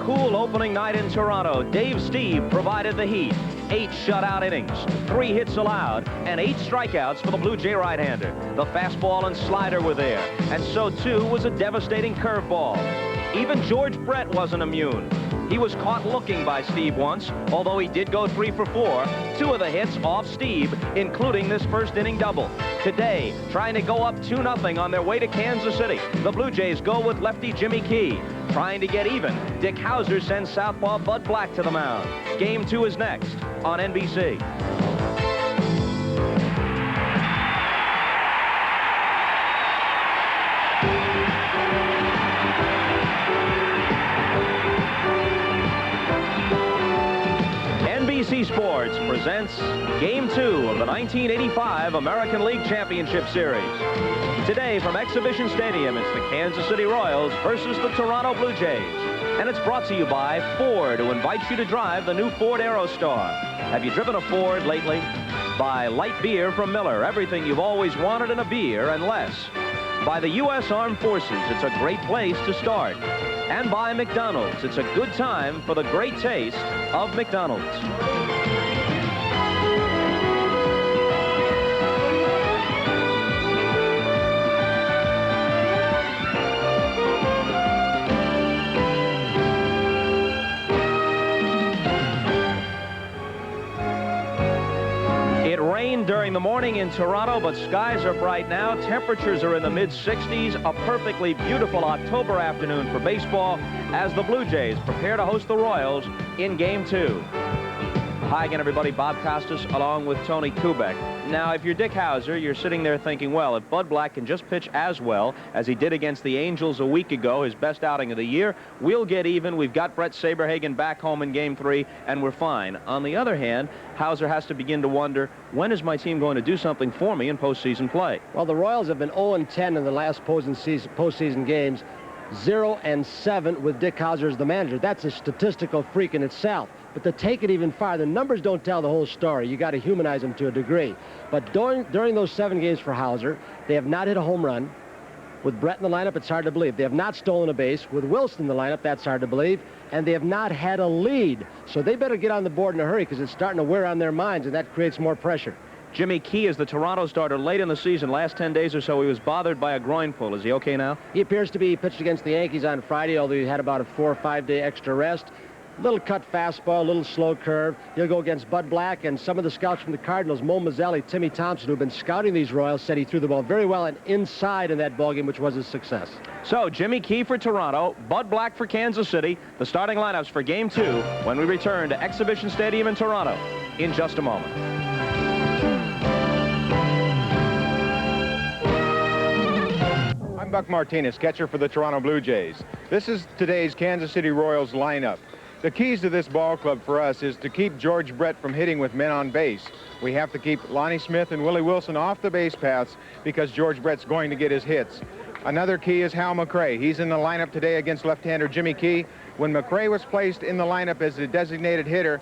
cool opening night in Toronto, Dave Stieb provided the heat. 8 shutout innings, 3 hits allowed, and 8 strikeouts for the Blue Jay right-hander. The fastball and slider were there, and so too was a devastating curveball. Even George Brett wasn't immune. He was caught looking by Stieb once, although he did go 3 for 4. 2 of the hits off Stieb, including this first inning double. Today, trying to go up 2-0 on their way to Kansas City, the Blue Jays go with lefty Jimmy Key. Trying to get even, Dick Howser sends southpaw Bud Black to the mound. Game 2 is next on NBC. NBC Sports presents Game 2 of the 1985 American League Championship Series. Today from Exhibition Stadium, it's the Kansas City Royals versus the Toronto Blue Jays. And it's brought to you by Ford, who invites you to drive the new Ford Aerostar. Have you driven a Ford lately? By light beer from Miller, everything you've always wanted in a beer and less. By the U.S. Armed Forces, it's a great place to start. And by McDonald's, it's a good time for the great taste of McDonald's. It rained during the morning in Toronto, but skies are bright now. Temperatures are in the mid-60s. A perfectly beautiful October afternoon for baseball as the Blue Jays prepare to host the Royals in Game 2. Hi again, everybody. Bob Costas along with Tony Kubek. Now, if you're Dick Howser, you're sitting there thinking, well, if Bud Black can just pitch as well as he did against the Angels a week ago, his best outing of the year, we'll get even. We've got Brett Saberhagen back home in Game 3, and we're fine. On the other hand, Howser has to begin to wonder, when is my team going to do something for me in postseason play? Well, the Royals have been 0-10 in the last postseason games, 0-7 with Dick Howser as the manager. That's a statistical freak in itself. But to take it even farther, the numbers don't tell the whole story. You got to humanize them to a degree. But during those 7 games for Howser, they have not hit a home run. With Brett in the lineup, it's hard to believe. They have not stolen a base. With Wilson in the lineup, that's hard to believe. And they have not had a lead. So they better get on the board in a hurry because it's starting to wear on their minds, and that creates more pressure. Jimmy Key is the Toronto starter late in the season. Last 10 days or so, he was bothered by a groin pull. Is he okay now? He appears to be pitched against the Yankees on Friday, although he had about a 4 or 5 day extra rest. Little cut fastball, little slow curve. He'll go against Bud Black, and some of the scouts from the Cardinals, Mo Mazzelli, Timmy Thompson, who've been scouting these Royals, said he threw the ball very well and inside in that ballgame, which was a success. So, Jimmy Key for Toronto, Bud Black for Kansas City, the starting lineups for Game 2 when we return to Exhibition Stadium in Toronto in just a moment. I'm Buck Martinez, catcher for the Toronto Blue Jays. This is today's Kansas City Royals lineup. The keys to this ball club for us is to keep George Brett from hitting with men on base. We have to keep Lonnie Smith and Willie Wilson off the base paths because George Brett's going to get his hits. Another key is Hal McRae. He's in the lineup today against left-hander Jimmy Key. When McRae was placed in the lineup as a designated hitter,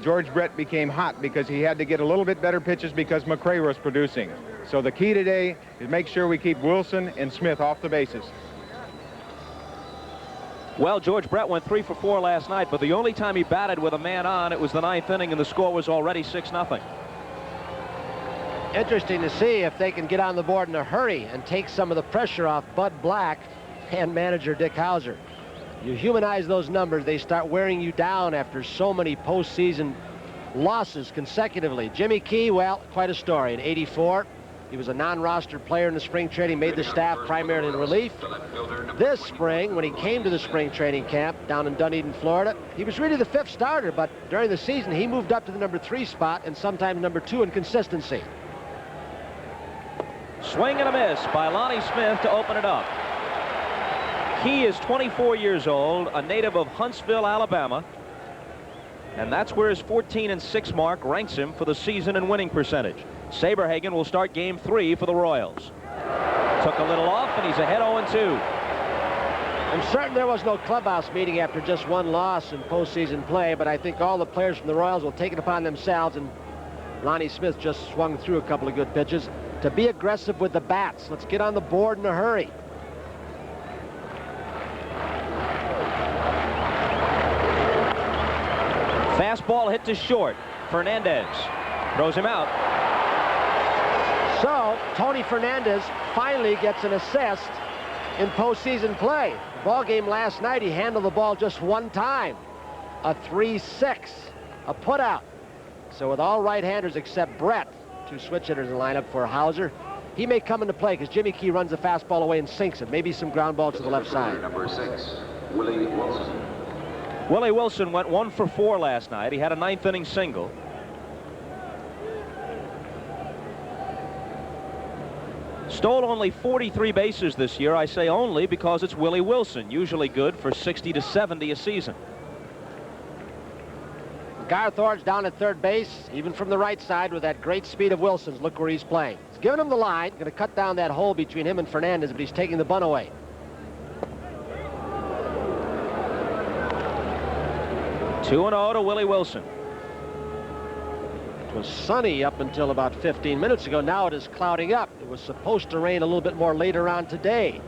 George Brett became hot because he had to get a little bit better pitches because McRae was producing. So the key today is make sure we keep Wilson and Smith off the bases. Well, George Brett went 3 for 4 last night, but the only time he batted with a man on, it was the 9th inning, and the score was already 6-0. Interesting to see if they can get on the board in a hurry and take some of the pressure off Bud Black and manager Dick Howser. You humanize those numbers, they start wearing you down after so many postseason losses consecutively. Jimmy Key, well, quite a story. In '84, he was a non-roster player in the spring training, made the staff primarily in relief. This spring, when he came to the spring training camp down in Dunedin, Florida, he was really the 5th starter, but during the season, he moved up to the number 3 spot and sometimes number 2 in consistency. Swing and a miss by Lonnie Smith to open it up. Key is 24 years old, a native of Huntsville, Alabama. And that's where his 14-6 mark ranks him for the season in winning percentage. Saberhagen will start Game 3 for the Royals. Took a little off, and he's ahead 0-2. I'm certain there was no clubhouse meeting after just one loss in postseason play, but I think all the players from the Royals will take it upon themselves, and Lonnie Smith just swung through a couple of good pitches, to be aggressive with the bats. Let's get on the board in a hurry. Fastball hit to short. Fernandez throws him out. So Tony Fernandez finally gets an assist in postseason play. Ball game last night, he handled the ball just one time. A 3-6, a putout. So with all right-handers except Brett, 2 switch hitters in the lineup for Hauser, he may come into play because Jimmy Key runs the fastball away and sinks it. Maybe some ground balls to the left side. Number 6, Willie Wilson. Willie Wilson went 1 for 4 last night. He had a 9th inning single. Stole only 43 bases this year. I say only because it's Willie Wilson, usually good for 60 to 70 a season. Garth Orge down at third base, even from the right side with that great speed of Wilson's. Look where he's playing. He's giving him the line, going to cut down that hole between him and Fernandez, but he's taking the bunt away. Two and 0 to Willie Wilson. It was sunny up until about 15 minutes ago. Now it is clouding up. It was supposed to rain a little bit more later on today.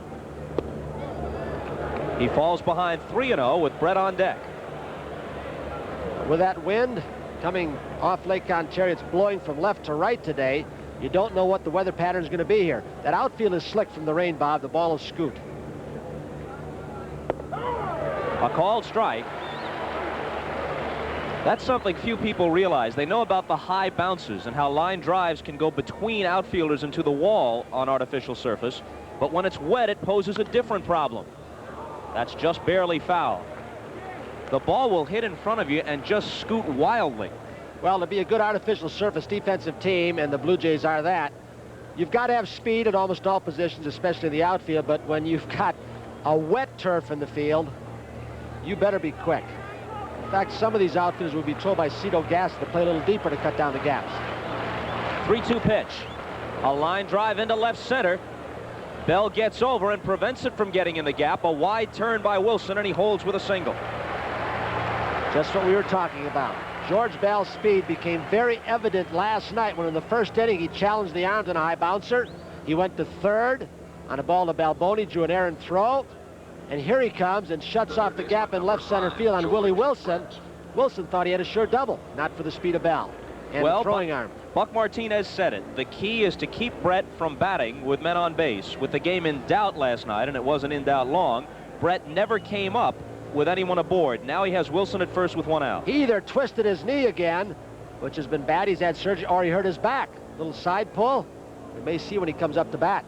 He falls behind 3-0 with Brett on deck. With that wind coming off Lake Ontario, it's blowing from left to right today. You don't know what the weather pattern is going to be here. That outfield is slick from the rain, Bob. The ball is scoot. A called strike. That's something few people realize. They know about the high bounces and how line drives can go between outfielders into the wall on artificial surface. But when it's wet, it poses a different problem. That's just barely foul. The ball will hit in front of you and just scoot wildly. Well, to be a good artificial surface defensive team, and the Blue Jays are that, you've got to have speed at almost all positions, especially in the outfield. But when you've got a wet turf in the field, you better be quick. In fact, some of these outfielders would be told by Cito Gas to play a little deeper to cut down the gaps. 3-2 pitch. A line drive into left center. Bell gets over and prevents it from getting in the gap. A wide turn by Wilson, and he holds with a single. Just what we were talking about. George Bell's speed became very evident last night when in the first inning he challenged the arms on a high bouncer. He went to third on a ball to Balboni, drew an errant throw. And here he comes and shuts off the gap in left center field on Willie Wilson. Wilson thought he had a sure double, not for the speed of Bell and the throwing arm. Buck Martinez said it. The key is to keep Brett from batting with men on base. With the game in doubt last night, and it wasn't in doubt long, Brett never came up with anyone aboard. Now he has Wilson at first with 1 out. He either twisted his knee again, which has been bad, he's had surgery, or he hurt his back. Little side pull. We may see when he comes up to bat.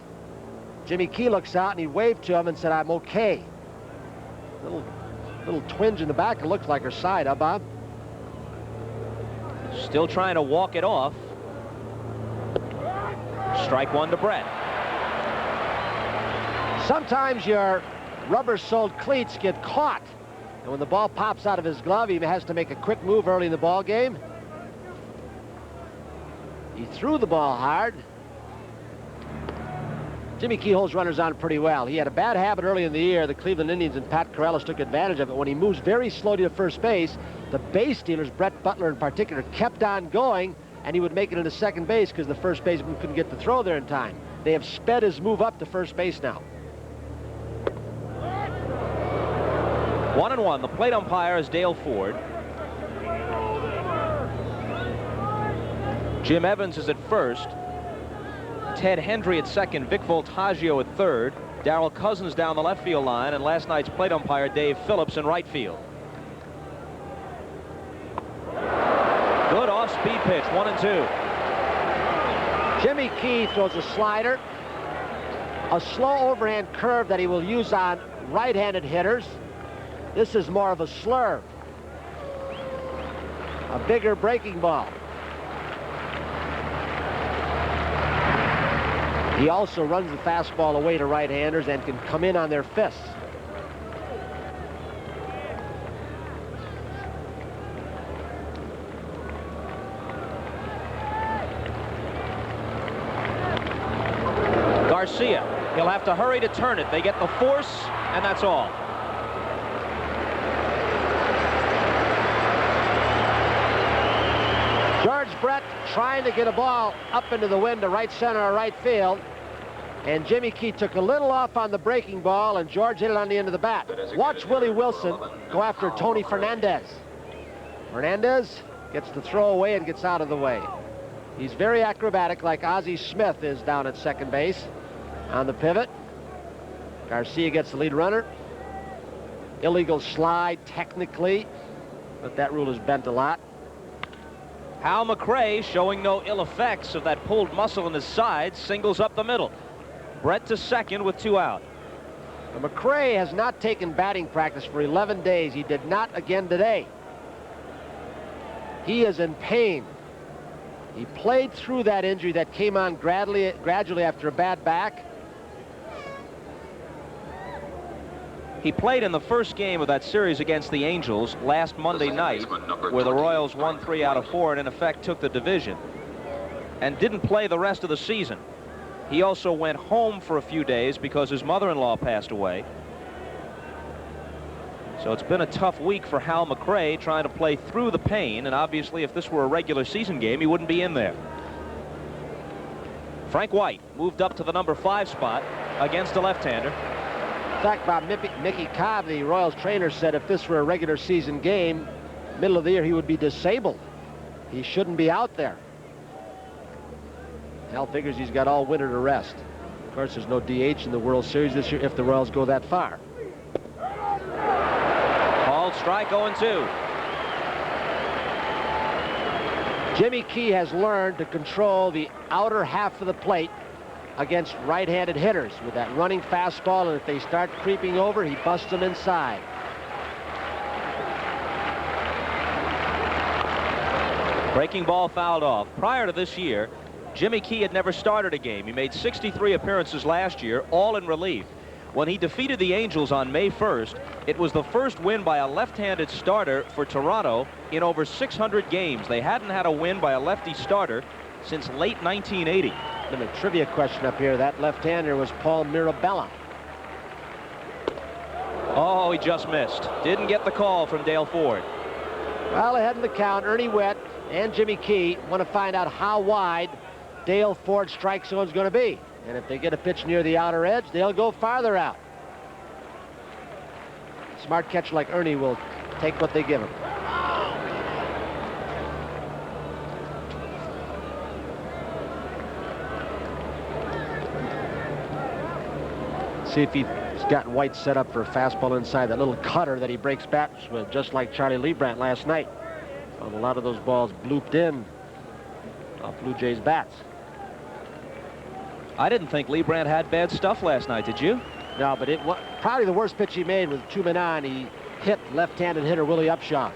Jimmy Key looks out and he waved to him and said, "I'm okay." Little twinge in the back. It looks like her side, huh, Bob? Still trying to walk it off. Strike 1 to Brett. Sometimes your rubber-soled cleats get caught, and when the ball pops out of his glove, he has to make a quick move early in the ball game. He threw the ball hard. Jimmy Key holds runners on pretty well. He had a bad habit early in the year. The Cleveland Indians and Pat Corrales took advantage of it. When he moves very slowly to first base, the base stealers, Brett Butler in particular, kept on going, and he would make it into second base because the first baseman couldn't get the throw there in time. They have sped his move up to first base now. 1-1. The plate umpire is Dale Ford. Jim Evans is at first. Ted Hendry at second, Vic Voltaggio at third, Darrell Cousins down the left field line, and last night's plate umpire Dave Phillips in right field. Good off-speed pitch, 1-2. Jimmy Key throws a slider, a slow overhand curve that he will use on right-handed hitters. This is more of a slurve, a bigger breaking ball. He also runs the fastball away to right-handers and can come in on their fists. Garcia, he'll have to hurry to turn it. They get the force, and that's all. George Brett trying to get a ball up into the wind to right center or right field. And Jimmy Key took a little off on the breaking ball, and George hit it on the end of the bat. Watch Willie Wilson go after Tony Fernandez. Hernandez gets the throw away and gets out of the way. He's very acrobatic, like Ozzie Smith is down at second base. On the pivot, Garcia gets the lead runner. Illegal slide technically, but that rule is bent a lot. Hal McRae, showing no ill effects of that pulled muscle in his side, singles up the middle. Brett to second with 2 out. Now, McRae has not taken batting practice for 11 days. He did not again today. He is in pain. He played through that injury that came on gradually after a bad back. He played in the first game of that series against the Angels last Monday night, where the Royals won 3 out of 4 and in effect took the division, and didn't play the rest of the season. He also went home for a few days because his mother-in-law passed away. So it's been a tough week for Hal McRae trying to play through the pain, and obviously if this were a regular season game, he wouldn't be in there. Frank White moved up to the number 5 spot against a left-hander. In fact, Bob, Mickey Cobb, the Royals trainer, said if this were a regular season game, middle of the year, he would be disabled. He shouldn't be out there. Hal figures he's got all winter to rest. Of course, there's no DH in the World Series this year if the Royals go that far. Called strike 0-2. Jimmy Key has learned to control the outer half of the plate against right-handed hitters with that running fastball, and if they start creeping over, he busts them inside. Breaking ball fouled off. Prior to this year, Jimmy Key had never started a game. He made 63 appearances last year, all in relief. When he defeated the Angels on May 1st, it was the first win by a left-handed starter for Toronto in over 600 games. They hadn't had a win by a lefty starter since late 1980. And a trivia question up here. That left-hander was Paul Mirabella. Oh, he just missed. Didn't get the call from Dale Ford. Well, ahead in the count, Ernie Wett and Jimmy Key want to find out how wide Dale Ford's strike zone is going to be. And if they get a pitch near the outer edge, they'll go farther out. Smart catcher like Ernie will take what they give him. See if he's got White set up for a fastball inside, that little cutter that he breaks bats with, just like Charlie Leibrandt last night. Well, a lot of those balls blooped in off Blue Jays bats. I didn't think Leibrandt had bad stuff last night, did you? No, but it was probably the worst pitch he made with 2 men on. He hit left-handed hitter Willie Upshaw.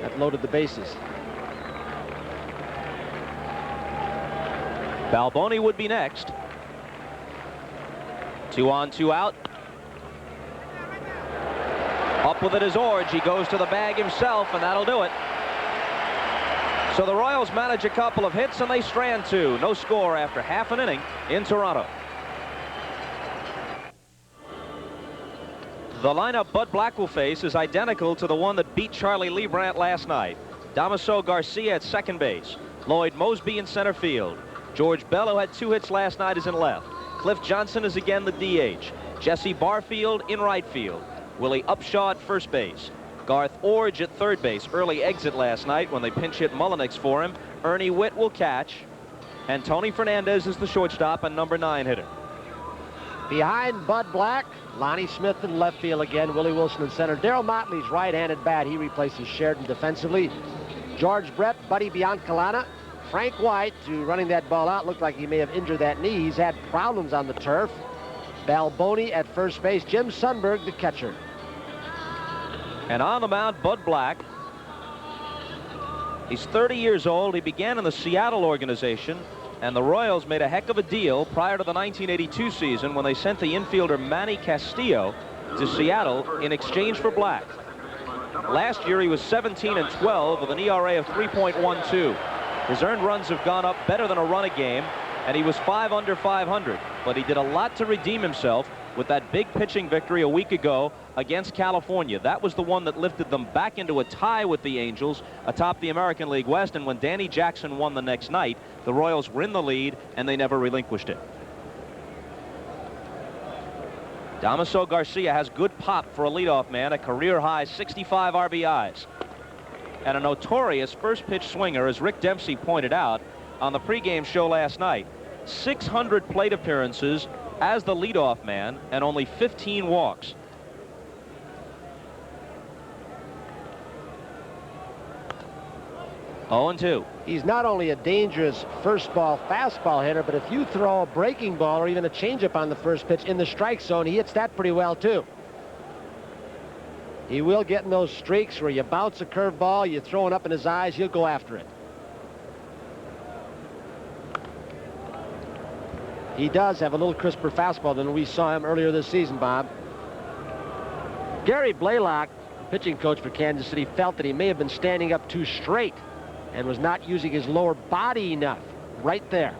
That loaded the bases. Balboni would be next. 2 on, 2 out. Up with it is Orge. He goes to the bag himself, and that'll do it. So the Royals manage a couple of hits, and they strand 2. No score after half an inning in Toronto. The lineup Bud Black will face is identical to the one that beat Charlie Leibrandt last night. Damaso Garcia at second base. Lloyd Mosby in center field. George Bell, who had 2 hits last night, is in left. Cliff Johnson is again the DH. Jesse Barfield in right field. Willie Upshaw at first base. Garth Orge at third base. Early exit last night when they pinch hit Mullenix for him. Ernie Witt will catch. And Tony Fernandez is the shortstop and number 9 hitter. Behind Bud Black, Lonnie Smith in left field again. Willie Wilson in center. Darryl Motley's right-handed bat. He replaces Sheridan defensively. George Brett, Buddy Biancalana. Frank White, who running that ball out, looked like he may have injured that knee. He's had problems on the turf. Balboni at first base. Jim Sundberg, the catcher. And on the mound, Bud Black. He's 30 years old. He began in the Seattle organization, and the Royals made a heck of a deal prior to the 1982 season when they sent the infielder Manny Castillo to Seattle in exchange for Black. Last year he was 17-12 with an ERA of 3.12. His earned runs have gone up better than a run a game, and he was 5 under 500, but he did a lot to redeem himself with that big pitching victory a week ago against California. That was the one that lifted them back into a tie with the Angels atop the American League West, and when Danny Jackson won the next night, the Royals were in the lead and they never relinquished it. Damaso Garcia has good pop for a leadoff man, a career high 65 RBIs. and a notorious first-pitch swinger, as Rick Dempsey pointed out on the pregame show last night. 600 plate appearances as the leadoff man and only 15 walks. Oh, 0-2. He's not only a dangerous first ball fastball hitter, but if you throw a breaking ball or even a changeup on the first pitch in the strike zone, he hits that pretty well too. He will get in those streaks where you bounce a curveball, you throw it up in his eyes, he'll go after it. He does have a little crisper fastball than we saw him earlier this season, Bob. Gary Blaylock, pitching coach for Kansas City, felt that he may have been standing up too straight and was not using his lower body enough. Right there.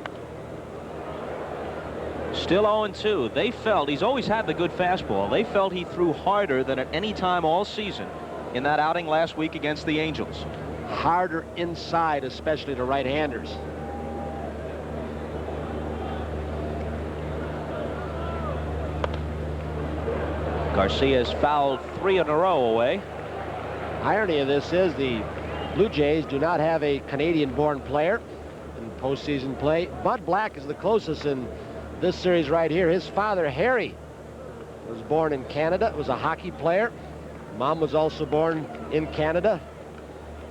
Still 0-2. They felt he's always had the good fastball. They felt he threw harder than at any time all season in that outing last week against the Angels. Harder inside, especially to right-handers. Garcia's fouled 3 in a row away. Irony of this is the Blue Jays do not have a Canadian-born player in postseason play. Bud Black is the closest in this series right here. His father, Harry, was born in Canada, was a hockey player. Mom was also born in Canada.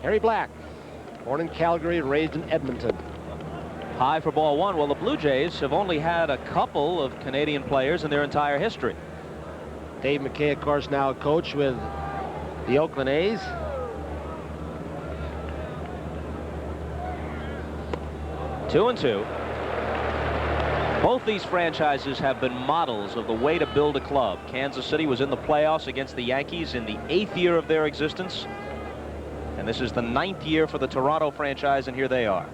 Harry Black, born in Calgary, raised in Edmonton. High for ball 1. Well, the Blue Jays have only had a couple of Canadian players in their entire history. Dave McKay, of course, now a coach with the Oakland A's. Two and two. Both these franchises have been models of the way to build a club. Kansas City was in the playoffs against the Yankees in the 8th year of their existence. And this is the 9th year for the Toronto franchise, and here they are.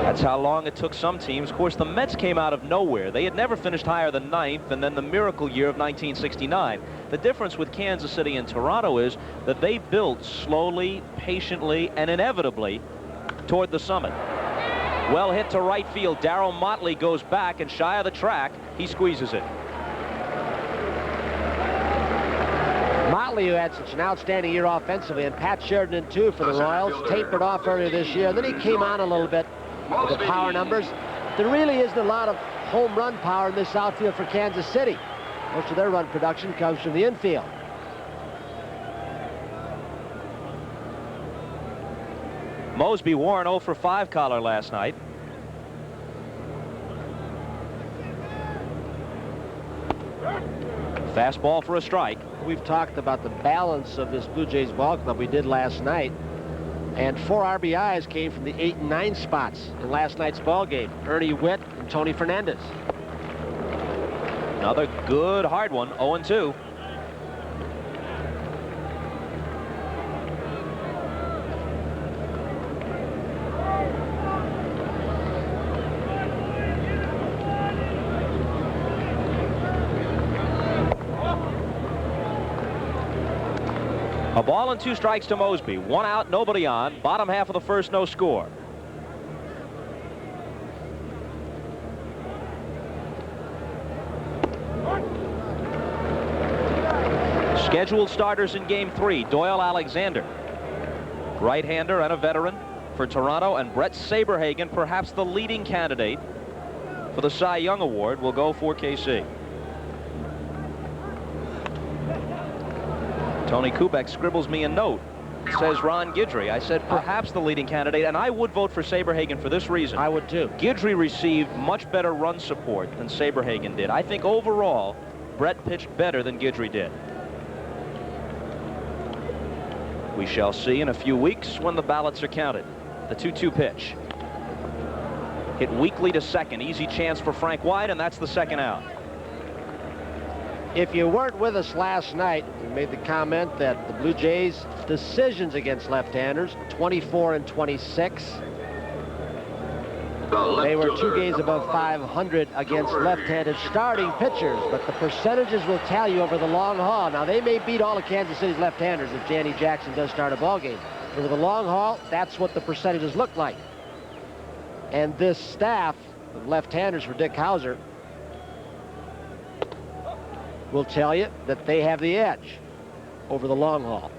That's how long it took some teams. Of course, the Mets came out of nowhere. They had never finished higher than 9th, and then the miracle year of 1969. The difference with Kansas City and Toronto is that they built slowly, patiently, and inevitably toward the summit. Well hit to right field. Darryl Motley goes back, and shy of the track, he squeezes it. Motley, who had such an outstanding year offensively, and Pat Sheridan too for the Royals, tapered off earlier this year. And then he came on a little bit with the power numbers. There really isn't a lot of home run power in this outfield for Kansas City. Most of their run production comes from the infield. Mosby wore an 0 for 5 collar last night. Fastball for a strike. We've talked about the balance of this Blue Jays ball club we did last night. And 4 RBIs came from the 8 and 9 spots in last night's ball game. Ernie Witt and Tony Fernandez. Another good hard one. 0-2. A ball and 2 strikes to Mosby. 1 out, nobody on. Bottom half of the first, no score. Scheduled starters in Game 3. Doyle Alexander, right-hander and a veteran for Toronto, and Brett Saberhagen, perhaps the leading candidate for the Cy Young Award, will go for KC. Tony Kubek scribbles me a note. Says Ron Guidry. I said perhaps the leading candidate, and I would vote for Saberhagen for this reason. I would too. Guidry received much better run support than Saberhagen did. I think overall Brett pitched better than Guidry did. We shall see in a few weeks when the ballots are counted. The 2-2 pitch. Hit weakly to second. Easy chance for Frank White, and that's the second out. If you weren't with us last night, we made the comment that the Blue Jays' decisions against left-handers, 24 and 26. They were 2 games above 500 against left-handed starting pitchers, but the percentages will tell you over the long haul. Now, they may beat all of Kansas City's left-handers if Danny Jackson does start a ball game. Over the long haul, that's what the percentages look like. And this staff of left-handers for Dick Howser will tell you that they have the edge over the long haul.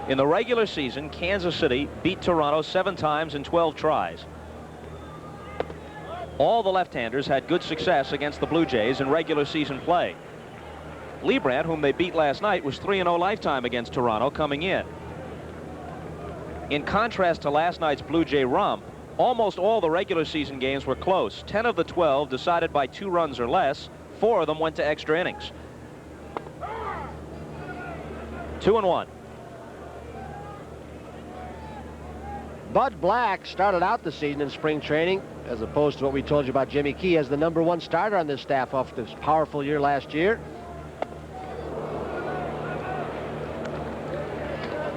In the regular season, Kansas City beat Toronto 7 times in 12 tries. All the left-handers had good success against the Blue Jays in regular season play. Leibrandt, whom they beat last night, was 3-0 lifetime against Toronto coming in. In contrast to last night's Blue Jay romp, almost all the regular season games were close. 10 of the 12 decided by 2 runs or less. 4 of them went to extra innings. 2-1. Bud Black started out the season in spring training, as opposed to what we told you about Jimmy Key, as the #1 starter on this staff off this powerful year last year.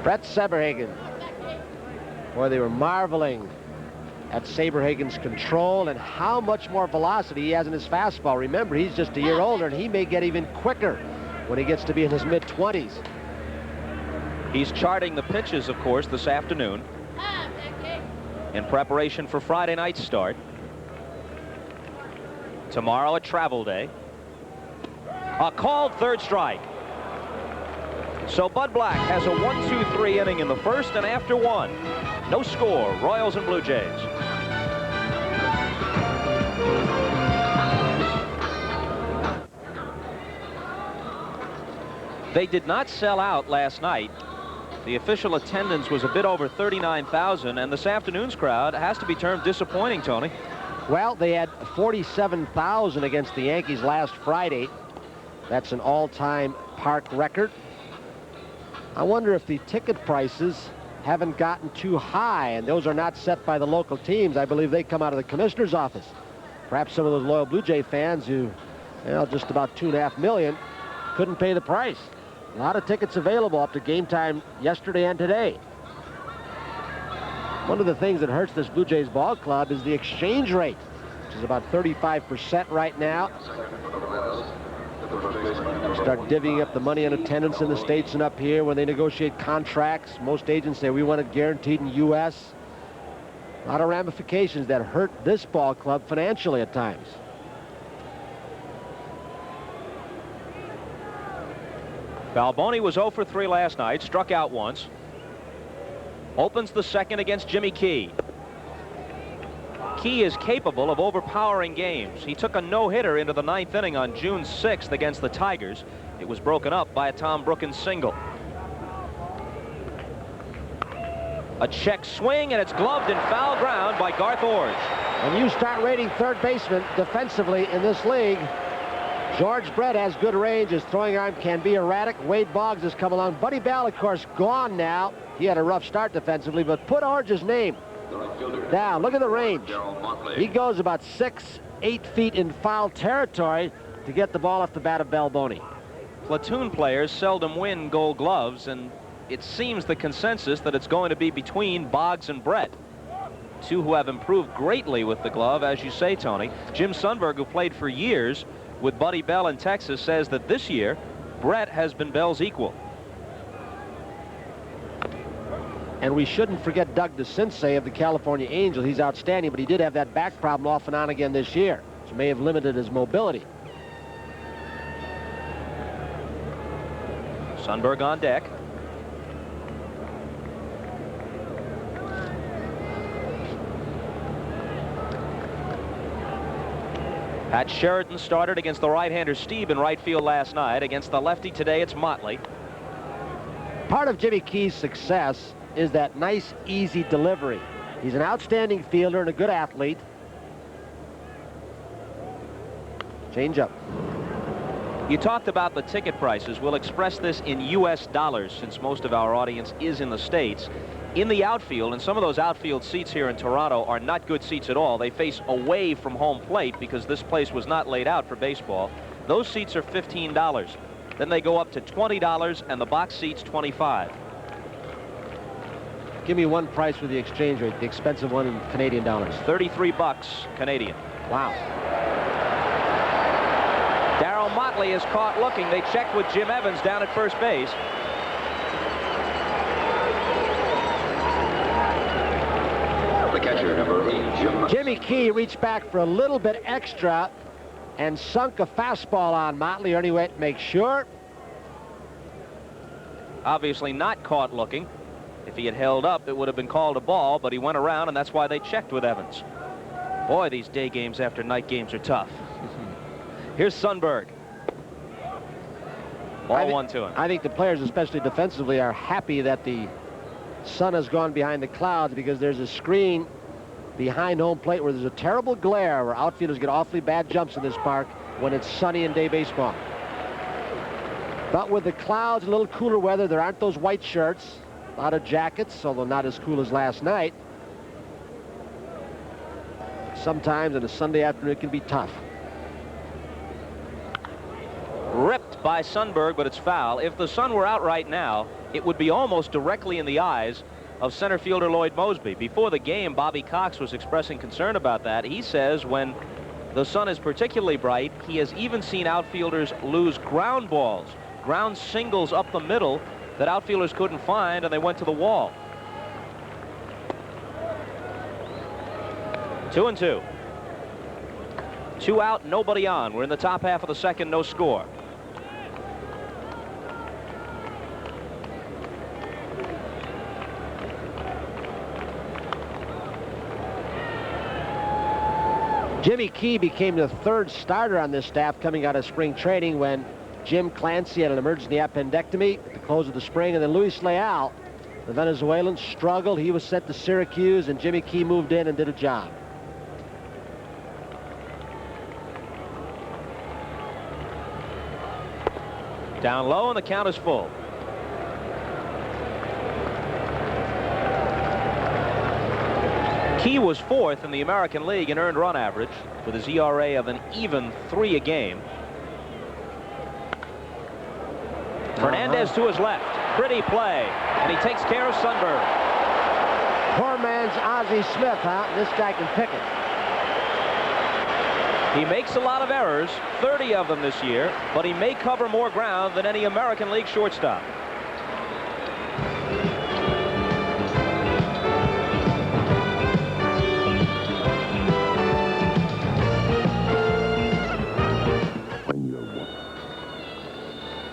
Brett Saberhagen. Boy, they were marveling at Saberhagen's control and how much more velocity he has in his fastball. Remember, he's just a year older, and he may get even quicker when he gets to be in his mid-20s. He's charting the pitches, of course, this afternoon in preparation for Friday night's start. Tomorrow a travel day. A called third strike. So Bud Black has a 1-2-3 inning in the first, and after 1, no score, Royals and Blue Jays. They did not sell out last night. The official attendance was a bit over 39,000, and this afternoon's crowd has to be termed disappointing, Tony. Well, they had 47,000 against the Yankees last Friday. That's an all-time park record. I wonder if the ticket prices haven't gotten too high, and those are not set by the local teams. I believe they come out of the commissioner's office. Perhaps some of those loyal Blue Jay fans who, well, just about 2.5 million, couldn't pay the price. A lot of tickets available up to game time yesterday and today. One of the things that hurts this Blue Jays ball club is the exchange rate, which is about 35% right now. Start divvying up the money on attendance in the States and up here when they negotiate contracts. Most agents say we want it guaranteed in U.S. A lot of ramifications that hurt this ball club financially at times. Balboni was 0 for 3 last night, struck out once. Opens the second against Jimmy Key. Key is capable of overpowering games. He took a no-hitter into the 9th inning on June 6th against the Tigers. It was broken up by a Tom Brookens single. A check swing, and it's gloved in foul ground by Garth Iorg. When you start rating third baseman defensively in this league, George Brett has good range. His throwing arm can be erratic. Wade Boggs has come along. Buddy Bell, of course, gone now. He had a rough start defensively, but put Iorg's name down. Look at the range. He goes about 6-8 feet in foul territory to get the ball off the bat of Balboni. Platoon players seldom win Gold Gloves, and it seems the consensus that it's going to be between Boggs and Brett. Two who have improved greatly with the glove, as you say, Tony. Jim Sundberg, who played for years with Buddy Bell in Texas, says that this year Brett has been Bell's equal. And we shouldn't forget Doug DeCinces of the California Angels. He's outstanding, but he did have that back problem off and on again this year, which may have limited his mobility. Sundberg on deck. Pat Sheridan started against the right-hander Steve in right field last night. Against the lefty today, it's Motley. Part of Jimmy Key's success is that nice, easy delivery. He's an outstanding fielder and a good athlete. Change up. You talked about the ticket prices. We'll express this in U.S. dollars since most of our audience is in the States. In the outfield, and some of those outfield seats here in Toronto are not good seats at all. They face away from home plate because this place was not laid out for baseball. Those seats are $15. Then they go up to $20, and the box seats $25. Give me one price for the exchange rate, the expensive one in Canadian dollars. $33 Canadian. Wow. Darryl Motley is caught looking. They checked with Jim Evans down at first base. Catcher number 8, Jim. Jimmy Key reached back for a little bit extra and sunk a fastball on Motley. Ernie went to make sure. Obviously not caught looking. If he had held up, it would have been called a ball, but he went around, and that's why they checked with Evans. Boy, these day games after night games are tough. Here's Sundberg. Ball 1 to him. I think the players, especially defensively, are happy that the sun has gone behind the clouds, because there's a screen behind home plate where there's a terrible glare where outfielders get awfully bad jumps in this park when it's sunny and day baseball. But with the clouds, a little cooler weather, there aren't those white shirts, a lot of jackets, although not as cool as last night. Sometimes on a Sunday afternoon it can be tough. Ripped by Sundberg, but it's foul. If the sun were out right now, it would be almost directly in the eyes of center fielder Lloyd Moseby. Before the game, Bobby Cox was expressing concern about that. He says when the sun is particularly bright, he has even seen outfielders lose ground balls, ground singles up the middle that outfielders couldn't find, and they went to the wall. 2-2. 2 out, nobody on. We're in the top half of the second, no score. Jimmy Key became the third starter on this staff coming out of spring training when Jim Clancy had an emergency appendectomy at the close of the spring, and then Luis Leal, the Venezuelan, struggled. He was sent to Syracuse, and Jimmy Key moved in and did a job. Down low, and the count is full. Key was 4th in the American League in earned run average with his ERA of an even 3 a game. Fernandez to his left. Pretty play. And he takes care of Sundberg. Poor man's Ozzie Smith, huh? This guy can pick it. He makes a lot of errors, 30 of them this year, but he may cover more ground than any American League shortstop.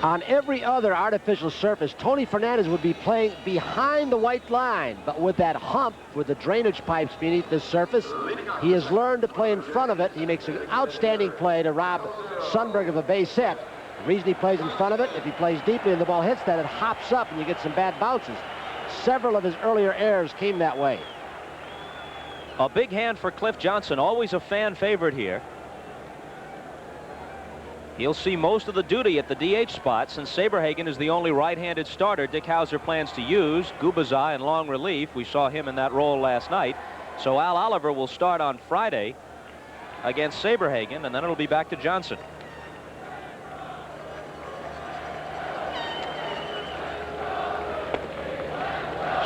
On every other artificial surface, Tony Fernandez would be playing behind the white line, but with that hump, with the drainage pipes beneath this surface, he has learned to play in front of it. He makes an outstanding play to rob Sundberg of a base hit. The reason he plays in front of it, if he plays deeply and the ball hits that, it hops up and you get some bad bounces. Several of his earlier errors came that way. A big hand for Cliff Johnson, always a fan favorite here. He'll see most of the duty at the DH spot since Saberhagen is the only right-handed starter Dick Howser plans to use. Gubicza in long relief. We saw him in that role last night. So Al Oliver will start on Friday against Saberhagen, and then it'll be back to Johnson.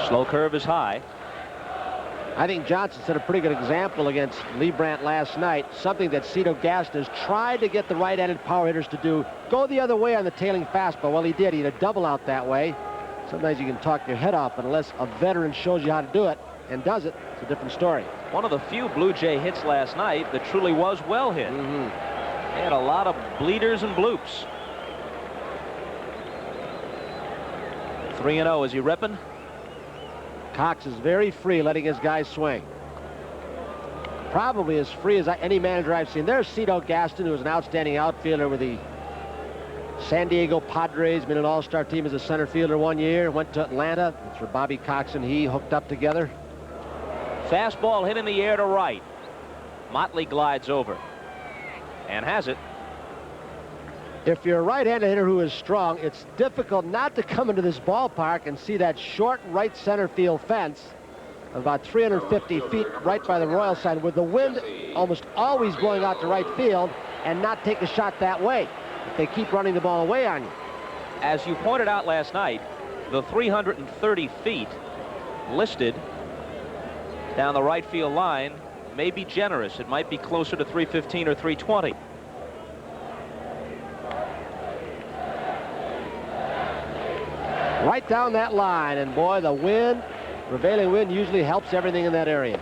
Slow curve is high. I think Johnson set a pretty good example against Lee Brandt last night, something that Cito Gaston has tried to get the right-handed power hitters to do. Go the other way on the tailing fastball. Well, he did. He had a double out that way. Sometimes you can talk your head off, but unless a veteran shows you how to do it and does it, it's a different story. One of the few Blue Jay hits last night that truly was well hit. They had a lot of bleeders and bloops. 3-0. Is he ripping? Cox is very free, letting his guys swing. Probably as free as any manager I've seen. There's Cito Gaston, who was an outstanding outfielder with the San Diego Padres, been an all-star team as a center fielder one year, went to Atlanta. That's where Bobby Cox and he hooked up together. Fastball hit in the air to right. Motley glides over and has it. If you're a right-handed hitter who is strong, it's difficult not to come into this ballpark and see that short right center field fence of about 350 feet right by the Royal side, with the wind almost always blowing out to right field, and not take a shot that way if they keep running the ball away on you. As you pointed out last night, the 330 feet listed down the right field line may be generous. It might be closer to 315 or 320. Right down that line, and boy, the wind, prevailing wind, usually helps everything in that area.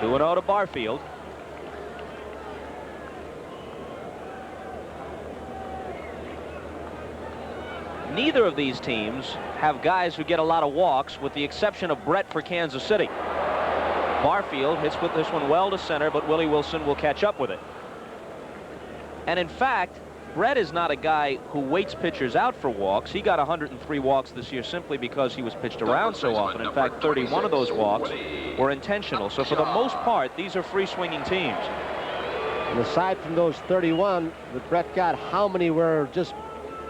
2-0 to Barfield. Neither of these teams have guys who get a lot of walks, with the exception of Brett for Kansas City. Barfield hits with this one well to center, but Willie Wilson will catch up with it. And in fact, Brett is not a guy who waits pitchers out for walks. He got 103 walks this year simply because he was pitched around so often. In fact, 31 of those walks were intentional. So for the most part, these are free-swinging teams. And aside from those 31 that Brett got, how many were just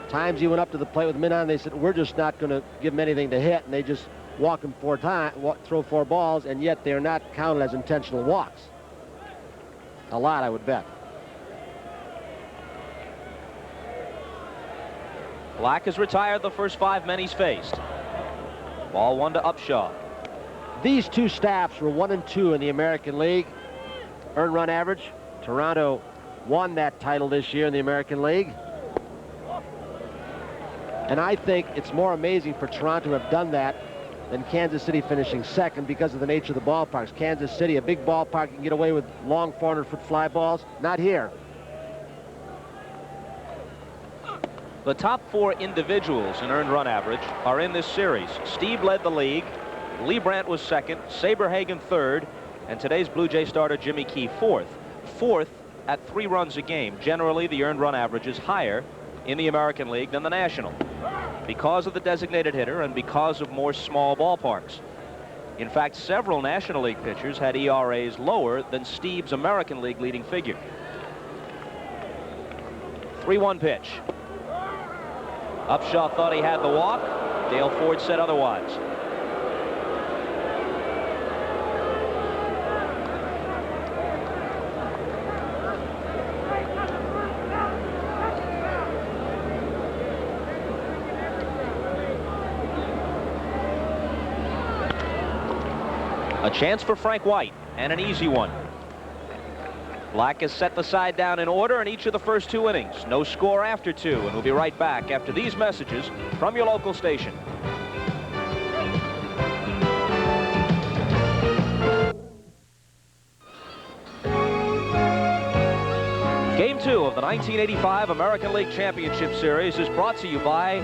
times he went up to the plate with men on? They said, we're just not going to give him anything to hit, and they just walk him 4 times, throw 4 balls, and yet they're not counted as intentional walks. A lot, I would bet. Black has retired the first 5 men he's faced. Ball 1 to Upshaw. These two staffs were 1 and 2 in the American League. Earned run average. Toronto won that title this year in the American League. And I think it's more amazing for Toronto to have done that than Kansas City finishing second because of the nature of the ballparks. Kansas City, a big ballpark, you can get away with long 400-foot fly balls. Not here. The top 4 individuals in earned run average are in this series. Steve led the league. Lee Brandt was second. Saberhagen third. And today's Blue Jay starter Jimmy Key fourth. Fourth at 3 runs a game. Generally, the earned run average is higher in the American League than the National, because of the designated hitter and because of more small ballparks. In fact, several National League pitchers had ERAs lower than Steve's American League leading figure. 3-1 pitch. Upshaw thought he had the walk. Dale Ford said otherwise. A chance for Frank White, and an easy one. Black has set the side down in order in each of the first 2 innings. No score after 2, and we'll be right back after these messages from your local station. Game 2 of the 1985 American League Championship Series is brought to you by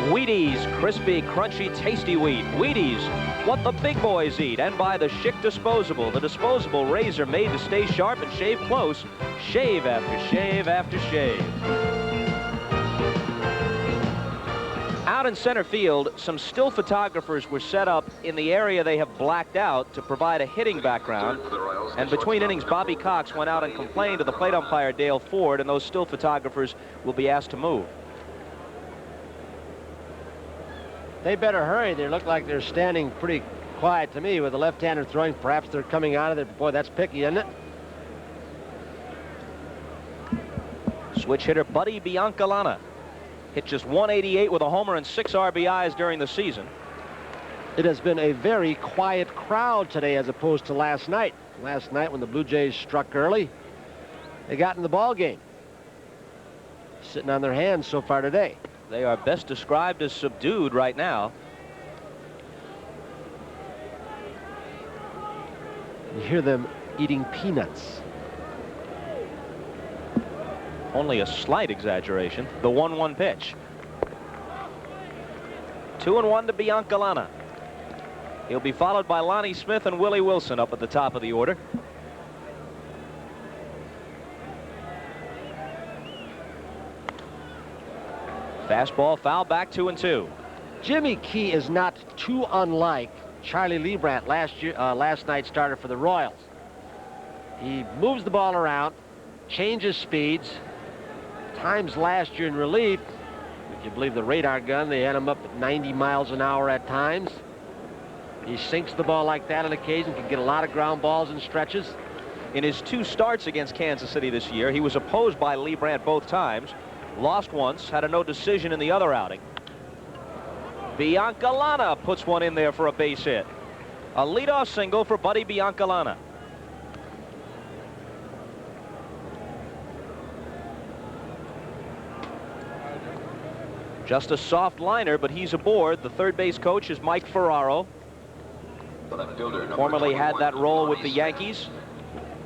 Wheaties, crispy, crunchy, tasty wheat. Wheaties, what the big boys eat. And by the Schick Disposable, the disposable razor made to stay sharp and shave close. Shave after shave after shave. Out in center field, some still photographers were set up in the area they have blacked out to provide a hitting background. And between innings, Bobby Cox went out and complained to the plate umpire, Dale Ford, and those still photographers will be asked to move. They better hurry. They look like they're standing pretty quiet to me with the left-hander throwing. Perhaps they're coming out of there. Boy, that's picky, isn't it? Switch hitter Buddy Biancalana hit just 188 with a homer and 6 RBIs during the season. It has been a very quiet crowd today as opposed to last night. Last night when the Blue Jays struck early, they got in the ball game. Sitting on their hands so far today. They are best described as subdued right now. You hear them eating peanuts. Only a slight exaggeration. The 1-1 pitch. 2-1 to Biancalana. He'll be followed by Lonnie Smith and Willie Wilson up at the top of the order. Fastball foul back, 2-2. Jimmy Key is not too unlike Charlie Leibrandt, last night's starter for the Royals. He moves the ball around, changes speeds. Times last year in relief, if you believe the radar gun, they had him up at 90 miles an hour at times. He sinks the ball like that on occasion, can get a lot of ground balls and stretches. In his 2 starts against Kansas City this year, he was opposed by Leibrandt both times. Lost once, had a no decision in the other outing. Biancalana puts one in there for a base hit. A leadoff single for Buddy Biancalana. Just a soft liner, but he's aboard. The third base coach is Mike Ferraro. The left fielder, number Formerly had 21, that role with the Lonnie Yankees.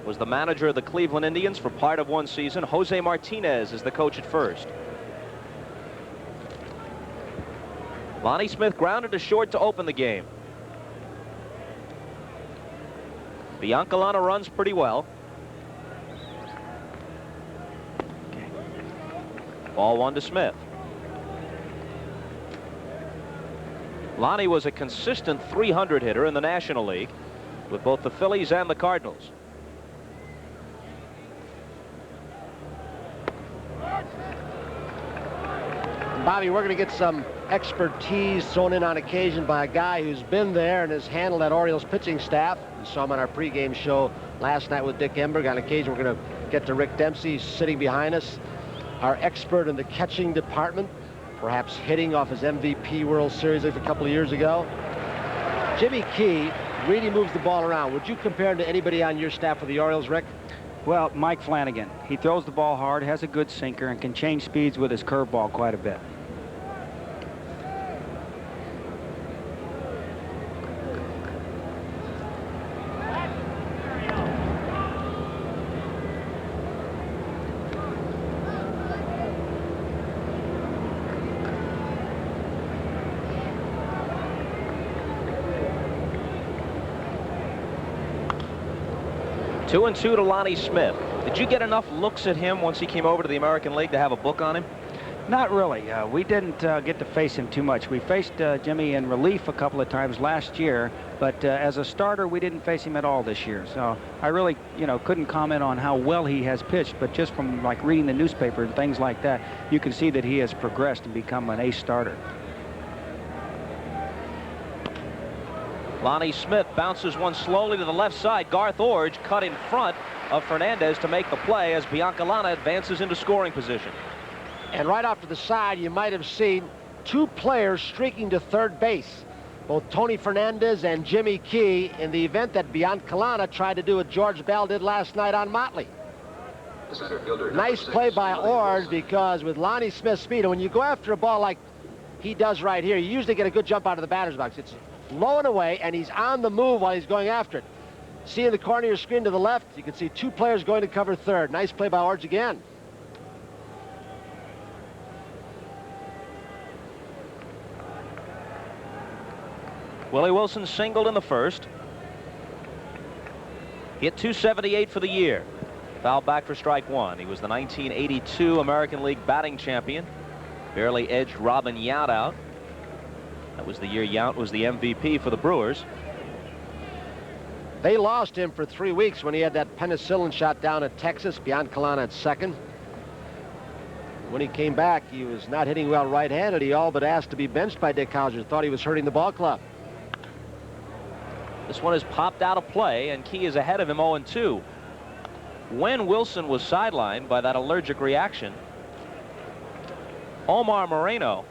Was the manager of the Cleveland Indians for part of one season. Jose Martinez is the coach at first. Lonnie Smith grounded to short to open the game. Biancalana runs pretty well. Ball 1 to Smith. Lonnie was a consistent 300 hitter in the National League with both the Phillies and the Cardinals. Bobby, we're going to get some expertise thrown in on occasion by a guy who's been there and has handled that Orioles pitching staff. We saw him on our pregame show last night with Dick Enberg. On occasion, we're going to get to Rick Dempsey sitting behind us, our expert in the catching department, perhaps hitting off his MVP World Series a couple of years ago. Jimmy Key really moves the ball around. Would you compare him to anybody on your staff for the Orioles, Rick? Well, Mike Flanagan. He throws the ball hard, has a good sinker, and can change speeds with his curveball quite a bit. Two and two to Lonnie Smith. Did you get enough looks at him once he came over to the American League to have a book on him? Not really. We didn't get to face him too much. We faced Jimmy in relief a couple of times last year, but as a starter, we didn't face him at all this year. So I really, couldn't comment on how well he has pitched, but just from like reading the newspaper and things like that, you can see that he has progressed and become an ace starter. Lonnie Smith bounces one slowly to the left side. Garth Orge cut in front of Fernandez to make the play as Biancalana advances into scoring position. And right off to the side, you might have seen two players streaking to third base, both Tony Fernandez and Jimmy Key, in the event that Biancalana tried to do what George Bell did last night on Motley. The center fielder, number Nice 6, play by Willie Orge, Wilson. because with Lonnie Smith's speed, and when you go after a ball like he does right here, you usually get a good jump out of the batter's box. It's low and away, and he's on the move while he's going after it. See in the corner of your screen to the left, you can see two players going to cover third. Nice play by Orge again. Willie Wilson singled in the first. Hit .278 for the year. Fouled back for strike one. He was the 1982 American League batting champion. Barely edged Robin Yount out. That was the year Yount was the MVP for the Brewers. They lost him for 3 weeks when he had that penicillin shot down at Texas. Biancalana at second. When he came back, he was not hitting well right-handed. He all but asked to be benched by Dick Howser. Thought he was hurting the ball club. This one has popped out of play, and Key is ahead of him 0-2. When Wilson was sidelined by that allergic reaction, Omar Moreno,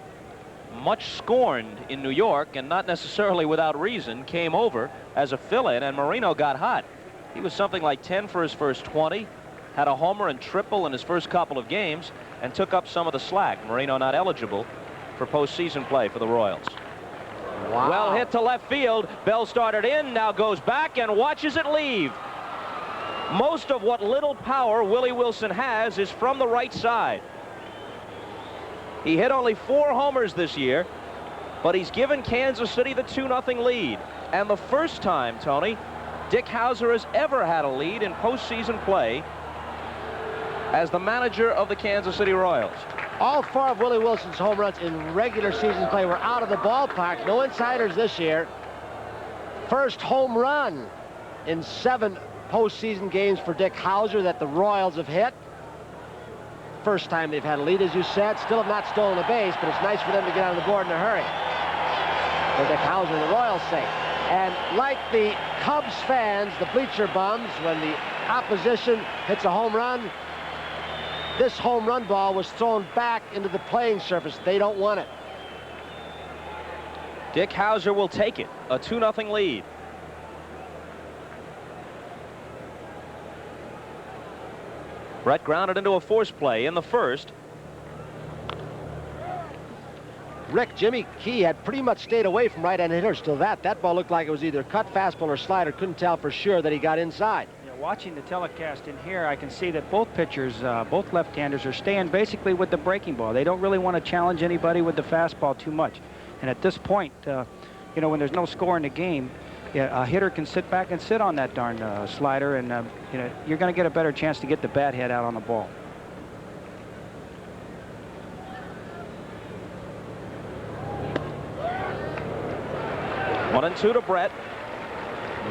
much scorned in New York and not necessarily without reason, came over as a fill-in, and Moreno got hot. He was something like 10 for his first 20, had a homer and triple in his first couple of games, and took up some of the slack. Moreno not eligible for postseason play for the Royals. Wow. Well hit to left field. Bell started in, now goes back and watches it leave. Most of what little power Willie Wilson has is from the right side. He hit only 4 homers this year, but he's given Kansas City the 2-0 lead. And the first time, Tony, Dick Howser has ever had a lead in postseason play as the manager of the Kansas City Royals. All 4 of Willie Wilson's home runs in regular season play were out of the ballpark. No insiders this year. First home run in 7 postseason games for Dick Howser that the Royals have hit. First time they've had a lead, as you said. Still have not stolen a base, but it's nice for them to get on the board in a hurry. For Dick Howser and the Royals' sake. And like the Cubs fans, the bleacher bums, when the opposition hits a home run, this home run ball was thrown back into the playing surface. They don't want it. Dick Howser will take it. A 2-0 lead. Brett grounded into a force play in the first. Rick, Jimmy Key had pretty much stayed away from right-hand hitters till that ball looked like it was either cut fastball or slider. Couldn't tell for sure that he got inside. Yeah, watching the telecast in here, I can see that both pitchers, both left-handers, are staying basically with the breaking ball. They don't really want to challenge anybody with the fastball too much. And at this point, you know, when there's no score in the game, yeah, a hitter can sit back and sit on that darn slider, and you know, you're going to get a better chance to get the bat head out on the ball. One and two to Brett.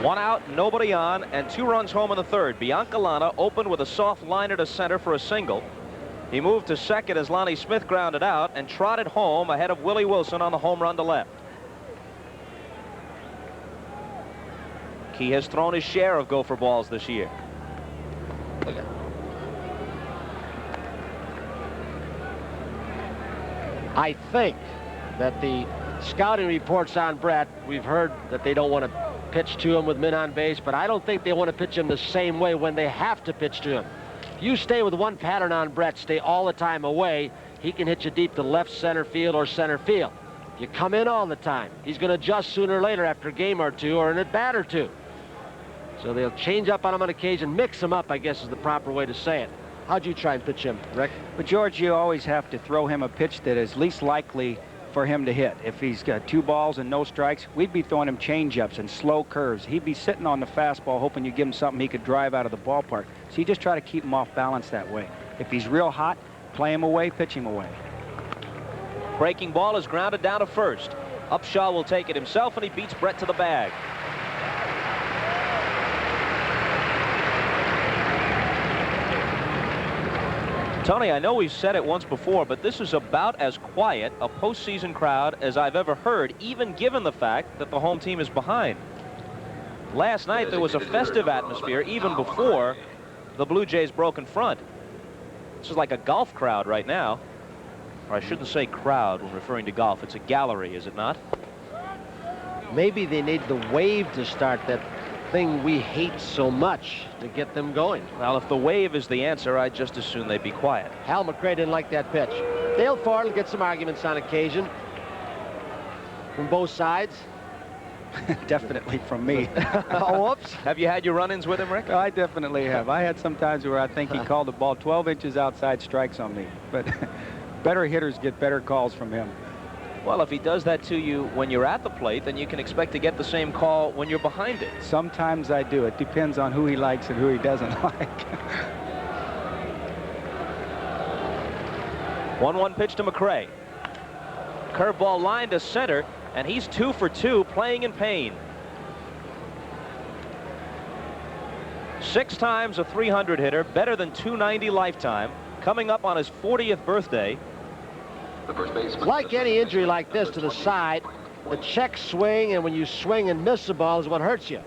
One out, nobody on, and 2 runs home in the third. Biancalana opened with a soft liner to center for a single. He moved to second as Lonnie Smith grounded out and trotted home ahead of Willie Wilson on the home run to left. Key has thrown his share of gopher balls this year. I think that the scouting reports on Brett, we've heard that they don't want to pitch to him with men on base, but I don't think they want to pitch him the same way when they have to pitch to him. If you stay with one pattern on Brett, stay all the time away, he can hit you deep to left center field or center field. If you come in all the time, he's going to adjust sooner or later after a game or two or in a bat or two. So they'll change up on him on occasion, mix him up, I guess is the proper way to say it. How'd you try and pitch him, Rick? But George, you always have to throw him a pitch that is least likely for him to hit. If he's got 2 balls and no strikes, we'd be throwing him change-ups and slow curves. He'd be sitting on the fastball hoping you give him something he could drive out of the ballpark. So you just try to keep him off balance that way. If he's real hot, play him away, pitch him away. Breaking ball is grounded down to first. Upshaw will take it himself, and he beats Brett to the bag. Tony, I know we've said it once before, but this is about as quiet a postseason crowd as I've ever heard, even given the fact that the home team is behind. Last night there was a festive atmosphere even before the Blue Jays broke in front. This is like a golf crowd right now. Or I shouldn't say crowd when referring to golf. It's a gallery, is it not? Maybe they need the wave to start, that thing we hate so much, to get them going. Well, if the wave is the answer, I'd just as soon they'd be quiet. Hal McRae didn't like that pitch. Dale Ford will get some arguments on occasion from both sides. Definitely from me. Oh, whoops. Have you had your run-ins with him, Rick? I definitely have. I had some times where I think he called the ball 12 inches outside strikes on me. But better hitters get better calls from him. Well, if he does that to you when you're at the plate, then you can expect to get the same call when you're behind it. Sometimes I do. It depends on who he likes and who he doesn't like. 1-1 pitch to McRae. Curveball line to center, and he's 2 for 2, playing in pain. 6 times a 300 hitter, better than 290 lifetime, coming up on his 40th birthday. Like any injury like this to the side, the check swing, and when you swing and miss the ball is what hurts you.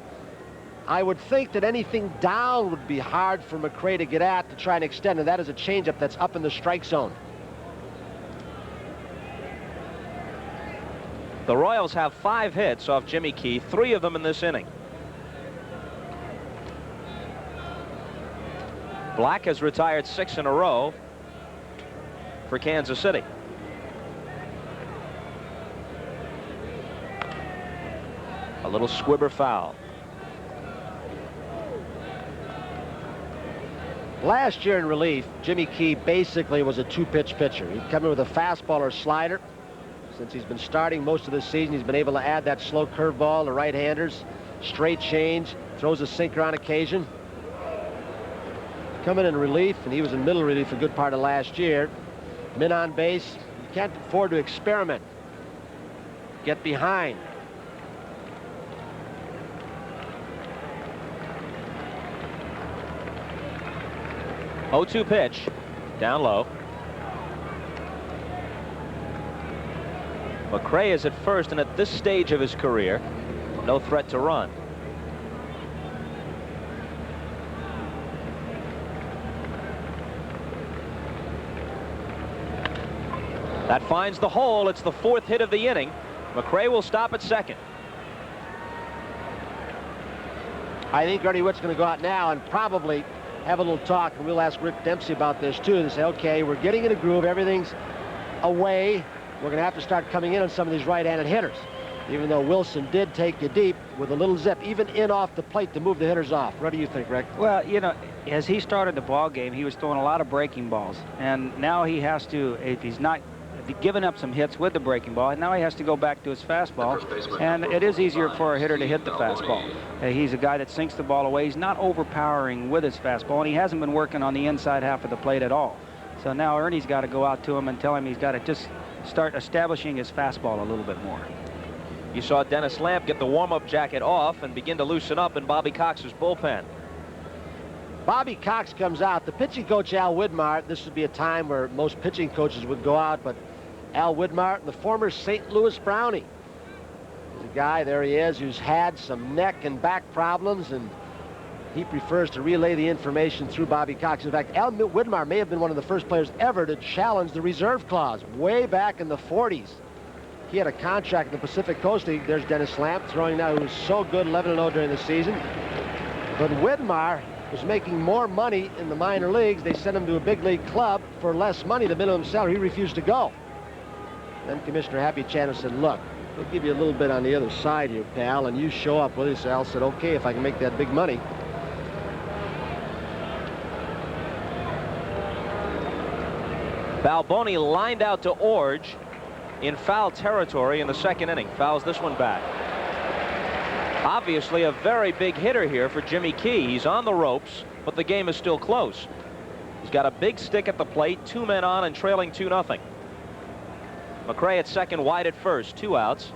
I would think that anything down would be hard for McRae to get at to try and extend, and that is a changeup that's up in the strike zone. The Royals have 5 hits off Jimmy Key, 3 of them in this inning. Black has retired 6 in a row for Kansas City. A little squibber foul. Last year in relief, Jimmy Key basically was a 2-pitch pitcher. He'd come in with a fastball or slider. Since he's been starting most of the season, he's been able to add that slow curveball to right-handers, straight change, throws a sinker on occasion. Coming in relief, and he was in middle relief a good part of last year. Men on base, you can't afford to experiment. Get behind. Oh-2 pitch, down low. McRae is at first, and at this stage of his career, no threat to run. That finds the hole. It's the 4th hit of the inning. McRae will stop at second. I think Ernie Whitt's going to go out now and probably have a little talk, and we'll ask Rick Dempsey about this too, and say, okay, we're getting in a groove, everything's away, we're going to have to start coming in on some of these right-handed hitters. Even though Wilson did take you deep with a little zip, even in off the plate to move the hitters off. What do you think, Rick? Well, you know, as he started the ball game, he was throwing a lot of breaking balls, and now he has to, if he's given up some hits with the breaking ball, and now he has to go back to his fastball, and it is easier for a hitter to hit the fastball. He's a guy that sinks the ball away. He's not overpowering with his fastball, and he hasn't been working on the inside half of the plate at all. So now Ernie's got to go out to him and tell him he's got to just start establishing his fastball a little bit more. You saw Dennis Lamp get the warm-up jacket off and begin to loosen up in Bobby Cox's bullpen. Bobby Cox comes out. The pitching coach, Al Widmar, this would be a time where most pitching coaches would go out, but Al Widmar, the former St. Louis Brownie, is a guy, there he is, who's had some neck and back problems, and he prefers to relay the information through Bobby Cox. In fact, Al Widmar may have been one of the first players ever to challenge the reserve clause way back in the 40s. He had a contract in the Pacific Coast League. There's Dennis Lamp throwing now, who's so good, 11-0 during the season. But Widmar was making more money in the minor leagues. They sent him to a big league club for less money, the minimum salary. He refused to go. Then Commissioner Happy Channer said, look, we'll give you a little bit on the other side here, pal, and you show up with us. Al said, okay, if I can make that big money. Balboni lined out to Orge in foul territory in the second inning. Fouls this one back. Obviously a very big hitter here for Jimmy Key. He's on the ropes, but the game is still close. He's got a big stick at the plate, 2 men on and trailing 2-0. McRae at second, wide at first, 2 outs.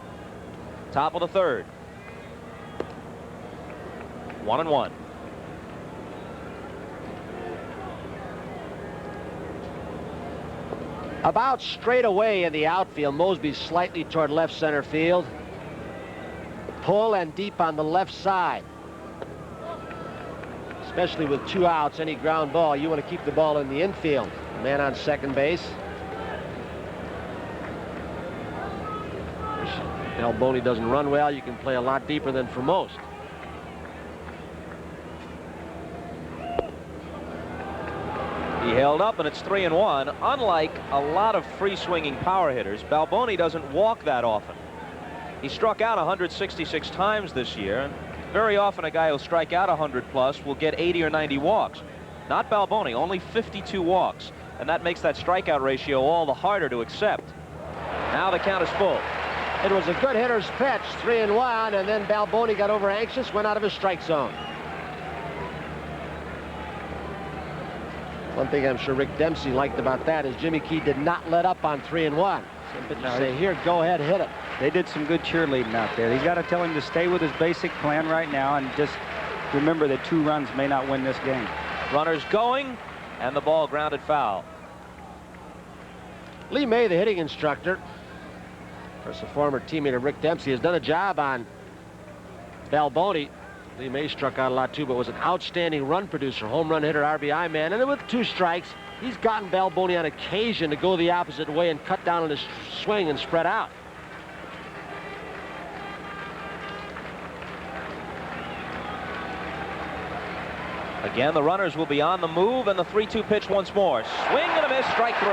Top of the third. 1-1. About straight away in the outfield, Mosby slightly toward left center field. Pull and deep on the left side. Especially with 2 outs, any ground ball, you want to keep the ball in the infield. Man on second base. Balboni doesn't run well. You can play a lot deeper than for most. He held up, and it's 3-1. Unlike a lot of free-swinging power hitters, Balboni doesn't walk that often. He struck out 166 times this year, and very often a guy who'll strike out 100+ will get 80 or 90 walks. Not Balboni, only 52 walks, and that makes that strikeout ratio all the harder to accept. Now the count is full. It was a good hitter's pitch, 3-1, and then Balboni got over anxious, went out of his strike zone. One thing I'm sure Rick Dempsey liked about that is Jimmy Key did not let up on 3-1. Some pitchers say, here, go ahead, hit it. They did some good cheerleading out there. He's got to tell him to stay with his basic plan right now and just remember that 2 runs may not win this game. Runners going, and the ball grounded foul. Lee May, the hitting instructor, of course, a former teammate of Rick Dempsey, has done a job on Balboni. Lee May struck out a lot too, but was an outstanding run producer, home run hitter, RBI man. And then with 2 strikes, he's gotten Balboni on occasion to go the opposite way and cut down on his swing and spread out. Again, the runners will be on the move, and the 3-2 pitch once more. Swing and a miss, strike 3.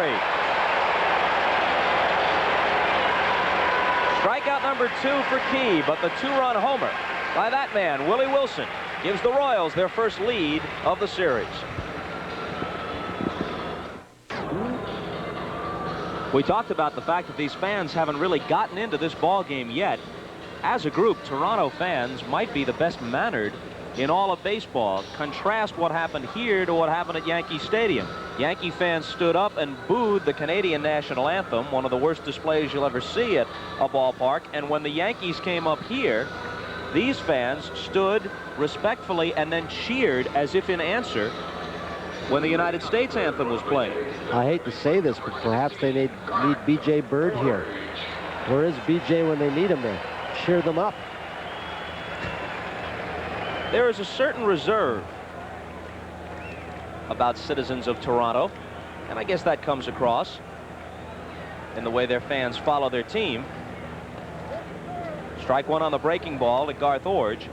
Strikeout number 2 for Key, but the 2-run homer by that man, Willie Wilson, gives the Royals their first lead of the series. We talked about the fact that these fans haven't really gotten into this ball game yet. As a group, Toronto fans might be the best mannered in all of baseball. Contrast what happened here to what happened at Yankee Stadium. Yankee fans stood up and booed the Canadian national anthem, one of the worst displays you'll ever see at a ballpark. And when the Yankees came up here, these fans stood respectfully and then cheered as if in answer when the United States anthem was played. I hate to say this, but perhaps they need B.J. Bird here. Where is B.J. when they need him there? Cheer them up. There is a certain reserve about citizens of Toronto, and I guess that comes across in the way their fans follow their team. Strike 1 on the breaking ball to Garth Orge.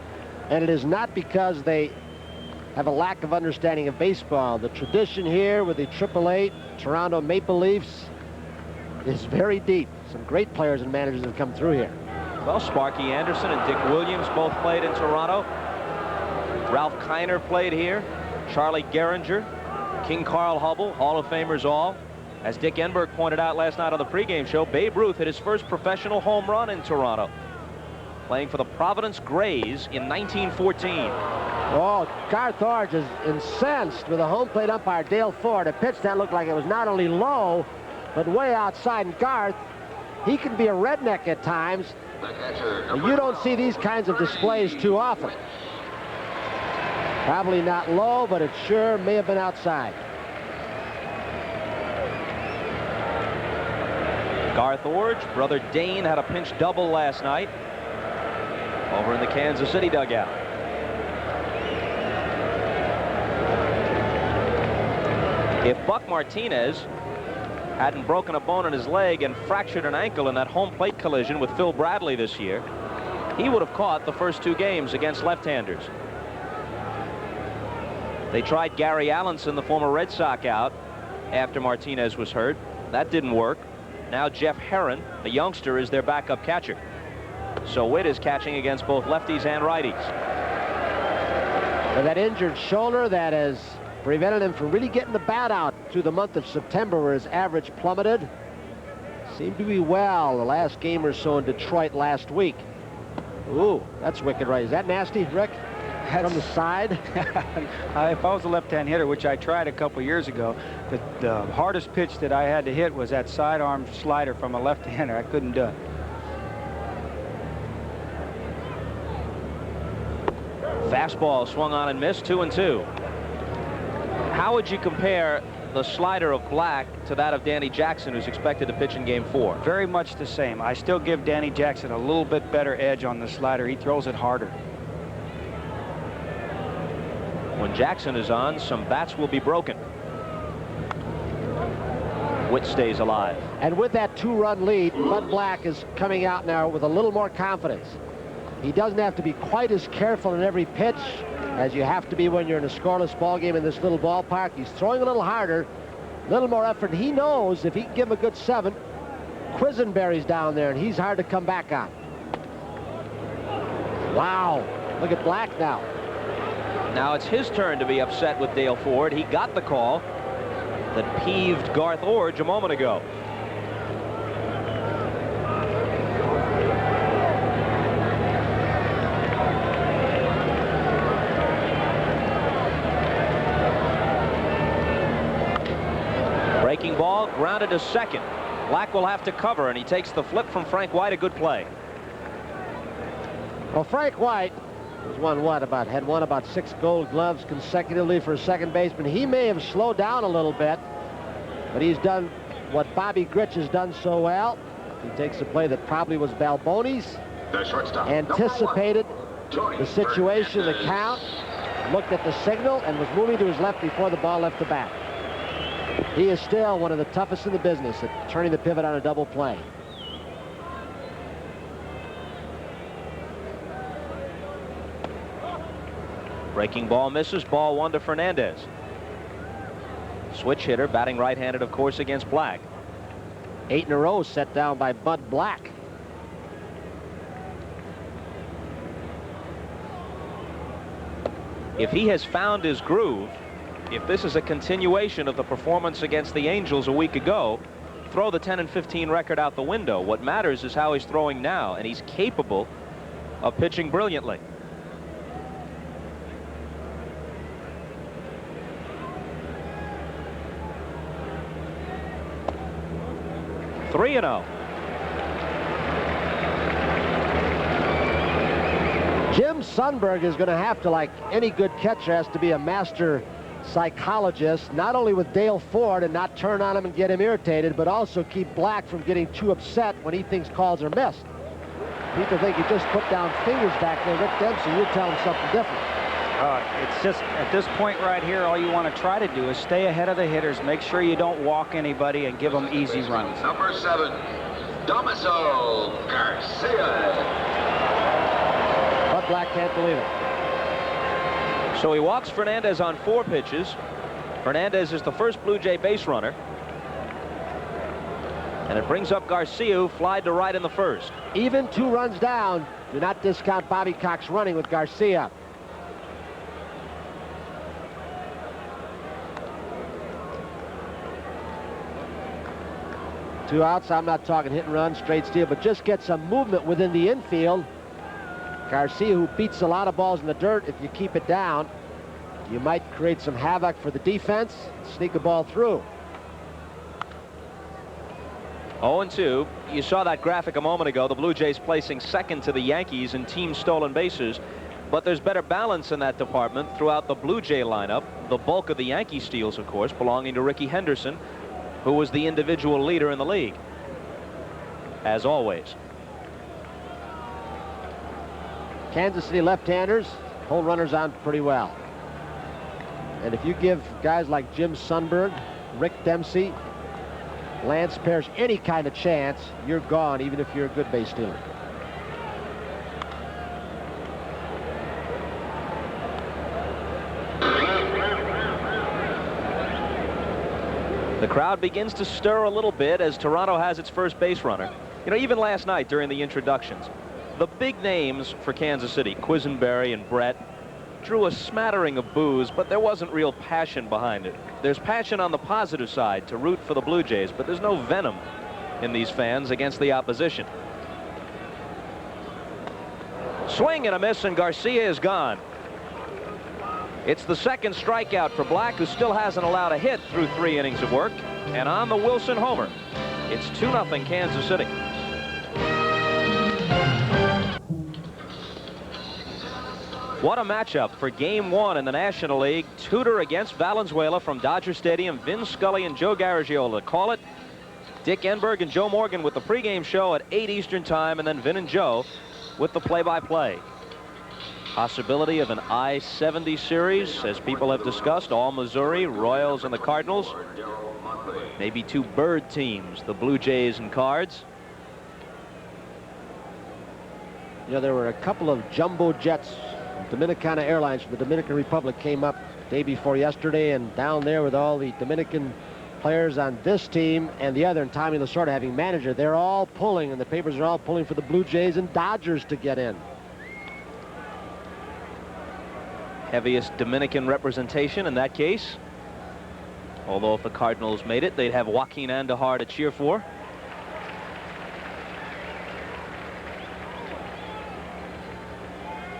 And it is not because they have a lack of understanding of baseball. The tradition here with the 888 Toronto Maple Leafs is very deep. Some great players and managers have come through here. Well, Sparky Anderson and Dick Williams both played in Toronto. Ralph Kiner played here. Charlie Gehringer, King Carl Hubbell, Hall of Famers all. As Dick Enberg pointed out last night on the pregame show, Babe Ruth hit his first professional home run in Toronto, playing for the Providence Grays in 1914. Oh, Garth Iorg is incensed with a home plate umpire, Dale Ford. A pitch that looked like it was not only low, but way outside. And Garth, he can be a redneck at times. You don't see these kinds of displays too often. Probably not low, but it sure may have been outside. Garth Iorg, brother Dane, had a pinch double last night over in the Kansas City dugout. If Buck Martinez hadn't broken a bone in his leg and fractured an ankle in that home plate collision with Phil Bradley this year, he would have caught the first 2 games against left-handers. They tried Gary Allenson, the former Red Sox, out after Martinez was hurt. That didn't work. Now Jeff Herron, a youngster, is their backup catcher. So Witt is catching against both lefties and righties. With that injured shoulder that has prevented him from really getting the bat out through the month of September, where his average plummeted. Seemed to be well the last game or so in Detroit last week. Ooh, that's wicked right. Is that nasty, Rick? From the side? If I was a left-hand hitter, which I tried a couple years ago, the hardest pitch that I had to hit was that sidearm slider from a left-hander. I couldn't do it. Fastball swung on and missed, 2-2. How would you compare the slider of Black to that of Danny Jackson, who's expected to pitch in Game 4? Very much the same. I still give Danny Jackson a little bit better edge on the slider. He throws it harder. When Jackson is on, some bats will be broken. Witt stays alive. And with that 2-run lead, Bud Black is coming out now with a little more confidence. He doesn't have to be quite as careful in every pitch as you have to be when you're in a scoreless ball game in this little ballpark. He's throwing a little harder, a little more effort. He knows if he can give him a good 7, Quisenberry's down there, and he's hard to come back on. Wow, look at Black now. Now it's his turn to be upset with Dale Ford. He got the call that peeved Garth Iorg a moment ago. Breaking ball, grounded to second. Black will have to cover, and he takes the flip from Frank White. A good play. Well, Frank White has had won about 6 Gold Gloves consecutively for a second baseman. He may have slowed down a little bit, but he's done what Bobby Grich has done so well. He takes a play that probably was Balbone's, anticipated the situation, the count, looked at the signal, and was moving to his left before the ball left the bat. He is still one of the toughest in the business at turning the pivot on a double play. Breaking ball misses. Ball 1 to Fernandez. Switch hitter, batting right-handed, of course, against Black. 8 in a row set down by Bud Black. If he has found his groove, if this is a continuation of the performance against the Angels a week ago, throw the 10-15 record out the window. What matters is how he's throwing now, and he's capable of pitching brilliantly. Three and 0. Jim Sundberg is going to have to, like any good catcher, has to be a master psychologist, not only with Dale Ford and not turn on him and get him irritated, but also keep Black from getting too upset when he thinks calls are missed. People think he just put down fingers back there. Rick Dempsey, you tell him something different. It's just at this point right here, all you want to try to do is stay ahead of the hitters, make sure you don't walk anybody, and give them easy runs. Number 7, Damaso Garcia. But Black can't believe it. So he walks Fernandez on 4 pitches. Fernandez is the first Blue Jay base runner. And it brings up Garcia, who flied to right in the first. Even 2 runs down. Do not discount Bobby Cox running with Garcia. Two outs. I'm not talking hit and run, straight steal, but just get some movement within the infield. Garcia, who beats a lot of balls in the dirt, if you keep it down, you might create some havoc for the defense, sneak a ball through. 0-2. You saw that graphic a moment ago. The Blue Jays placing second to the Yankees in team stolen bases. But there's better balance in that department throughout the Blue Jay lineup. The bulk of the Yankee steals, of course, belonging to Ricky Henderson, who was the individual leader in the league, as always. Kansas City left-handers hold runners on pretty well. And if you give guys like Jim Sundberg, Rick Dempsey, Lance Parrish any kind of chance, you're gone, even if you're a good base stealer. The crowd begins to stir a little bit as Toronto has its first base runner. You know, even last night during the introductions, the big names for Kansas City, Quisenberry and Brett, drew a smattering of boos, but there wasn't real passion behind it. There's passion on the positive side to root for the Blue Jays, but there's no venom in these fans against the opposition. Swing and a miss, and Garcia is gone. It's the second strikeout for Black, who still hasn't allowed a hit through 3 innings of work. And on the Wilson homer, it's 2-0 Kansas City. What a matchup for Game 1 in the National League. Tudor against Valenzuela from Dodger Stadium. Vin Scully and Joe Garagiola call it. Dick Enberg and Joe Morgan with the pregame show at 8 Eastern Time, and then Vin and Joe with the play-by-play. Possibility of an I-70 series, as people have discussed. All Missouri, Royals and the Cardinals. Maybe 2 bird teams, the Blue Jays and Cards. You know, there were a couple of jumbo jets. Dominicana Airlines from the Dominican Republic came up day before yesterday, and down there with all the Dominican players on this team and the other, and Tommy Lasorda having manager, they're all pulling, and the papers are all pulling for the Blue Jays and Dodgers to get in. Heaviest Dominican representation in that case. Although if the Cardinals made it, they'd have Joaquin Andujar to cheer for.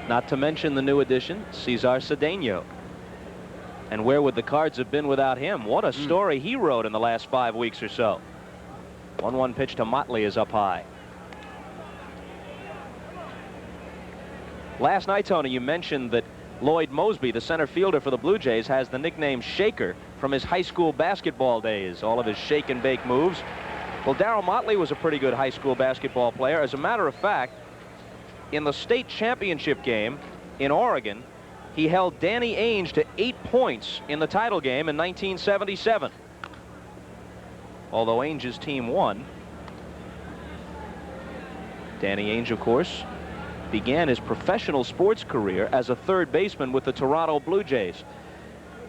Not to mention the new addition, Cesar Cedeno. And where would the Cards have been without him? What a story he wrote in the last 5 weeks or so. 1-1 pitch to Motley is up high. Last night, Tony, you mentioned that Lloyd Moseby, the center fielder for the Blue Jays, has the nickname Shaker from his high school basketball days, all of his shake and bake moves. Well, Darryl Motley was a pretty good high school basketball player. As a matter of fact, in the state championship game in Oregon, he held Danny Ainge to 8 points in the title game in 1977. Although Ainge's team won. Danny Ainge, of course, began his professional sports career as a third baseman with the Toronto Blue Jays.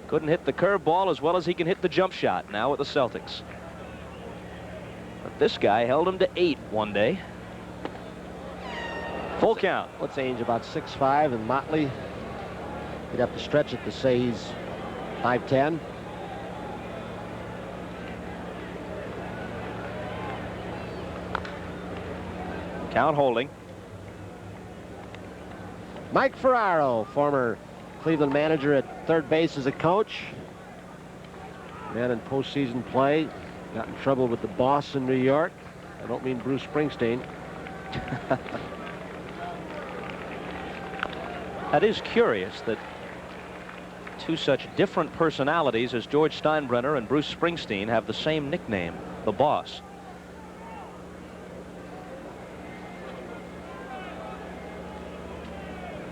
Couldn't hit the curveball as well as he can hit the jump shot now with the Celtics. But this guy held him to 8 one day. Full count. What's Ainge, about 6'5", and Motley, you'd have to stretch it to say he's 5'10". Count holding. Mike Ferraro, former Cleveland manager at third base as a coach. Man in postseason play. Got in trouble with the boss in New York. I don't mean Bruce Springsteen. That is curious that 2 such different personalities as George Steinbrenner and Bruce Springsteen have the same nickname, the boss.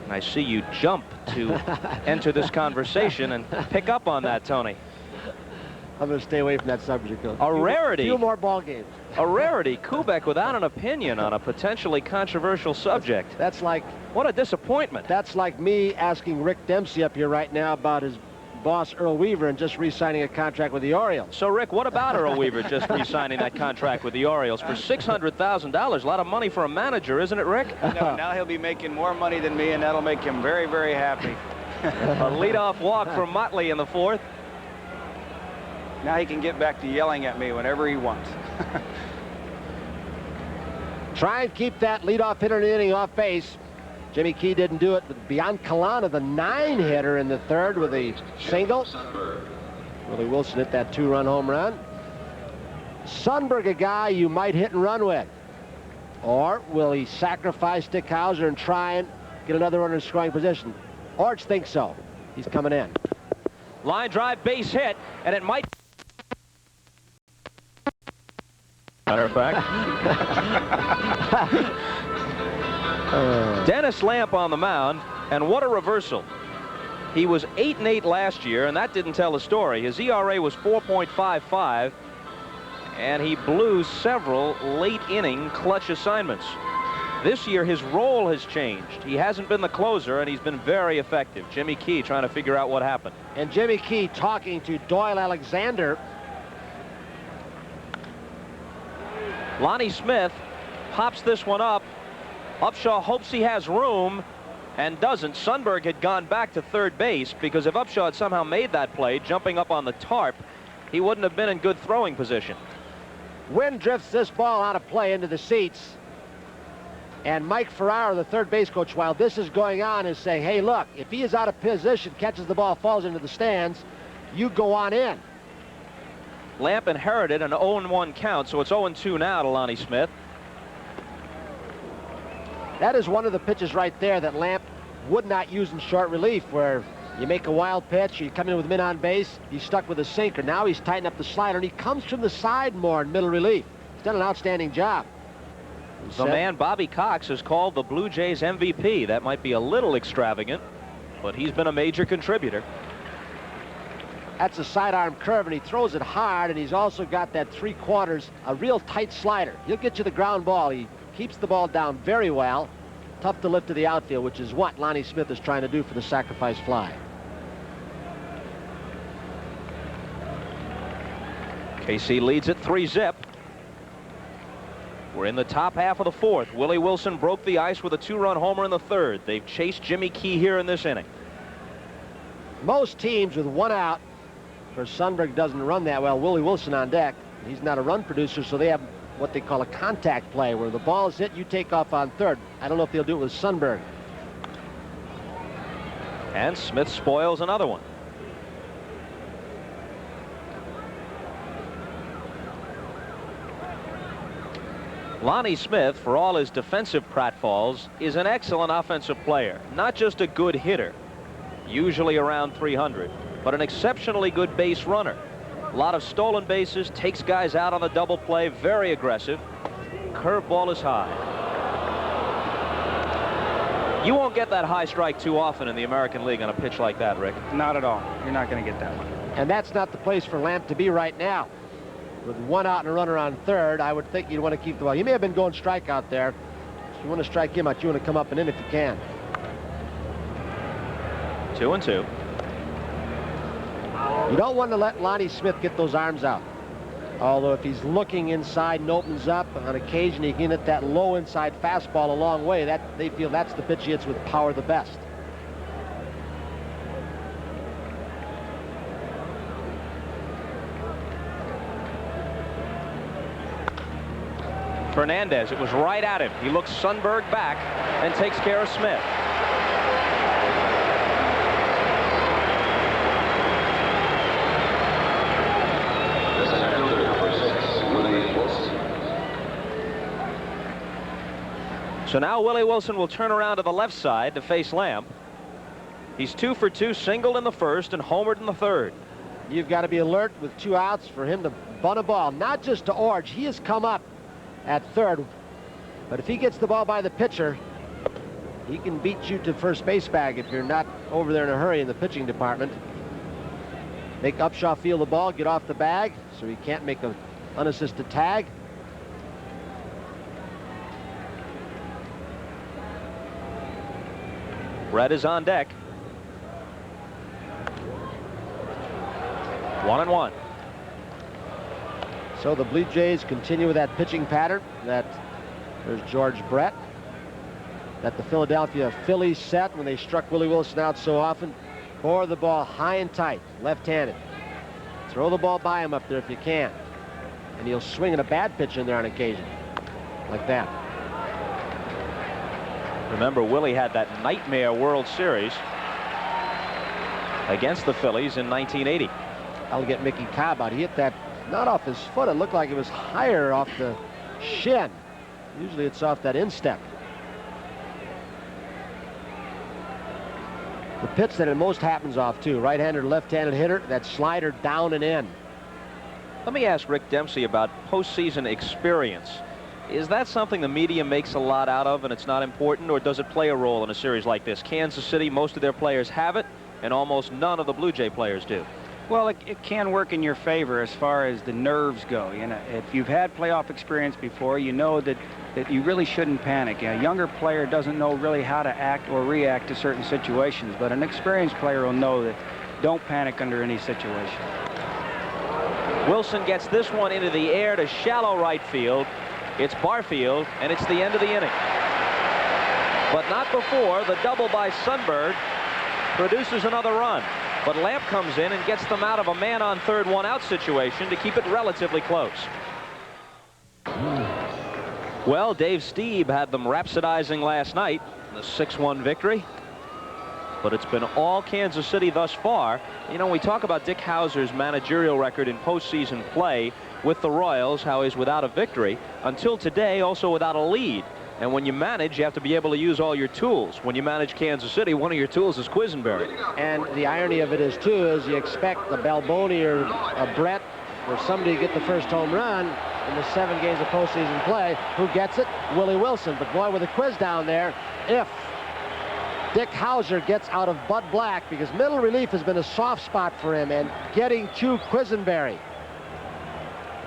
I see you jump to enter this conversation and pick up on that, Tony. I'm going to stay away from that subject. A rarity. A few more ball games. A rarity. Kubek without an opinion on a potentially controversial subject. That's like... What a disappointment. That's like me asking Rick Dempsey up here right now about his boss Earl Weaver and just re-signing a contract with the Orioles. So, Rick, what about Earl Weaver just re-signing that contract with the Orioles for $600,000? A lot of money for a manager, isn't it, Rick? No, now he'll be making more money than me, and that'll make him very, very happy. A leadoff walk from Motley in the fourth. Now he can get back to yelling at me whenever he wants. Try and keep that leadoff hitter in the inning off base. Jimmy Key didn't do it, but Biancalana, the 9-hitter in the third with a single. Willie Wilson hit that 2-run home run. Sundberg, a guy you might hit and run with. Or will he sacrifice Dick Howser and try and get another runner in scoring position? Orch thinks so. He's coming in. Line drive, base hit, and it might... Matter of fact. Dennis Lamp on the mound, and what a reversal. He was 8-8 last year, and that didn't tell the story. His ERA was 4.55, and he blew several late-inning clutch assignments. This year, his role has changed. He hasn't been the closer, and he's been very effective. Jimmy Key trying to figure out what happened. And Jimmy Key talking to Doyle Alexander. Lonnie Smith pops this one up. Upshaw hopes he has room and doesn't. Sundberg had gone back to third base because if Upshaw had somehow made that play, jumping up on the tarp, he wouldn't have been in good throwing position. Wind drifts this ball out of play into the seats. And Mike Ferraro, the third base coach, while this is going on, is saying, hey, look, if he is out of position, catches the ball, falls into the stands, you go on in. Lamp inherited an 0-1 count, so it's 0-2 now to Lonnie Smith. That is one of the pitches right there that Lamp would not use in short relief, where you make a wild pitch, you come in with men on base, he's stuck with a sinker. Now he's tightened up the slider, and he comes from the side more in middle relief. He's done an outstanding job. The man Bobby Cox is called the Blue Jays MVP. That might be a little extravagant, but he's been a major contributor. That's a sidearm curve, and he throws it hard, and he's also got that 3/4, a real tight slider. He'll get you the ground ball. He keeps the ball down very well. Tough to lift to the outfield, which is what Lonnie Smith is trying to do for the sacrifice fly. KC leads it 3-zip. We're in the top half of the fourth. Willie Wilson broke the ice with a 2-run homer in the third. They've chased Jimmy Key here in this inning. Most teams with one out, of course Sundberg doesn't run that well. Willie Wilson on deck. He's not a run producer, so they have what they call a contact play, where the ball is hit, you take off on third. I don't know if they'll do it with Sundberg. And Smith spoils another one. Lonnie Smith, for all his defensive pratfalls, is an excellent offensive player. Not just a good hitter, usually around 300, but an exceptionally good base runner. A lot of stolen bases, takes guys out on the double play, very aggressive. Curveball is high. You won't get that high strike too often in the American League on a pitch like that, Rick. Not at all. You're not going to get that one. And that's not the place for Lamp to be right now. With one out and a runner on third, I would think you'd want to keep the ball. You may have been going strikeout there. If you want to strike him out, you want to come up and in if you can. 2-2. You don't want to let Lonnie Smith get those arms out. Although if he's looking inside and opens up, on occasion he can hit that low inside fastball a long way. That they feel that's the pitch he hits with power the best. Fernandez, it was right at him. He looks Sundberg back and takes care of Smith. So now Willie Wilson will turn around to the left side to face Lamp. He's 2 for 2, singled in the first and homered in the third. You've got to be alert with 2 outs for him to bunt a ball, not just to Orge. He has come up at third, but if he gets the ball by the pitcher, he can beat you to first base bag if you're not over there in a hurry in the pitching department. Make Upshaw feel the ball, get off the bag so he can't make an unassisted tag. Red is on deck. 1-1. So the Blue Jays continue with that pitching pattern that there's George Brett, that the Philadelphia Phillies set when they struck Willie Wilson out so often. Bore the ball high and tight, left-handed. Throw the ball by him up there if you can. And he'll swing at a bad pitch in there on occasion, like that. Remember, Willie had that nightmare World Series against the Phillies in 1980. I'll get Mickey Cobb out. He hit that not off his foot. It looked like it was higher off the shin. Usually it's off that instep. The pitch that it most happens off, too. Right-handed or left-handed hitter, that slider down and in. Let me ask Rick Dempsey about postseason experience. Is that something the media makes a lot out of and it's not important, or does it play a role in a series like this? Kansas City, most of their players have it, and almost none of the Blue Jay players do. Well, it can work in your favor as far as the nerves go. You know, if you've had playoff experience before, you know that you really shouldn't panic. A younger player doesn't know really how to act or react to certain situations, but an experienced player will know that don't panic under any situation. Wilson gets this one into the air to shallow right field. It's Barfield, and it's the end of the inning. But not before the double by Sundberg produces another run. But Lamp comes in and gets them out of a man-on-third, one-out situation to keep it relatively close. Well, Dave Stieb had them rhapsodizing last night in the 6-1 victory. But it's been all Kansas City thus far. You know, we talk about Dick Hauser's managerial record in postseason play with the Royals, how he's without a victory, until today also without a lead. And when you manage, you have to be able to use all your tools. When you manage Kansas City, one of your tools is Quisenberry. And the irony of it is, too, is you expect a Balboni or a Brett or somebody to get the first home run in the 7 games of postseason play. Who gets it? Willie Wilson. But boy, with a quiz down there, if Dick Hauser gets out of Bud Black, because middle relief has been a soft spot for him, and getting to Quisenberry.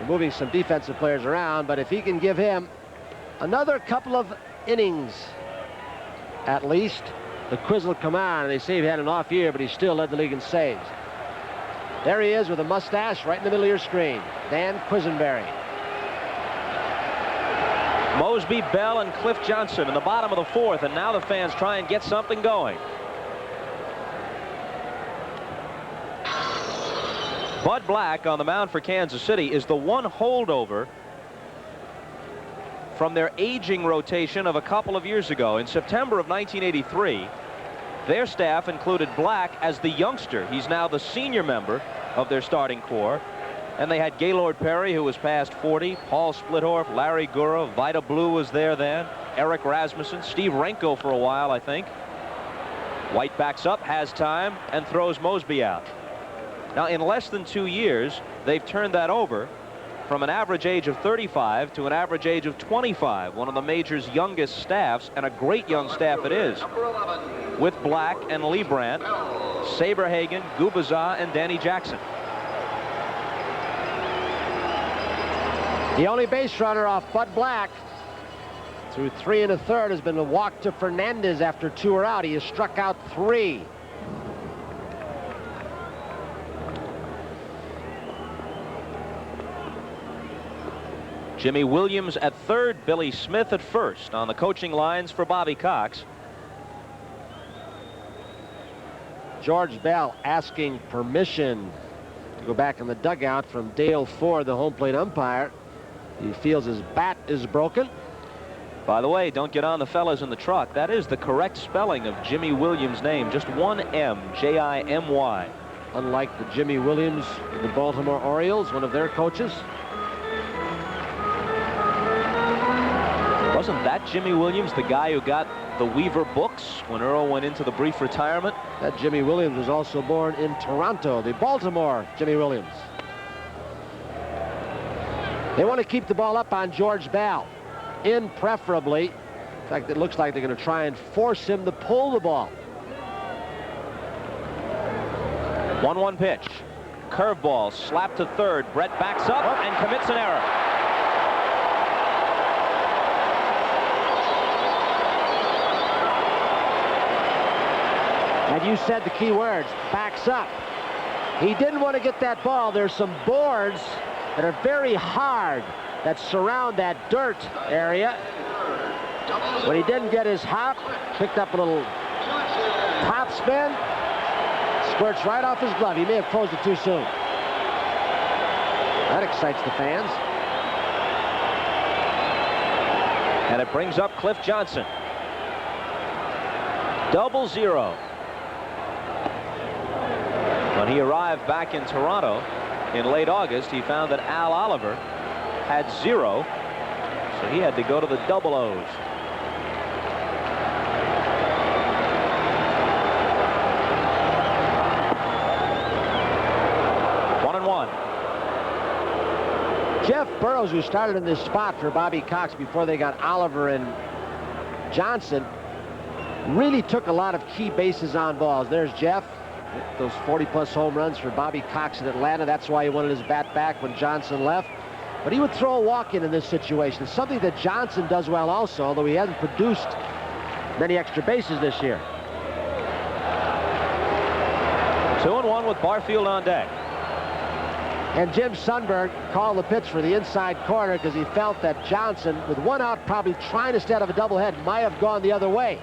We're moving some defensive players around, but if he can give him another couple of innings, at least, the quiz will come on. And they say he had an off year, but he still led the league in saves. There he is with a mustache right in the middle of your screen. Dan Quisenberry. Mosby, Bell, and Cliff Johnson in the bottom of the 4th, and now the fans try and get something going. Bud Black on the mound for Kansas City is the one holdover from their aging rotation of a couple of years ago. In September of 1983, their staff included Black as the youngster. He's now the senior member of their starting core. And they had Gaylord Perry, who was past 40, Paul Splittorff, Larry Gura, Vida Blue was there then, Eric Rasmussen, Steve Renko for a while, I think. White backs up, has time, and throws Mosby out. Now, in less than 2 years, they've turned that over from an average age of 35 to an average age of 25, one of the major's youngest staffs, and a great young staff it is, with Black and Lee Brandt, Saberhagen, Gubicza, and Danny Jackson. The only base runner off Bud Black through 3 1/3 has been a walk to Fernandez after 2 are out. He has struck out 3. Jimmy Williams at third, Billy Smith at first on the coaching lines for Bobby Cox. George Bell asking permission to go back in the dugout from Dale Ford, the home plate umpire. He feels his bat is broken. By the way, don't get on the fellas in the truck. That is the correct spelling of Jimmy Williams' name. Just one M, J-I-M-Y. Unlike the Jimmy Williams of the Baltimore Orioles, one of their coaches. Wasn't that Jimmy Williams the guy who got the Weaver books when Earl went into the brief retirement? That Jimmy Williams was also born in Toronto, the Baltimore Jimmy Williams. They want to keep the ball up on George Bell, in preferably. In fact, it looks like they're going to try and force him to pull the ball. 1-1 pitch. Curveball, slap to third. Brett backs up and commits an error. And you said the key words, backs up. He didn't want to get that ball. There's some boards that are very hard that surround that dirt area. When he didn't get his hop, picked up a little top spin, squirts right off his glove. He may have closed it too soon. That excites the fans. And it brings up Cliff Johnson. 0-0. When he arrived back in Toronto in late August, he found that Al Oliver had 0, so he had to go to the double O's. Jeff Burrows, who started in this spot for Bobby Cox before they got Oliver and Johnson, really took a lot of key bases on balls. There's Jeff, those 40-plus home runs for Bobby Cox in Atlanta. That's why he wanted his bat back when Johnson left. But he would throw a walk-in this situation. It's something that Johnson does well also, although he hasn't produced many extra bases this year. 2-1 with Barfield on deck. And Jim Sundberg called the pitch for the inside corner because he felt that Johnson, with one out, probably trying to stay out of a doublehead, might have gone the other way.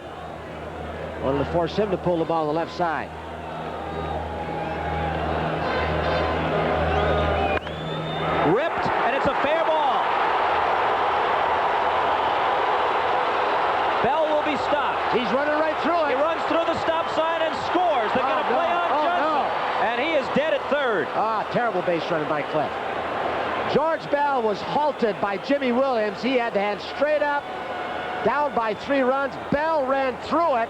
Wanted to force him to pull the ball on the left side. Ripped, and it's a fair ball. Bell will be stopped. He's running right through it. He runs through the stop sign and scores. They're going to play on Johnson. And he is dead at third. Terrible base running by Cliff. George Bell was halted by Jimmy Williams. He had to hand straight up, down by 3 runs. Bell ran through it.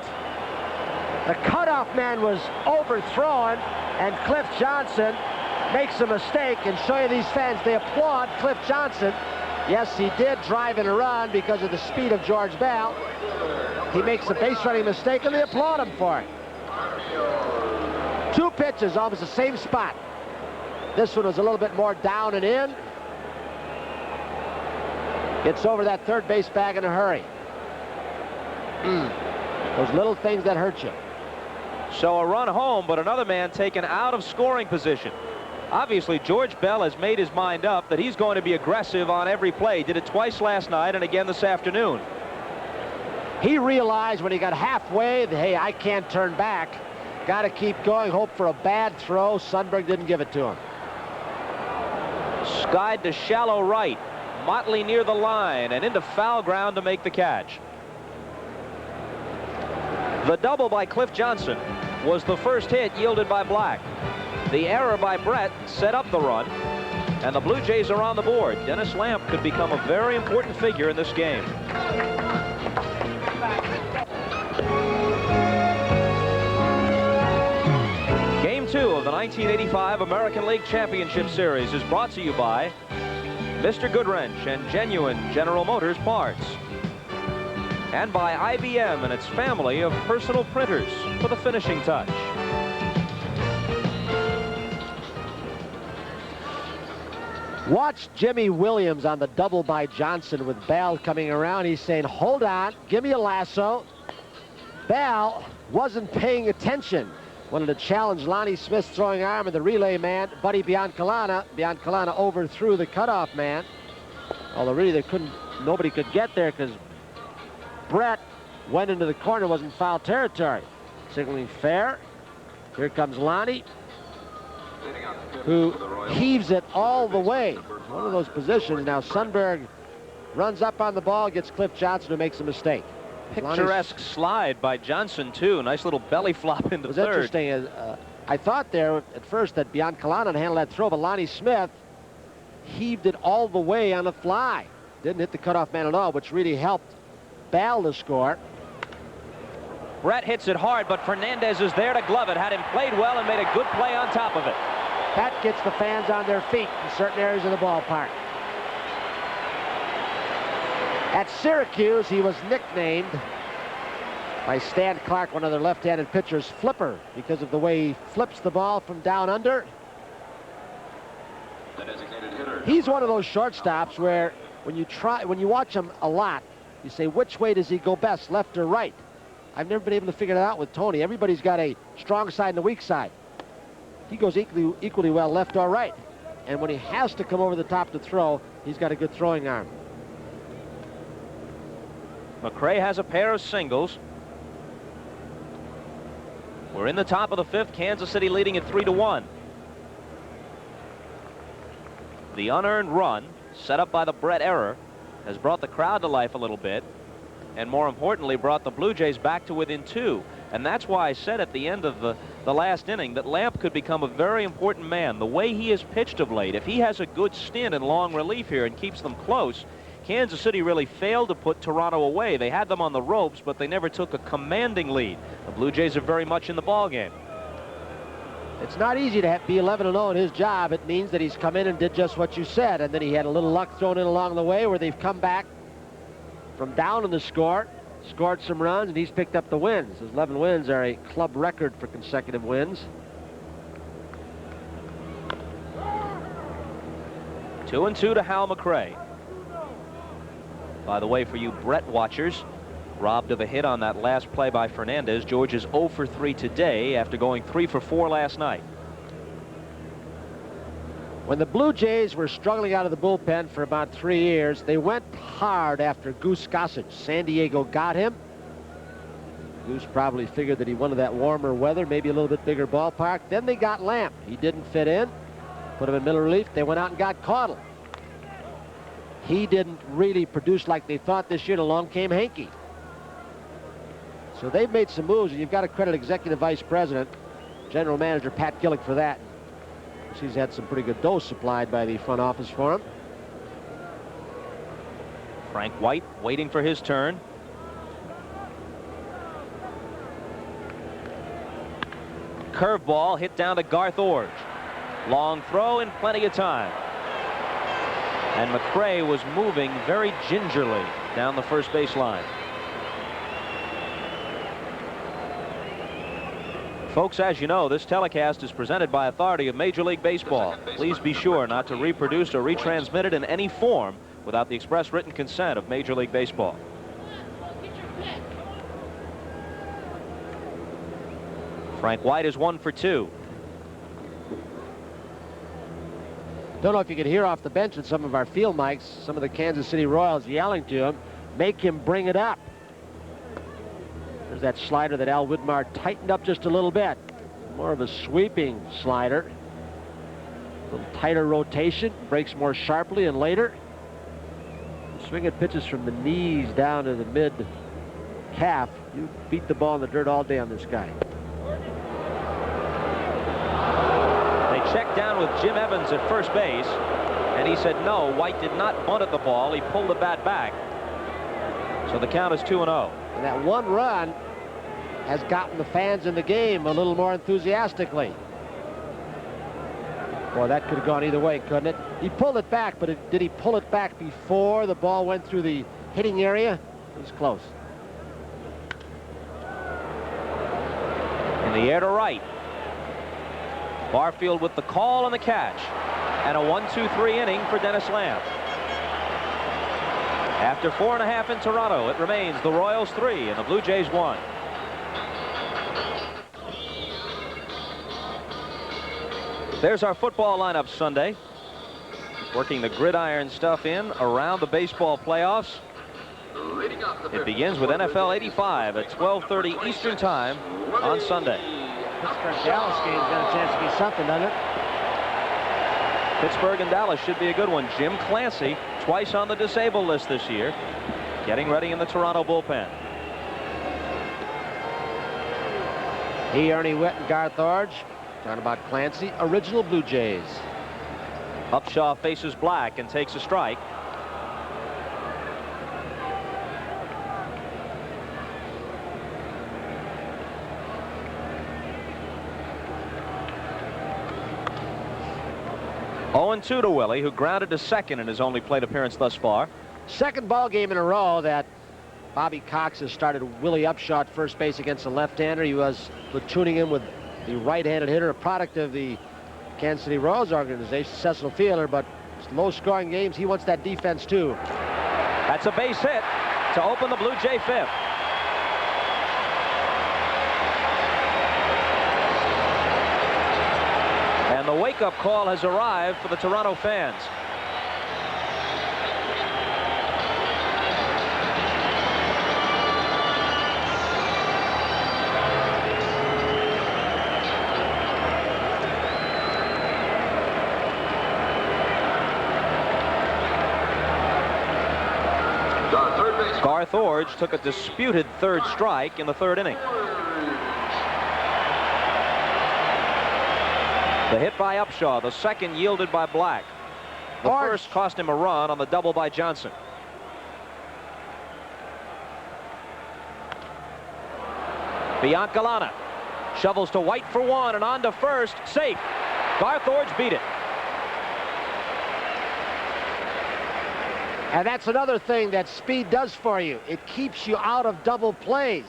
The cutoff man was overthrown, and Cliff Johnson makes a mistake. And show you these fans, they applaud Cliff Johnson. Yes, he did drive in a run because of the speed of George Bell. He makes a base running mistake, and they applaud him for it. 2 pitches, almost the same spot. This one was a little bit more down and in. Gets over that third base bag in a hurry. Those little things that hurt you. So a run home, but another man taken out of scoring position. Obviously, George Bell has made his mind up that he's going to be aggressive on every play. Did it twice last night and again this afternoon. He realized when he got halfway that, hey, I can't turn back. Got to keep going, hope for a bad throw. Sundberg didn't give it to him. Skied to shallow right. Motley near the line and into foul ground to make the catch. The double by Cliff Johnson was the first hit yielded by Black. The error by Brett set up the run, and the Blue Jays are on the board. Dennis Lamp could become a very important figure in this game. Game 2 of the 1985 American League Championship Series is brought to you by Mr. Goodwrench and Genuine General Motors Parts, and by IBM and its family of personal printers for the finishing touch. Watch Jimmy Williams on the double by Johnson with Bell coming around. He's saying, hold on, give me a lasso. Bell wasn't paying attention. Wanted to challenge Lonnie Smith's throwing arm, and the relay man, Buddy Biancalana. Biancalana overthrew the cutoff man. Although really nobody could get there because Brett went into the corner, wasn't foul territory. Signaling fair. Here comes Lonnie, who heaves it all the way. One of those positions. Now Sundberg runs up on the ball, gets Cliff Johnson, who makes a mistake. Picturesque slide by Johnson, too. Nice little belly flop into third. It was interesting. I thought there at first that Biancalana handled that throw, but Lonnie Smith heaved it all the way on a fly. Didn't hit the cutoff man at all, which really helped Bell to score. Brett hits it hard, but Fernandez is there to glove it. Had him played well and made a good play on top of it. That gets the fans on their feet in certain areas of the ballpark. At Syracuse, he was nicknamed by Stan Clark, one of their left-handed pitchers, Flipper, because of the way he flips the ball from down under. He's one of those shortstops where when you watch him a lot, you say, which way does he go best, left or right? I've never been able to figure that out with Tony. Everybody's got a strong side and a weak side. he goes equally well left or right. And when he has to come over the top to throw, he's got a good throwing arm. McRae has a pair of singles. We're in the top of the 5th. Kansas City leading at 3-1. The unearned run set up by the Brett error has brought the crowd to life a little bit, and more importantly brought the Blue Jays back to within 2. And that's why I said at the end of the last inning that Lamp could become a very important man. The way he has pitched of late, if he has a good stint in long relief here and keeps them close, Kansas City really failed to put Toronto away. They had them on the ropes, but they never took a commanding lead. The Blue Jays are very much in the ballgame. It's not easy to be 11-0 in his job. It means that he's come in and did just what you said, and then he had a little luck thrown in along the way where they've come back from down in the score, scored some runs, and he's picked up the wins. His 11 wins are a club record for consecutive wins. 2-2 to Hal McRae. By the way, for you Brett watchers, robbed of a hit on that last play by Fernandez. George is 0 for 3 today after going 3 for 4 last night. When the Blue Jays were struggling out of the bullpen for about 3 years, they went hard after Goose Gossage. San Diego got him. Goose probably figured that he wanted that warmer weather, maybe a little bit bigger ballpark. Then they got Lamp. He didn't fit in. Put him in middle relief. They went out and got Caudle. He didn't really produce like they thought this year, and along came Hanky. So they've made some moves, and you've got to credit Executive Vice President, General Manager Pat Gillick for that. He's had some pretty good dose supplied by the front office for him. Frank White waiting for his turn. Curveball hit down to Garth Orge. Long throw and plenty of time. And McRae was moving very gingerly down the first base line. Folks, as you know, this telecast is presented by authority of Major League Baseball. Please be sure not to reproduce or retransmit it in any form without the express written consent of Major League Baseball. Frank White is 1 for 2. Don't know if you could hear off the bench with some of our field mics, some of the Kansas City Royals yelling to him, make him bring it up. There's that slider that Al Widmar tightened up just a little bit. More of a sweeping slider. A little tighter rotation, breaks more sharply and later. Swinging pitches from the knees down to the mid-calf. You beat the ball in the dirt all day on this guy. They checked down with Jim Evans at first base, and he said no, White did not bunt at the ball. He pulled the bat back. So the count is 2-0. And that one run has gotten the fans in the game a little more enthusiastically. Boy, that could have gone either way, couldn't it? He pulled it back, but did he pull it back before the ball went through the hitting area? It was close. In the air to right. Barfield with the call and the catch. And a 1-2-3 inning for Dennis Lamp. After 4.5 in Toronto, it remains the Royals 3 and the Blue Jays 1. There's our football lineup Sunday. Working the gridiron stuff in around the baseball playoffs. It begins with NFL 85 at 12:30 Eastern Time on Sunday. Pittsburgh-Dallas game's got a chance to be something, doesn't it? Pittsburgh and Dallas should be a good one. Jim Clancy, twice on the disabled list this year, getting ready in the Toronto bullpen. He, Ernie Witt, and Garth Orge. Talking about Clancy, original Blue Jays. Upshaw faces Black and takes a strike. Oh, 0-2 to Willie, who grounded to second in his only plate appearance thus far. Second ball game in a row that Bobby Cox has started Willie Upshaw at first base against a left-hander. He was platooning him with the right-handed hitter, a product of the Kansas City Royals organization, Cecil Fielder, but low-scoring games, he wants that defense too. That's a base hit to open the Blue Jay fifth. wake-up call has arrived for the Toronto fans. Garth Iorg took a disputed third strike in the third inning. The hit by Upshaw, the second yielded by Black. The first cost him a run on the double by Johnson. Biancalana shovels to White for one and on to first. Safe. Garth Iorg beat it. And that's another thing that speed does for you. It keeps you out of double plays.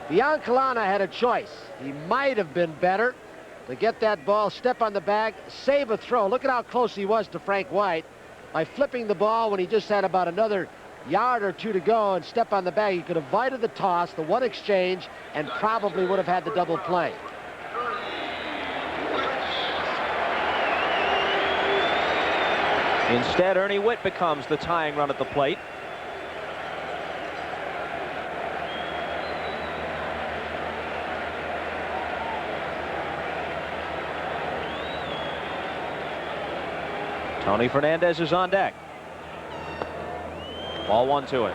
Biancalana had a choice. He might have been better to get that ball, step on the bag, save a throw. Look at how close he was to Frank White by flipping the ball when he just had about another yard or two to go and step on the bag. He could have avoided the toss, the one exchange, and probably would have had the double play. Instead, Ernie Whitt becomes the tying run at the plate. Tony Fernandez is on deck. Ball 1 to it.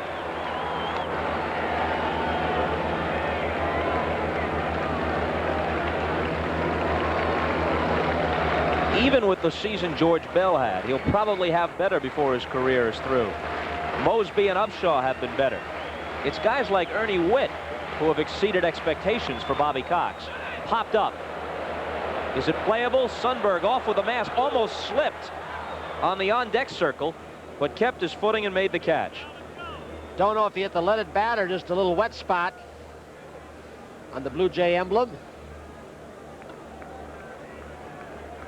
Even with the season George Bell had, he'll probably have better before his career is through. Mosby and Upshaw have been better. It's guys like Ernie Whitt who have exceeded expectations for Bobby Cox. Popped up. Is it playable? Sundberg off with a mask, almost slipped on the on-deck circle, but kept his footing and made the catch. Don't know if he hit the leaded bat or just a little wet spot on the Blue Jay emblem.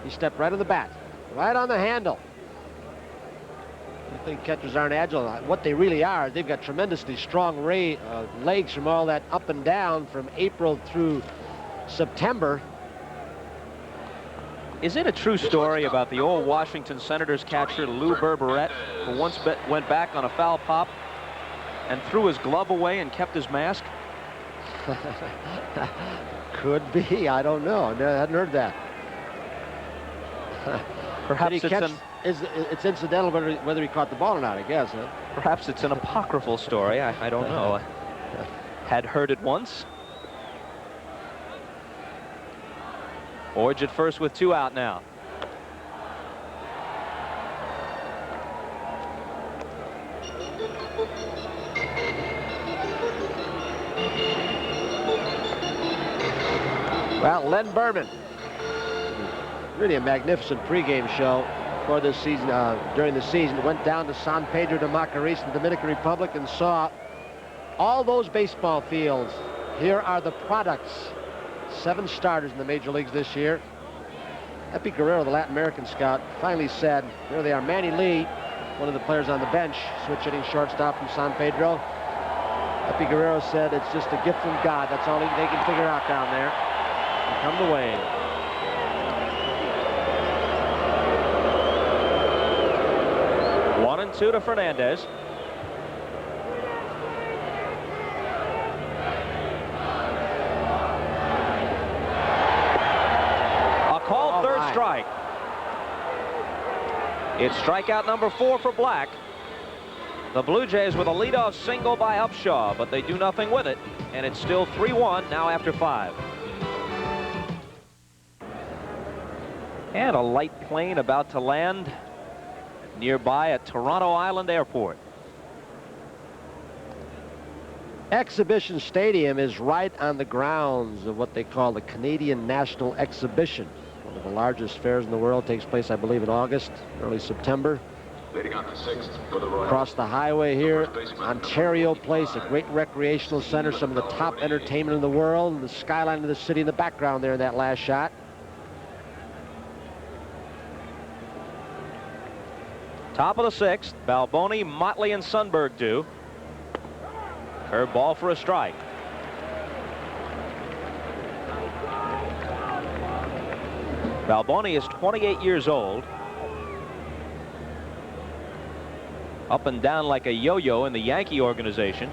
He stepped right on the bat, right on the handle. You think catchers aren't agile? What they really are, they've got tremendously strong legs from all that up and down from April through September. Is it a true story about the old Washington Senators catcher Lou Berberet, who once went back on a foul pop and threw his glove away and kept his mask? Could be. I don't know. I hadn't heard that. Perhaps it's incidental whether he caught the ball or not, I guess. Huh? Perhaps it's an apocryphal story. I don't know. Had heard it once. Iorg at first with 2 out now. Well, Len Berman. Really a magnificent pregame show for this season. During the season, went down to San Pedro de Macorís in the Dominican Republic and saw all those baseball fields. Here are the products. 7 starters in the major leagues this year. Epi Guerrero, the Latin American scout, finally said, there they are, Manny Lee, one of the players on the bench, switch hitting shortstop from San Pedro. Epi Guerrero said it's just a gift from God. That's all they can figure out down there. And come the wave. One and 2 to Fernandez. Strike. It's strikeout number 4 for Black. The Blue Jays with a leadoff single by Upshaw, but they do nothing with it, and it's still 3-1 now after 5. And a light plane about to land nearby at Toronto Island Airport. Exhibition Stadium is right on the grounds of what they call the Canadian National Exhibition. One of the largest fairs in the world. Takes place, I believe, in August, early September. Leading on the 6th for the Royals. Across the highway here, Ontario Place, a great recreational center, some of the top entertainment in the world, and the skyline of the city in the background there in that last shot. Top of the 6th, Balboni, Motley, and Sundberg do. Curveball for a strike. Balboni is 28 years old. Up and down like a yo-yo in the Yankee organization.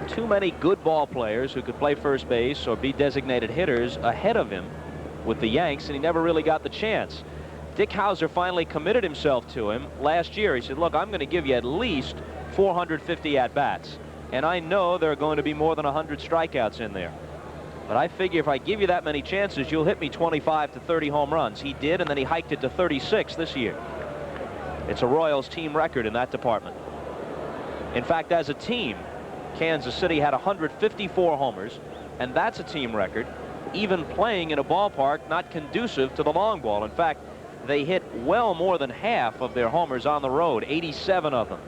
Too many good ball players who could play first base or be designated hitters ahead of him with the Yanks, and he never really got the chance. Dick Howser finally committed himself to him last year. He said, look, I'm going to give you at least 450 at-bats, and I know there are going to be more than 100 strikeouts in there. But I figure if I give you that many chances, you'll hit me 25 to 30 home runs. He did, and then he hiked it to 36 this year. It's a Royals team record in that department. In fact, as a team, Kansas City had 154 homers, and that's a team record, even playing in a ballpark not conducive to the long ball. In fact, they hit well more than half of their homers on the road, 87 of them.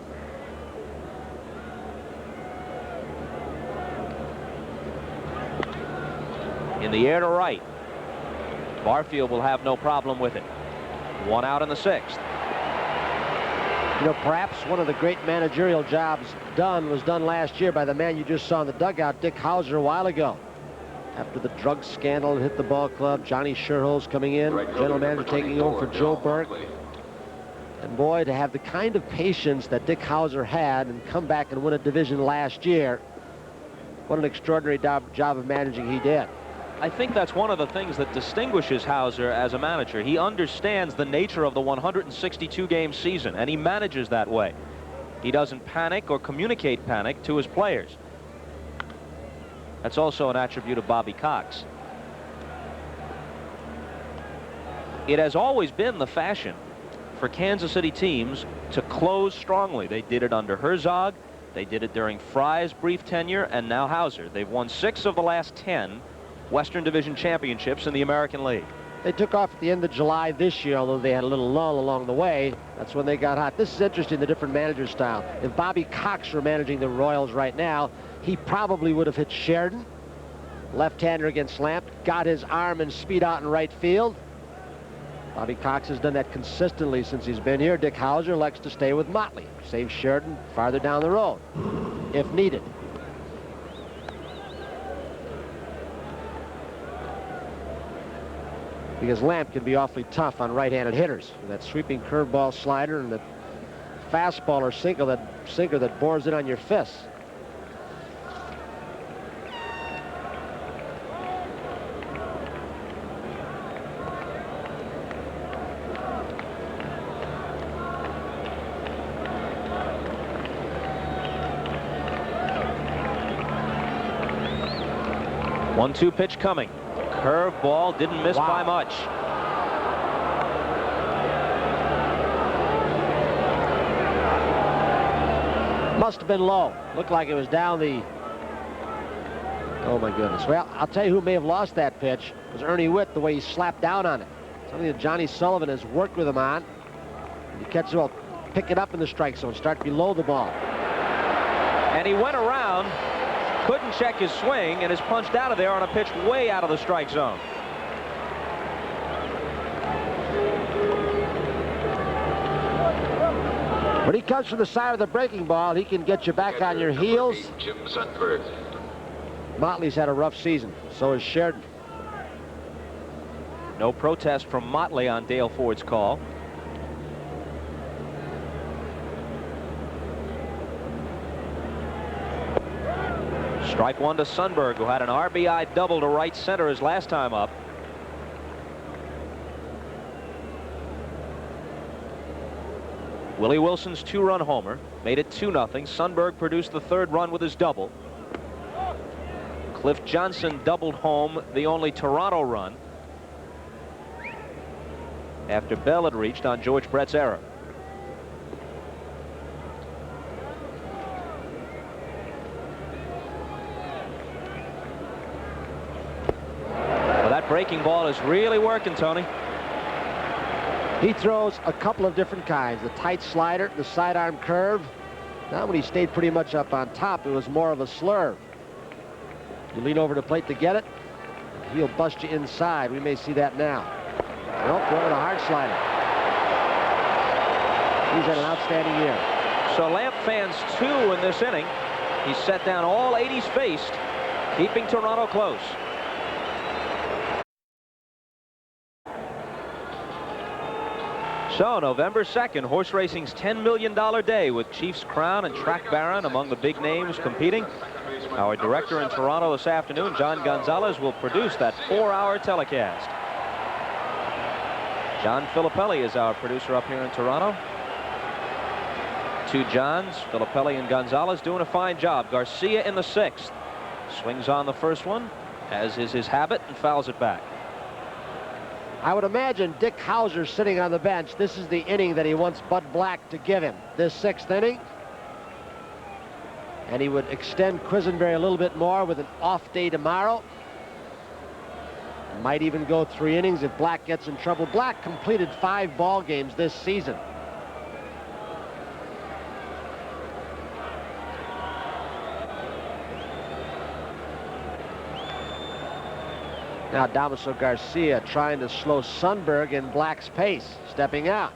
In the air to right. Barfield will have no problem with it. 1 out in the 6th. You know, perhaps one of the great managerial jobs was done last year by the man you just saw in the dugout, Dick Howser, a while ago. After the drug scandal that hit the ball club, Johnny Sherholz coming in, general manager taking over for Joe Burke. And boy, to have the kind of patience that Dick Howser had and come back and win a division last year, what an extraordinary job of managing he did. I think that's one of the things that distinguishes Howser as a manager. He understands the nature of the 162-game season, and he manages that way. He doesn't panic or communicate panic to his players. That's also an attribute of Bobby Cox. It has always been the fashion for Kansas City teams to close strongly. They did it under Herzog. They did it during Fry's brief tenure, and now Howser. They've won 6 of the last 10 Western Division championships in the American League. They took off at the end of July this year, although they had a little lull along the way. That's when they got hot. This is interesting, the different manager style. If Bobby Cox were managing the Royals right now, he probably would have hit Sheridan, left-hander against Lamp, got his arm and speed out in right field. Bobby Cox has done that consistently since he's been here. Dick Howser likes to stay with Motley, save Sheridan farther down the road if needed. Because Lamp can be awfully tough on right-handed hitters. That sweeping curveball slider and that fastball or sinker that bores it on your fists. One-two pitch coming. Curveball, didn't miss by much. Must have been low. Looked like it was down the... Oh, my goodness. Well, I'll tell you who may have lost that pitch. It was Ernie Witt, the way he slapped down on it. Something that Johnny Sullivan has worked with him on. When you catch it, well, pick it up in the strike zone. Start below the ball. And he went around, couldn't check his swing, and is punched out of there on a pitch way out of the strike zone. When he comes from the side of the breaking ball, he can get you back on your heels. Jim Sundberg. Motley's had a rough season. So has Sheridan. No protest from Motley on Dale Ford's call. Strike one to Sundberg, who had an RBI double to right center his last time up. Willie Wilson's 2-run homer made it 2-0. Sundberg produced the 3rd run with his double. Cliff Johnson doubled home the only Toronto run after Bell had reached on George Brett's error. Well, that breaking ball is really working, Tony. He throws a couple of different kinds. The tight slider, the sidearm curve. Now when he stayed pretty much up on top, it was more of a slurve. You lean over the plate to get it, he'll bust you inside. We may see that now. Nope, going with a hard slider. He's had an outstanding year. So Lamp fans 2 in this inning. He's set down all 80s faced, keeping Toronto close. So November 2nd, horse racing's $10 million day with Chiefs Crown and Track Baron among the big names competing. Our director in Toronto this afternoon, John Gonzalez, will produce that 4-hour telecast. John Filippelli is our producer up here in Toronto. Two Johns, Filippelli and Gonzalez, doing a fine job. Garcia in the 6th. Swings on the first one, as is his habit, and fouls it back. I would imagine Dick Howser sitting on the bench. This is the inning that he wants Bud Black to give him, this 6th inning. And he would extend Quisenberry a little bit more with an off day tomorrow. Might even go 3 innings if Black gets in trouble. Black completed 5 ball games this season. Now Damaso Garcia trying to slow Sundberg in Black's pace, stepping out.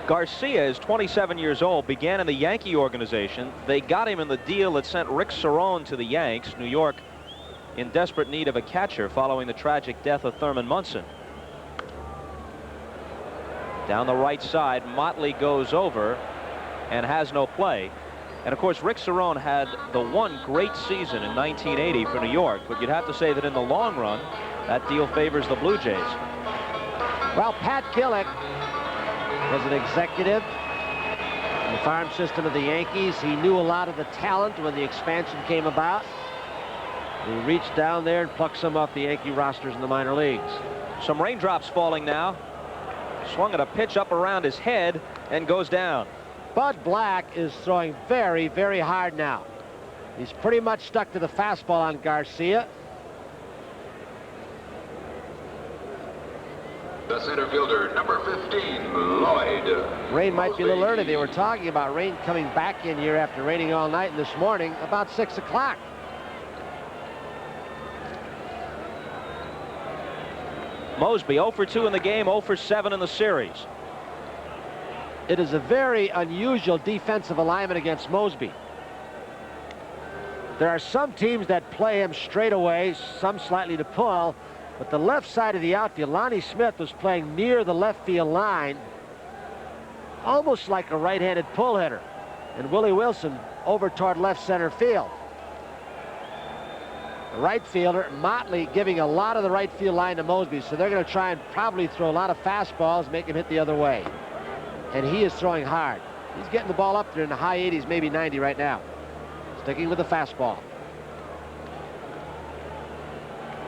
Garcia is 27 years old, began in the Yankee organization. They got him in the deal that sent Rick Cerrone to the Yanks. New York in desperate need of a catcher following the tragic death of Thurman Munson. Down the right side, Motley goes over and has no play. And of course, Rick Cerrone had the one great season in 1980 for New York, but you'd have to say that in the long run, that deal favors the Blue Jays. Well, Pat Gillick was an executive in the farm system of the Yankees. He knew a lot of the talent when the expansion came about. He reached down there and plucked some off the Yankee rosters in the minor leagues. Some raindrops falling now. Swung at a pitch up around his head and goes down. Bud Black is throwing very, very hard now. He's pretty much stuck to the fastball on Garcia. The center fielder, number 15, Lloyd. Rain might be a little early. They were talking about rain coming back in here after raining all night, and this morning about 6 o'clock. Mosby 0 for 2 in the game, 0 for 7 in the series. It is a very unusual defensive alignment against Mosby. There are some teams that play him straight away, some slightly to pull, but the left side of the outfield, Lonnie Smith was playing near the left field line, almost like a right-handed pull hitter, and Willie Wilson over toward left center field. The right fielder, Motley, giving a lot of the right field line to Mosby, so they're going to try and probably throw a lot of fastballs, make him hit the other way. And he is throwing hard. He's getting the ball up there in the high 80s, maybe 90 right now. Sticking with the fastball.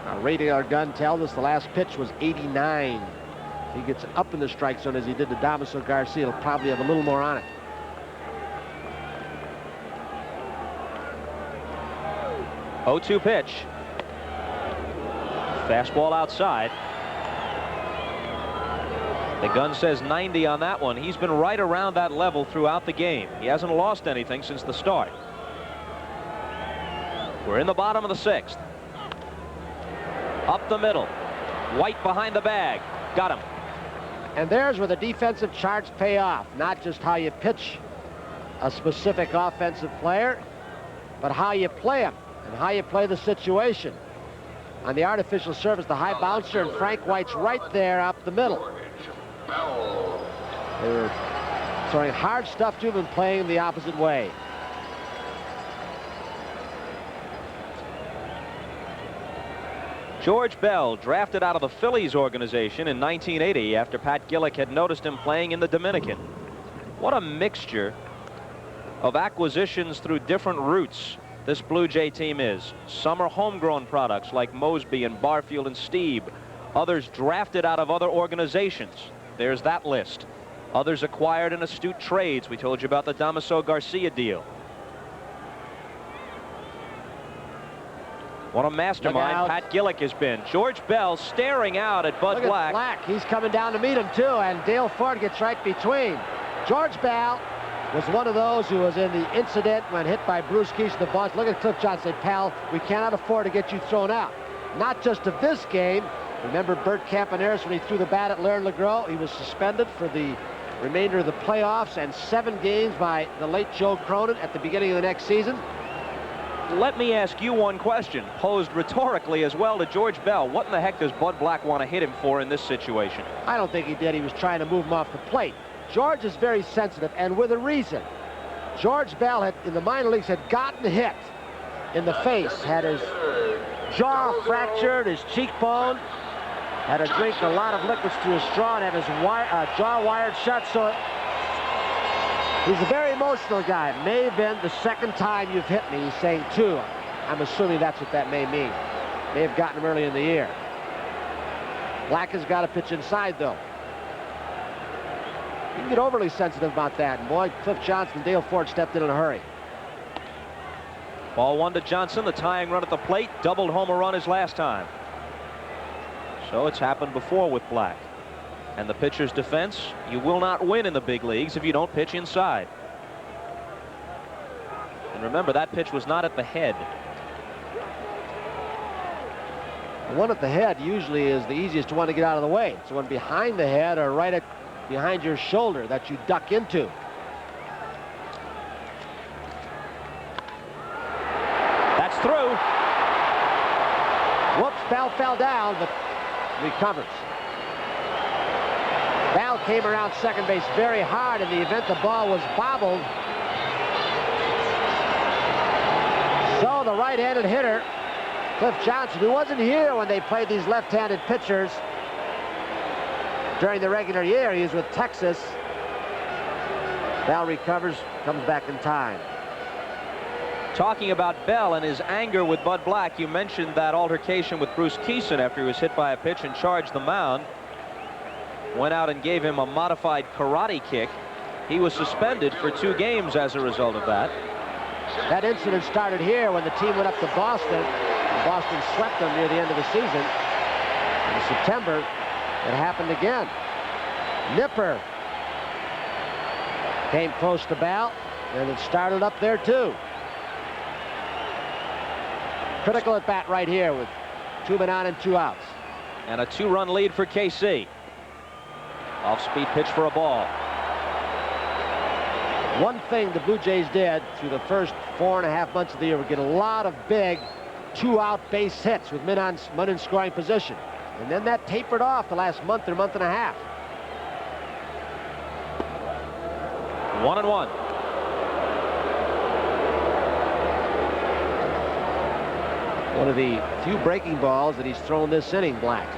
Our radar gun tells us the last pitch was 89. If he gets up in the strike zone as he did to Damaso Garcia, he'll probably have a little more on it. Oh-2 pitch. Fastball outside. The gun says 90 on that one. He's been right around that level throughout the game. He hasn't lost anything since the start. We're in the bottom of the 6th. Up the middle. White behind the bag. Got him. And there's where the defensive charts pay off. Not just how you pitch a specific offensive player, but how you play him and how you play the situation. On the artificial surface, the high bouncer, and Frank White's right there up the middle. They were throwing hard stuff to him and playing the opposite way. George Bell, drafted out of the Phillies organization in 1980 after Pat Gillick had noticed him playing in the Dominican. What a mixture of acquisitions through different routes this Blue Jay team is. Some are homegrown products like Mosby and Barfield and Steve. Others drafted out of other organizations. There's that list. Others acquired in astute trades. We told you about the Damaso Garcia deal. What a mastermind Pat Gillick has been. George Bell staring out at Bud Black. Black. He's coming down to meet him too, and Dale Ford gets right between. George Bell was one of those who was in the incident when hit by Bruce Keesh in the bunch. Look at Cliff Johnson, said, pal, we cannot afford to get you thrown out. Not just of this game. Remember Bert Campaneris when he threw the bat at Laird LeGros? He was suspended for the remainder of the playoffs and 7 games by the late Joe Cronin at the beginning of the next season. let me ask you one question, posed rhetorically as well to George Bell. What in the heck does Bud Black want to hit him for in this situation? I don't think he did. He was trying to move him off the plate. George is very sensitive, and with a reason. George Bell had, in the minor leagues, had gotten hit in the face, had his jaw fractured, his cheekbone, had to drink a lot of liquids through a straw and have his jaw wired shut. So he's a very emotional guy. May have been the second time you've hit me. He's saying 2. I'm assuming that's what that may mean. May have gotten him early in the year. Black has got to pitch inside, though. You can get overly sensitive about that. And boy, Cliff Johnson and Dale Ford stepped in a hurry. Ball 1 to Johnson, the tying run at the plate, doubled home a run his last time. So it's happened before with Black. And the pitcher's defense, you will not win in the big leagues if you don't pitch inside. And remember, that pitch was not at the head. The one at the head usually is the easiest one to get out of the way. It's the one behind the head or right behind your shoulder that you duck into. That's through. Whoops, Bell fell down, but recovers. Bell came around second base very hard in the event the ball was bobbled. So the right-handed hitter, Cliff Johnson, who wasn't here when they played these left-handed pitchers during the regular year, he was with Texas. Bell recovers, comes back in time. Talking about Bell and his anger with Bud Black, you mentioned that altercation with Bruce Kison after he was hit by a pitch and charged the mound. Went out and gave him a modified karate kick. He was suspended for 2 games as a result of that. That incident started here when the team went up to Boston. Boston swept them near the end of the season. In September, it happened again. Nipper came close to Bell, and it started up there too. Critical at bat right here with 2 men on and 2 outs. And a 2-run lead for KC. Off-speed pitch for a ball. One thing the Blue Jays did through the first 4.5 months of the year was get a lot of big 2-out base hits with men in scoring position. And then that tapered off the last month or month and a half. 1-1. One of the few breaking balls that he's thrown this inning, Black.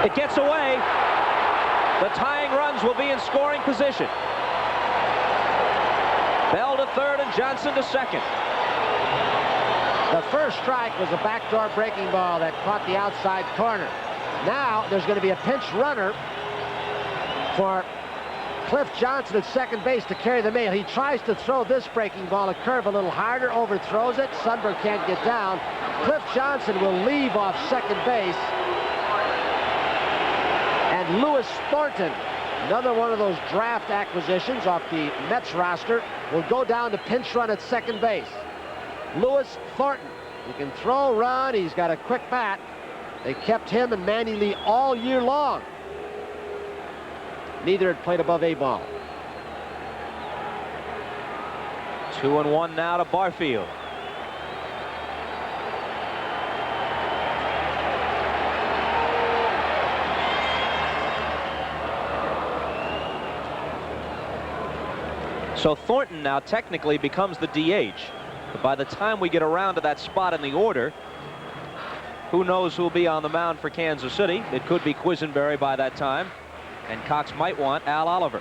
It gets away. The tying runs will be in scoring position. Bell to third and Johnson to second. The first strike was a backdoor breaking ball that caught the outside corner. Now there's going to be a pinch runner for Cliff Johnson at second base to carry the mail. He tries to throw this breaking ball a curve a little harder, overthrows it. Sundberg can't get down. Cliff Johnson will leave off second base. And Lewis Thornton, another one of those draft acquisitions off the Mets roster, will go down to pinch run at second base. Lewis Thornton, he can throw, run, he's got a quick bat. They kept him and Manny Lee all year long. Neither had played above A ball. 2-1 now to Barfield. So Thornton now technically becomes the DH. But by the time we get around to that spot in the order, who knows who'll be on the mound for Kansas City? It could be Quisenberry by that time. And Cox might want Al Oliver.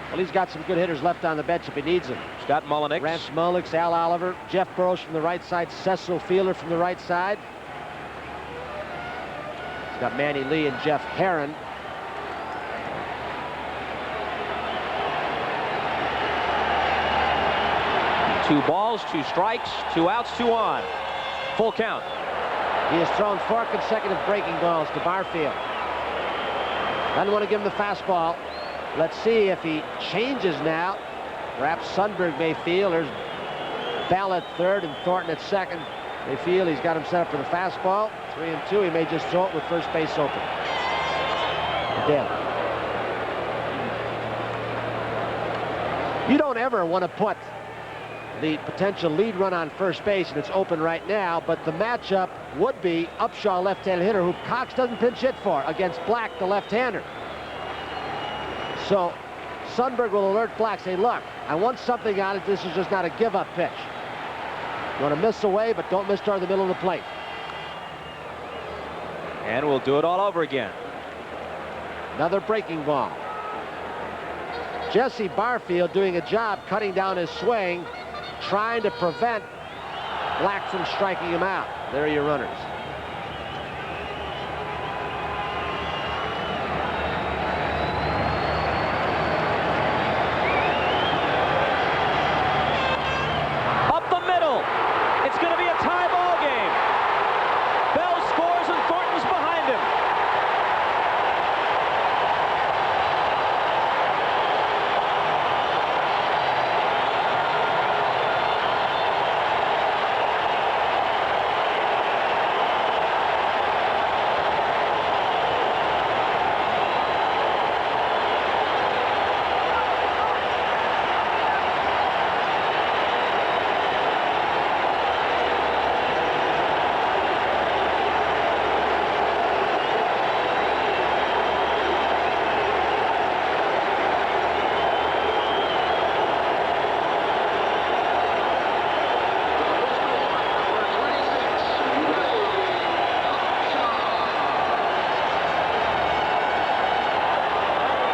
Well, he's got some good hitters left on the bench if he needs them. He's got Mullenix. Rance Mullenix, Al Oliver, Jeff Burrows from the right side, Cecil Fielder from the right side. He's got Manny Lee and Jeff Herron. Two balls, 2 strikes, 2 outs, 2 on. Full count. He has thrown 4 consecutive breaking balls to Barfield. Doesn't want to give him the fastball. Let's see if he changes now. Perhaps Sundberg may feel there's Bell at third and Thornton at second. They feel he's got him set up for the fastball. 3-2. He may just throw it with first base open. Again. You don't ever want to put the potential lead run on first base, and it's open right now, but the matchup would be Upshaw, left-handed hitter, who Cox doesn't pinch hit for, against Black, the left-hander. So Sundberg will alert Black, say, look, I want something out of this. Is just not a give-up pitch. You want to miss away, but don't miss toward the middle of the plate. And we'll do it all over again. Another breaking ball. Jesse Barfield doing a job cutting down his swing, trying to prevent Black from striking him out. There are your runners. Up the middle. It's going to be a tie ball game. Bell scores and Thornton's behind him.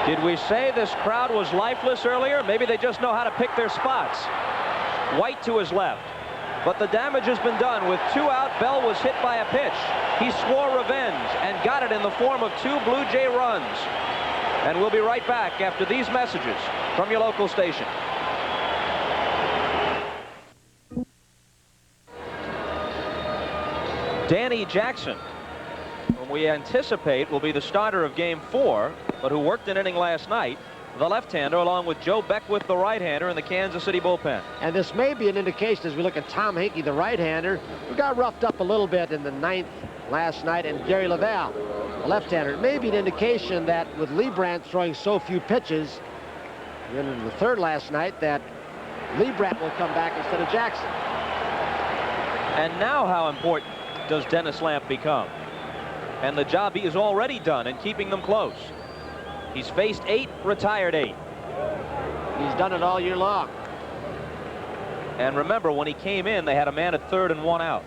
Did we say this crowd was lifeless earlier? Maybe they just know how to pick their spots. White to his left. But the damage has been done. With 2 out, Bell was hit by a pitch. He swore revenge and got it in the form of 2 Blue Jay runs. And we'll be right back after these messages from your local station. Danny Jackson, whom we anticipate will be the starter of Game 4, but who worked an inning last night, the left-hander, along with Joe Beckwith, the right-hander, in the Kansas City bullpen. And this may be an indication as we look at Tom Hinkie, the right-hander, who got roughed up a little bit in the 9th last night, and Gary Lavelle, the left-hander. It may be an indication that with Leibrandt throwing so few pitches in the 3rd last night, that Leibrandt will come back instead of Jackson. And now how important does Dennis Lamp become? And the job he has already done in keeping them close. He's faced 8, retired 8. He's done it all year long. And remember, when he came in, they had a man at 3rd and 1 out.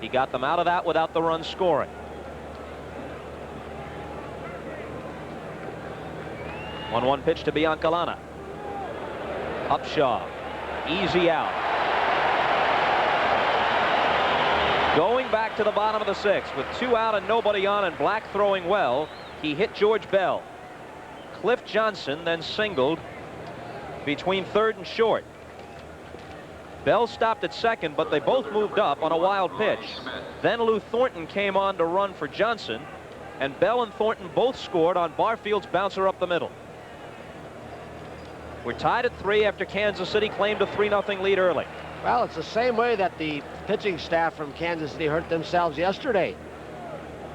He got them out of that without the run scoring. 1-1 pitch to Biancalana. Upshaw, easy out. Going back to the bottom of the 6th with 2 out and nobody on and Black throwing well, he hit George Bell. Cliff Johnson then singled between 3rd and short. Bell stopped at 2nd, but they both moved up on a wild pitch. Then Lou Thornton came on to run for Johnson, and Bell and Thornton both scored on Barfield's bouncer up the middle. We're tied at 3 after Kansas City claimed a 3-0 lead early. Well, it's the same way that the pitching staff from Kansas City hurt themselves yesterday.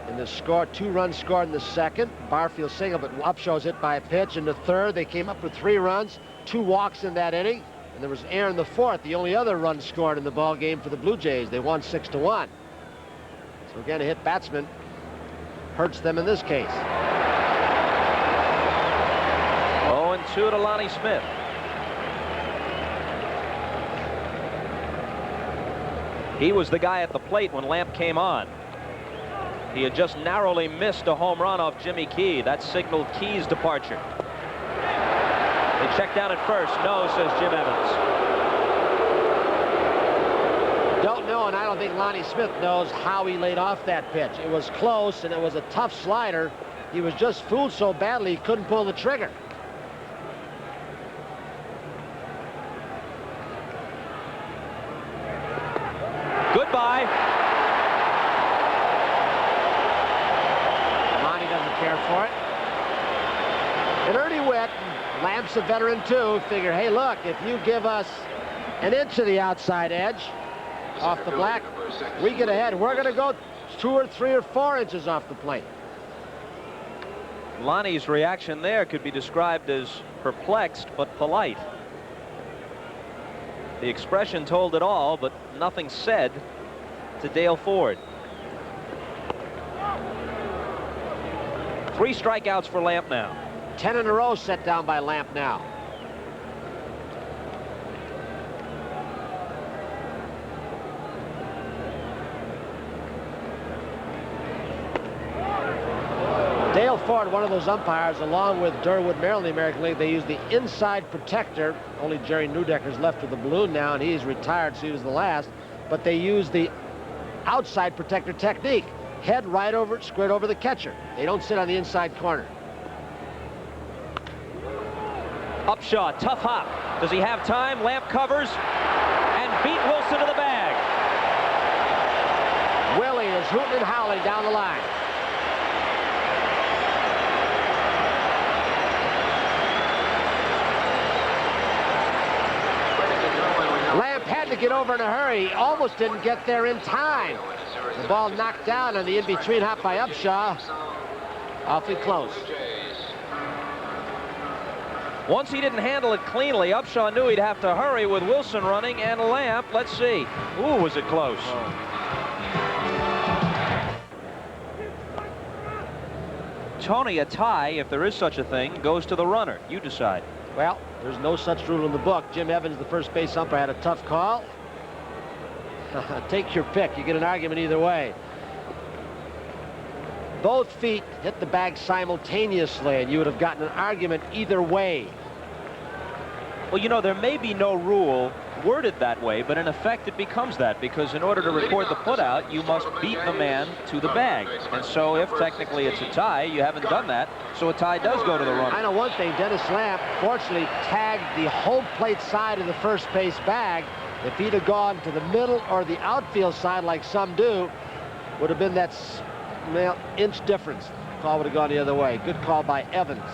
In the score, 2 runs scored in the 2nd. Barfield single, but Upshaw's hit by a pitch. In the 3rd, they came up with 3 runs, 2 walks in that inning, and there was error in the 4th, the only other run scored in the ball game for the Blue Jays. They won 6-1. So again, a hit batsman hurts them in this case. 0-2 to Lonnie Smith. He was the guy at the plate when Lamp came on. He had just narrowly missed a home run off Jimmy Key. That signaled Key's departure. They check down at first. No, says Jim Evans. Don't know, and I don't think Lonnie Smith knows how he laid off that pitch. It was close, and it was a tough slider. He was just fooled so badly he couldn't pull the trigger. Goodbye. Monty doesn't care for it. And Ernie Witt, Lamp's a veteran too, figure, hey, look, if you give us an inch of the outside edge off the black, we get ahead. We're going to go 2 or 3 or 4 inches off the plate. Lonnie's reaction there could be described as perplexed but polite. The expression told it all, but nothing said to Dale Ford. 3 strikeouts for Lamp now. 10 in a row set down by Lamp now. Dale Ford, one of those umpires, along with Durwood Merrill in the American League, they use the inside protector. Only Jerry Newdecker's left with the balloon now, and he's retired, so he was the last. But they use the outside protector technique. Head right over, squared over the catcher. They don't sit on the inside corner. Upshaw, tough hop. Does he have time? Lamp covers and beat Wilson to the bag. Willie is hooting and howling down the line. Lamp had to get over in a hurry. He almost didn't get there in time. The ball knocked down on the in-between hop by Upshaw. Awfully close. Once he didn't handle it cleanly, Upshaw knew he'd have to hurry with Wilson running and Lamp. Let's see. Ooh, was it close? Tony, a tie, if there is such a thing, goes to the runner. You decide. Well, there's no such rule in the book. Jim Evans, the first base umpire, had a tough call. Take your pick. You get an argument either way. Both feet hit the bag simultaneously, and you would have gotten an argument either way. Well, you know, there may be no rule worded that way, but in effect it becomes that, because in order to record the putout, you must beat the man to the bag. And so if technically it's a tie, you haven't done that, so a tie does go to the runner. I know one thing, Dennis Lamp fortunately tagged the home plate side of the first base bag. If he'd have gone to the middle or the outfield side like some do, would have been that inch difference. Call would have gone the other way. Good call by Evans.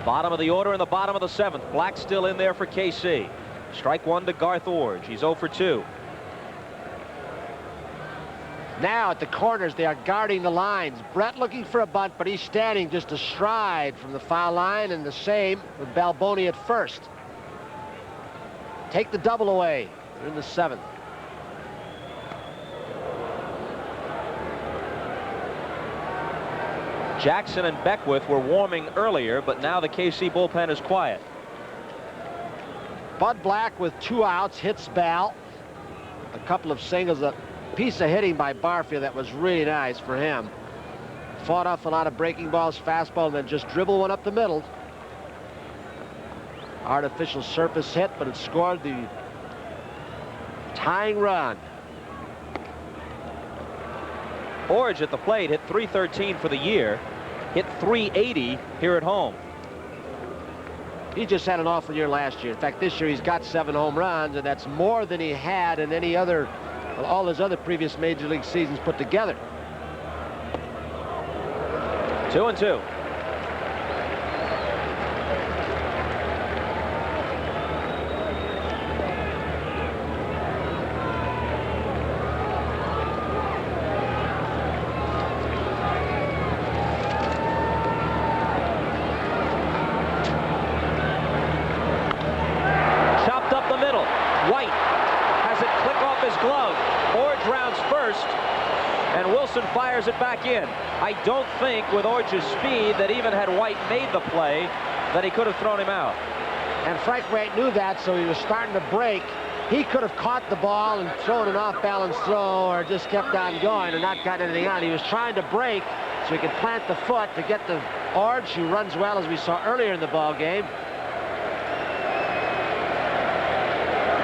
Bottom of the order in the bottom of the 7th. Black still in there for KC. Strike 1 to Garth Iorg. He's 0 for 2. Now at the corners, they are guarding the lines. Brett looking for a bunt, but he's standing just a stride from the foul line, and the same with Balboni at first. Take the double away. They're in the 7th. Jackson and Beckwith were warming earlier, but now the KC bullpen is quiet. Bud Black with 2 outs hits Bal. A couple of singles, a piece of hitting by Barfield that was really nice for him. Fought off a lot of breaking balls, fastball, and then just dribble one up the middle. Artificial surface hit, but it scored the tying run. Iorg at the plate hit .313 for the year, hit .380 here at home. He just had an awful year last year. In fact, this year he's got 7 home runs, and that's more than he had in any other, all his other previous major league seasons put together. 2-2. Fires it back in. I don't think with Iorg's speed that even had White made the play that he could have thrown him out. And Frank White knew that, so he was starting to break. He could have caught the ball and thrown an off-balance throw or just kept on going and not got anything on. He was trying to break so he could plant the foot to get the Iorg, who runs well, as we saw earlier in the ball game.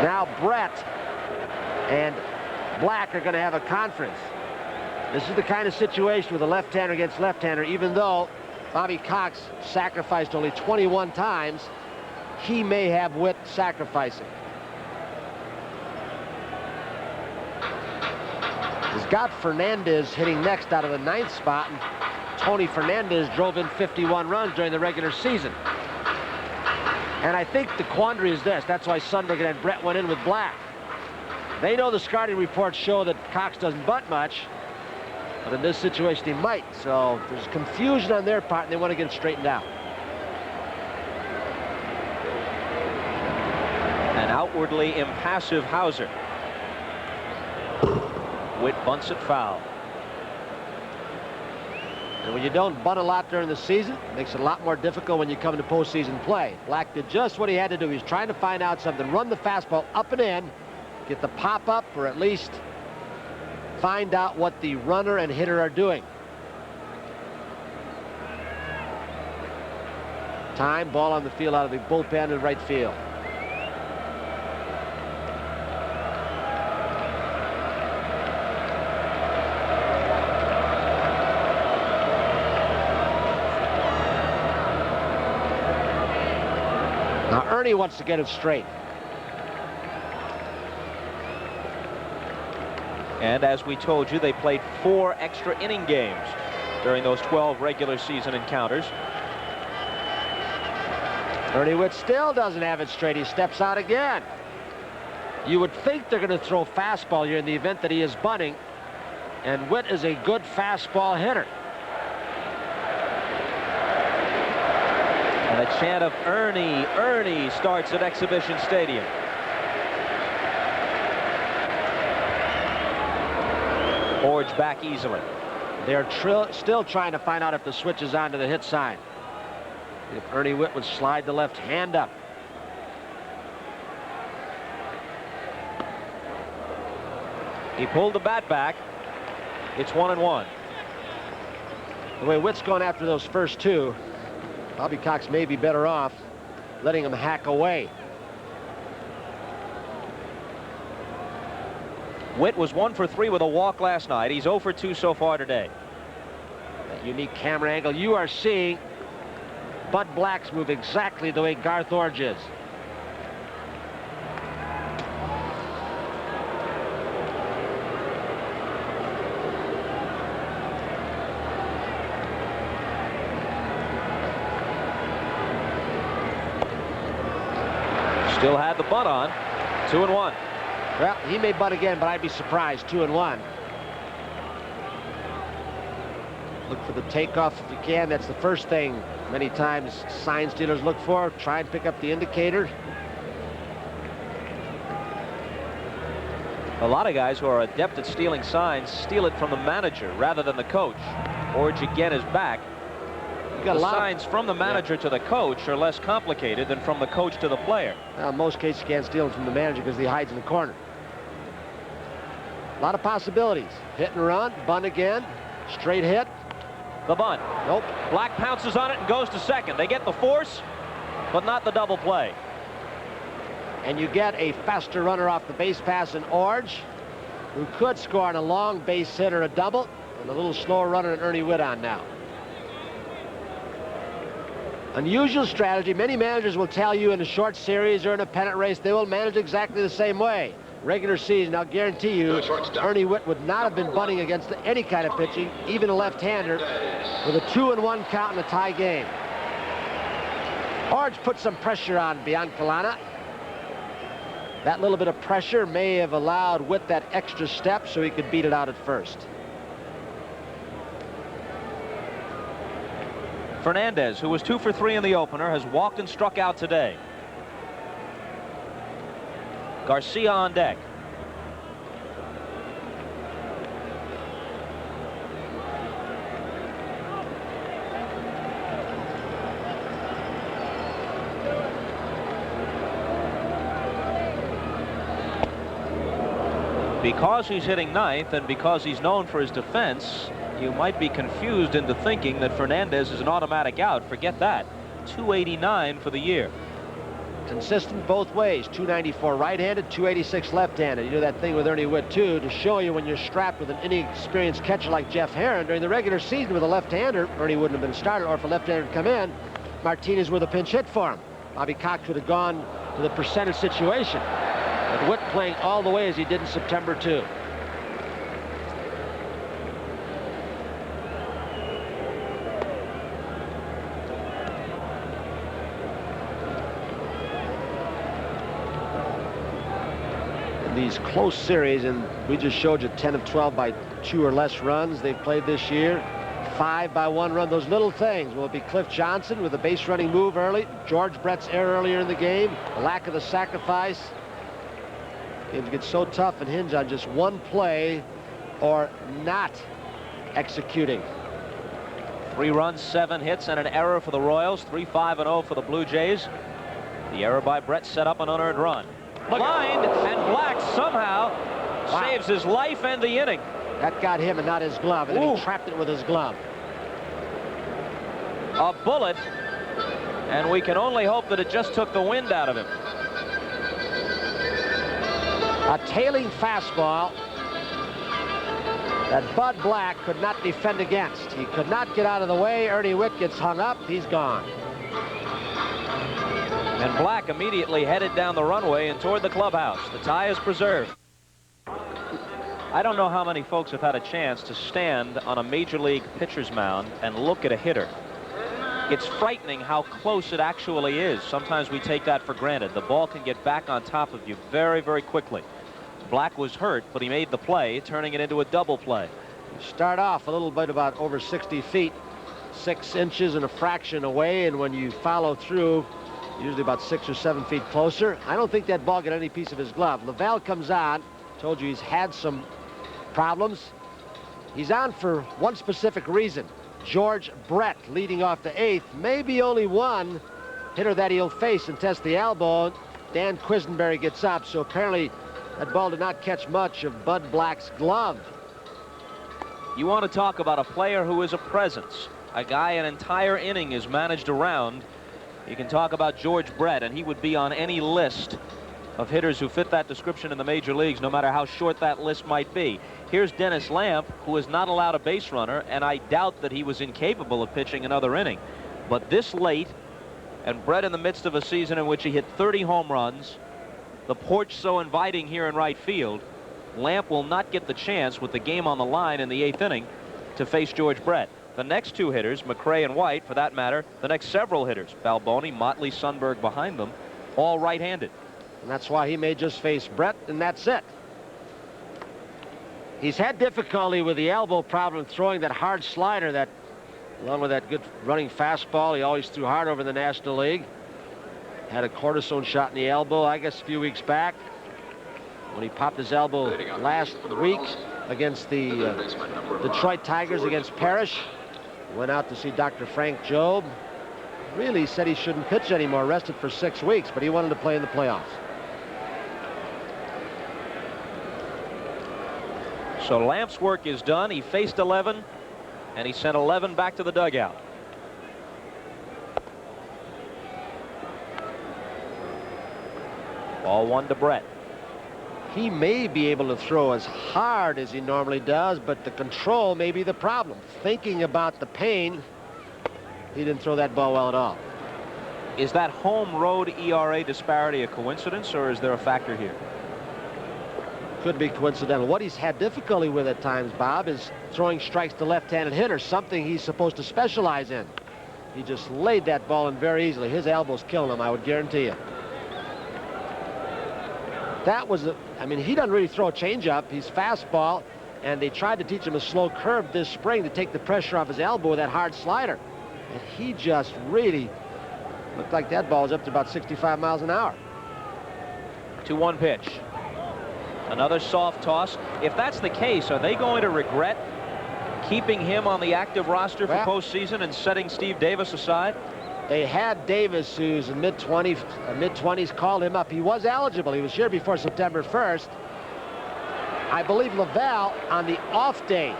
Now Brett and Black are going to have a conference. This is the kind of situation with a left-hander against left-hander. Even though Bobby Cox sacrificed only 21 times, he may have Witt sacrificing. He's got Fernandez hitting next out of the 9th spot, and Tony Fernandez drove in 51 runs during the regular season. And I think the quandary is this. That's why Sundberg and Brett went in with Black. They know the scouting reports show that Cox doesn't bunt much, but in this situation he might. So there's confusion on their part, and they want to get it straightened out. An outwardly impassive Hauser. Witt bunts it foul. And when you don't bunt a lot during the season, it makes it a lot more difficult when you come to postseason play. Black did just what he had to do. He was trying to find out something, run the fastball up and in, get the pop up, or at least find out what the runner and hitter are doing. Time, ball on the field out of the bullpen in right field. Now Ernie wants to get it straight. And as we told you, they played 4 extra inning games during those 12 regular season encounters. Ernie Witt still doesn't have it straight. He steps out again. You would think they're going to throw fastball here in the event that he is bunting. And Witt is a good fastball hitter. And a chant of Ernie, Ernie starts at Exhibition Stadium. Forge back easily. They're still trying to find out if the switch is on to the hit sign. If Ernie Witt would slide the left hand up. He pulled the bat back. It's 1-1. The way Witt's going after those first 2, Bobby Cox may be better off letting him hack away. Witt was 1 for 3 with a walk last night. He's 0 for 2 so far today. That unique camera angle you are seeing. Bud Black's move exactly the way Garth Iorg is. Still had the bunt on. 2-1. Well, he may bunt again, but I'd be surprised. 2-1. Look for the takeoff if you can. That's the first thing many times sign stealers look for. Try and pick up the indicator. A lot of guys who are adept at stealing signs steal it from the manager rather than the coach. Iorg again is back. You got The a lot signs from the manager to the coach are less complicated than from the coach to the player. in most cases, you can't steal them from the manager because he hides in the corner. A lot of possibilities. Hit and run, bunt again, straight hit. The bunt. Nope. Black pounces on it and goes to second. They get the force, but not the double play. And you get a faster runner off the base pass in Iorg, who could score on a long base hit or a double, and a little slower runner in Ernie Witt on now. Unusual strategy. Many managers will tell you in a short series or in a pennant race they will manage exactly the same way. Regular season, I'll guarantee you, Ernie Witt would not have been bunting against any kind of pitching, even a left-hander, with a 2-1 count in a tie game. Iorg put some pressure on Biancalana. That little bit of pressure may have allowed Witt that extra step so he could beat it out at first. Fernandez, who was 2 for 3 in the opener, has walked and struck out today. Garcia on deck. Because he's hitting ninth and because he's known for his defense, you might be confused into thinking that Fernandez is an automatic out. Forget that. 289 for the year. Consistent both ways. 294 right-handed, 286 left-handed. You do that thing with Ernie Witt too to show you when you're strapped with an inexperienced catcher like Jeff Herron. During the regular season with a left-hander, Ernie wouldn't have been started, or if a left-hander had come in, Martinez with a pinch hit for him. Bobby Cox would have gone to the percentage situation. With Witt playing all the way as he did in September 2. these close series, and we just showed you 10 of 12 by 2 or less runs they've played this year. 5 by 1 run. Those little things. Will it be Cliff Johnson with a base running move early? George Brett's error earlier in the game? The lack of the sacrifice? Games get so tough and hinge on just one play or not executing. 3 runs, 7 hits, and an error for the Royals. 3-5-0 for the Blue Jays. The error by Brett set up an unearned run. Blind, and Black somehow saves his life and the inning. That got him and not his glove, and then he trapped it with his glove. A bullet, and we can only hope that it just took the wind out of him. A tailing fastball that Bud Black could not defend against. He could not get out of the way. Ernie Whitt gets hung up. He's gone. And Black immediately headed down the runway and toward the clubhouse. The tie is preserved. I don't know how many folks have had a chance to stand on a major league pitcher's mound and look at a hitter. It's frightening how close it actually is. Sometimes we take that for granted. The ball can get back on top of you very, very quickly. Black was hurt, but he made the play, turning it into a double play. You start off a little bit about over 60 feet, 6 inches and a fraction away, and when you follow through, usually about 6 or 7 feet closer. I don't think that ball got any piece of his glove. Lavelle comes on. Told you he's had some problems. He's on for one specific reason. George Brett leading off the 8th. Maybe only one hitter that he'll face and test the elbow. Dan Quisenberry gets up, so apparently that ball did not catch much of Bud Black's glove. You want to talk about a player who is a presence, a guy an entire inning is managed around. You can talk about George Brett, and he would be on any list of hitters who fit that description in the major leagues, no matter how short that list might be. Here's Dennis Lamp, who is not allowed a base runner, and I doubt that he was incapable of pitching another inning. But this late, and Brett in the midst of a season in which he hit 30 home runs, the porch so inviting here in right field, Lamp will not get the chance with the game on the line in the 8th inning to face George Brett. The next 2 hitters, McRae and White, for that matter, the next several hitters, Balboni, Motley, Sundberg behind them, all right-handed. And that's why he may just face Brett, and that's it. He's had difficulty with the elbow problem throwing that hard slider that, along with that good running fastball, he always threw hard over the National League. Had a cortisone shot in the elbow, I guess, a few weeks back when he popped his elbow last week against the Detroit Tigers against Parrish. Went out to see Dr. Frank Jobe. Really said he shouldn't pitch anymore, rested for 6 weeks, but he wanted to play in the playoffs. So Lamp's work is done. He faced 11, and he sent 11 back to the dugout. Ball 1 to Brett. He may be able to throw as hard as he normally does, but the control may be the problem. Thinking about the pain, he didn't throw that ball well at all. Is that home road ERA disparity a coincidence, or is there a factor here? Could be coincidental. What he's had difficulty with at times, Bob, is throwing strikes to left-handed hitters, something he's supposed to specialize in. He just laid that ball in very easily. His elbow's killing him, I would guarantee you. That was, I mean, he doesn't really throw a changeup. He's fastball, and they tried to teach him a slow curve this spring to take the pressure off his elbow with that hard slider. And he just really looked like that ball was up to about 65 miles an hour. 2-1 pitch. Another soft toss. If that's the case, are they going to regret keeping him on the active roster for postseason and setting Steve Davis aside? They had Davis, who's in mid-20s, called him up. He was eligible. He was here before September 1st. I believe Lavelle, on the off day,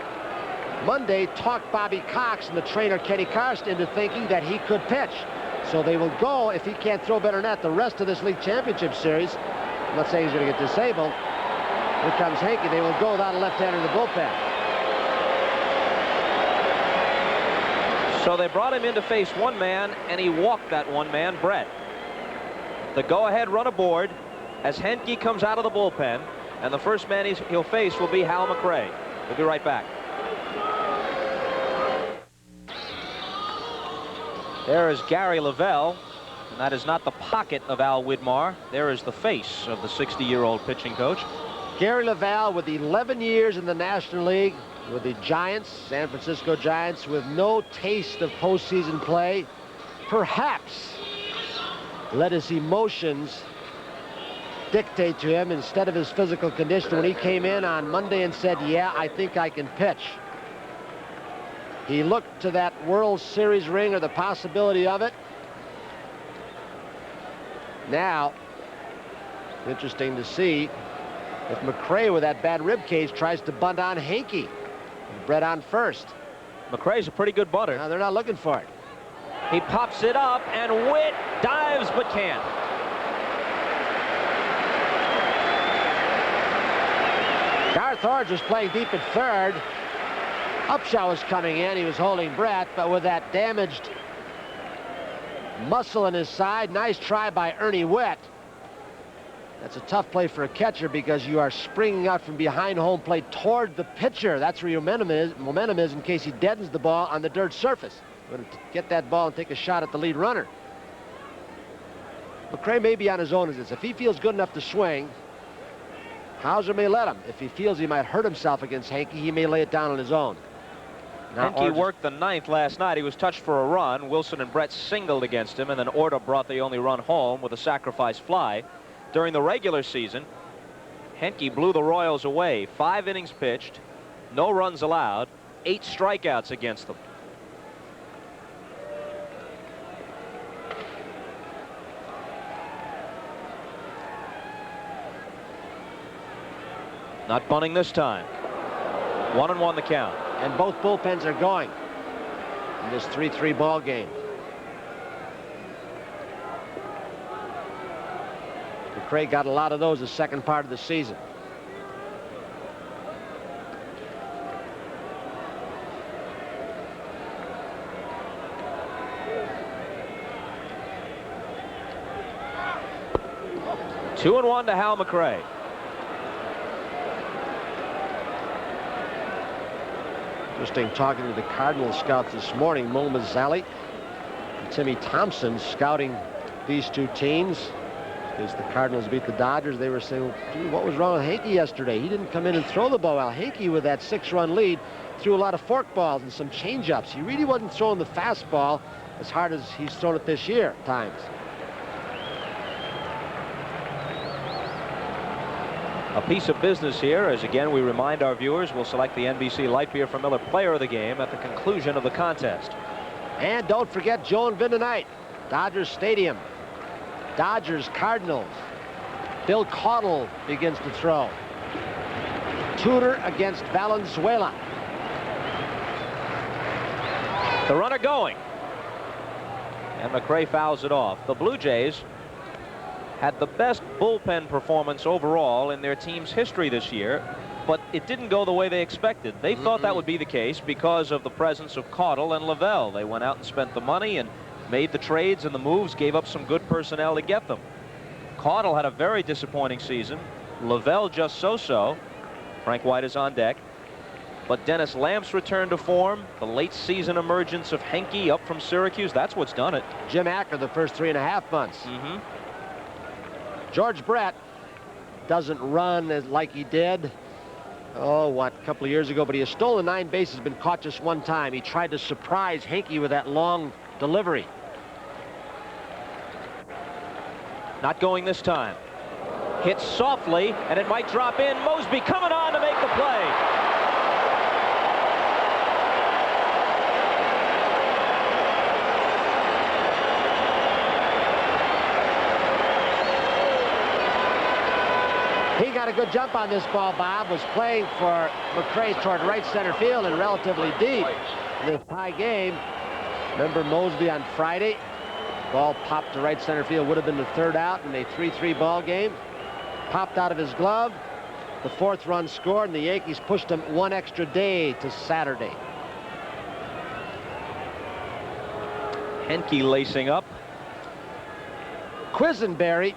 Monday, talked Bobby Cox and the trainer Kenny Karst into thinking that he could pitch. So they will go, if he can't throw better than that, the rest of this league championship series. I'm not saying he's going to get disabled. Here comes Hanky. They will go without a left-hander in the bullpen. So they brought him in to face one man, and he walked that one man, Brett. The go-ahead run aboard as Henke comes out of the bullpen, and the first man he'll face will be Hal McRae. We'll be right back. There is Gary Lavelle, and that is not the pocket of Al Widmar. There is the face of the 60-year-old pitching coach. Gary Lavelle, with 11 years in the National League with the Giants, San Francisco Giants, with no taste of postseason play, perhaps let his emotions dictate to him instead of his physical condition when he came in on Monday and said, yeah, I think I can pitch. He looked to that World Series ring or the possibility of it. Now, interesting to see if McRae, with that bad rib cage, tries to bunt on Heinke. Brett on first. McRae's a pretty good bunter. No, they're not looking for it. He pops it up, and Witt dives but can't. Garth Iorg was playing deep at third. Upshaw was coming in. He was holding Brett, but with that damaged muscle in his side, nice try by Ernie Witt. That's a tough play for a catcher because you are springing out from behind home plate toward the pitcher. That's where your momentum is in case he deadens the ball on the dirt surface. Going to get that ball and take a shot at the lead runner. McRae may be on his own as this. If he feels good enough to swing, Hauser may let him. If he feels he might hurt himself against Heinke, he may lay it down on his own. Heinke worked the ninth last night. He was touched for a run. Wilson and Brett singled against him, and then Orta brought the only run home with a sacrifice fly. During the regular season, Heinke blew the Royals away. 5 innings pitched, no runs allowed, 8 strikeouts against them. Not bunting this time. 1-1 the count. And both bullpens are going in this 3-3 ball game. McRae got a lot of those the second part of the season. Two and 1 to Hal McRae. Interesting talking to the Cardinals scouts this morning. Mo Mazzali and Timmy Thompson scouting these two teams. As the Cardinals beat the Dodgers, they were saying, well, gee, what was wrong with Heinke yesterday? He didn't come in and throw the ball well. Heinke, with that 6-run lead, threw a lot of fork balls and some changeups. He really wasn't throwing the fastball as hard as he's thrown it this year at times. A piece of business here, as again we remind our viewers, we'll select the NBC Light Beer from Miller Player of the Game at the conclusion of the contest. And don't forget Joe and Vin tonight. Dodgers Stadium. Dodgers, Cardinals. Bill Caudle begins to throw. Tudor against Valenzuela. The runner going. And McRae fouls it off. The Blue Jays had the best bullpen performance overall in their team's history this year, but it didn't go the way they expected. They thought that would be the case because of the presence of Caudle and Lavelle. They went out and spent the money and made the trades and the moves, gave up some good personnel to get them. Caudle had a very disappointing season. Lavelle just so-so. Frank White is on deck. But Dennis Lamps returned to form. The late season emergence of Heinke up from Syracuse, that's what's done it. Jim Acker the first 3.5 months. George Brett doesn't run as like he did, a couple of years ago, but he has stolen 9 bases, been caught just one time. He tried to surprise Heinke with that long delivery. Not going this time. Hits softly, and it might drop in. Mosby coming on to make the play. He got a good jump on this ball, Bob. Was playing for McRae toward right center field and relatively deep in this tie game. Remember Mosby on Friday? Ball popped to right center field. Would have been the 3rd out in a 3-3 ball game. Popped out of his glove. The 4th run scored, and the Yankees pushed him 1 extra day to Saturday. Heinke lacing up. Quisenberry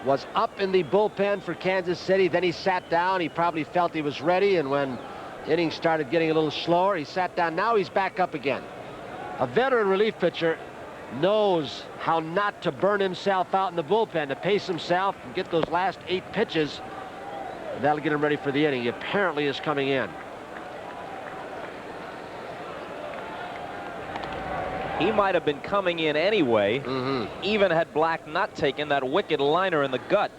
was up in the bullpen for Kansas City. Then he sat down. He probably felt he was ready, and when innings started getting a little slower, he sat down. Now he's back up again. A veteran relief pitcher knows how not to burn himself out in the bullpen, to pace himself and get those last 8 pitches That'll get him ready for the inning. He apparently is coming in. He might have been coming in anyway, even had Black not taken that wicked liner in the gut.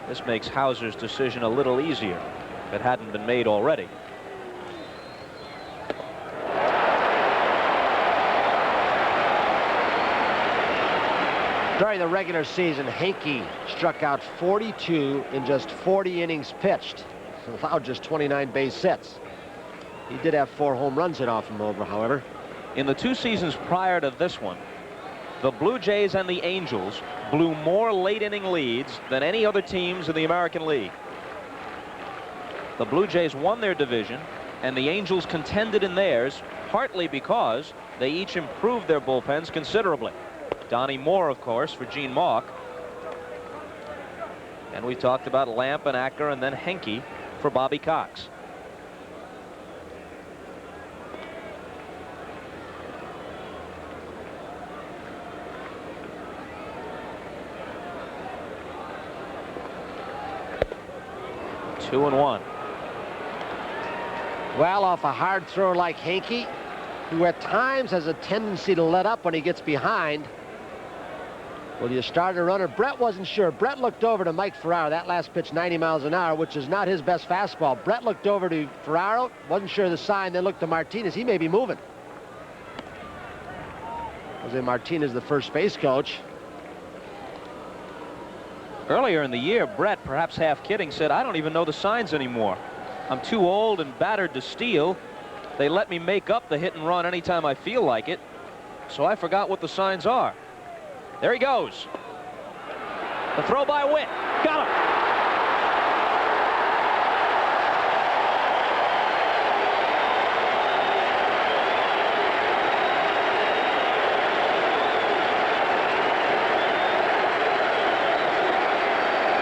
This makes Hauser's decision a little easier if it hadn't been made already. During the regular season, Heinke struck out 42 in just 40 innings pitched, allowed just 29 base hits. He did have 4 home runs hit off him over, however. In the 2 seasons prior to this one, the Blue Jays and the Angels blew more late inning leads than any other teams in the American League. The Blue Jays won their division and the Angels contended in theirs, partly because they each improved their bullpens considerably. Donnie Moore, of course, for Gene Mauch. And we talked about Lamp and Acker, and then Heinke for Bobby Cox. Two and one. Well, off a hard throw like Heinke, who at times has a tendency to let up when he gets behind. Will you start a runner? Brett wasn't sure. Brett looked over to Mike Ferraro. That last pitch 90 miles an hour, which is not his best fastball. Brett looked over to Ferraro, wasn't sure of the sign, then looked to Martinez. He may be moving. Jose Martinez, the first base coach. Earlier in the year, Brett, perhaps half kidding, said, I don't even know the signs anymore. I'm too old and battered to steal. They let me make up the hit and run anytime I feel like it. So I forgot what the signs are. There he goes. The throw by Witt. Got him.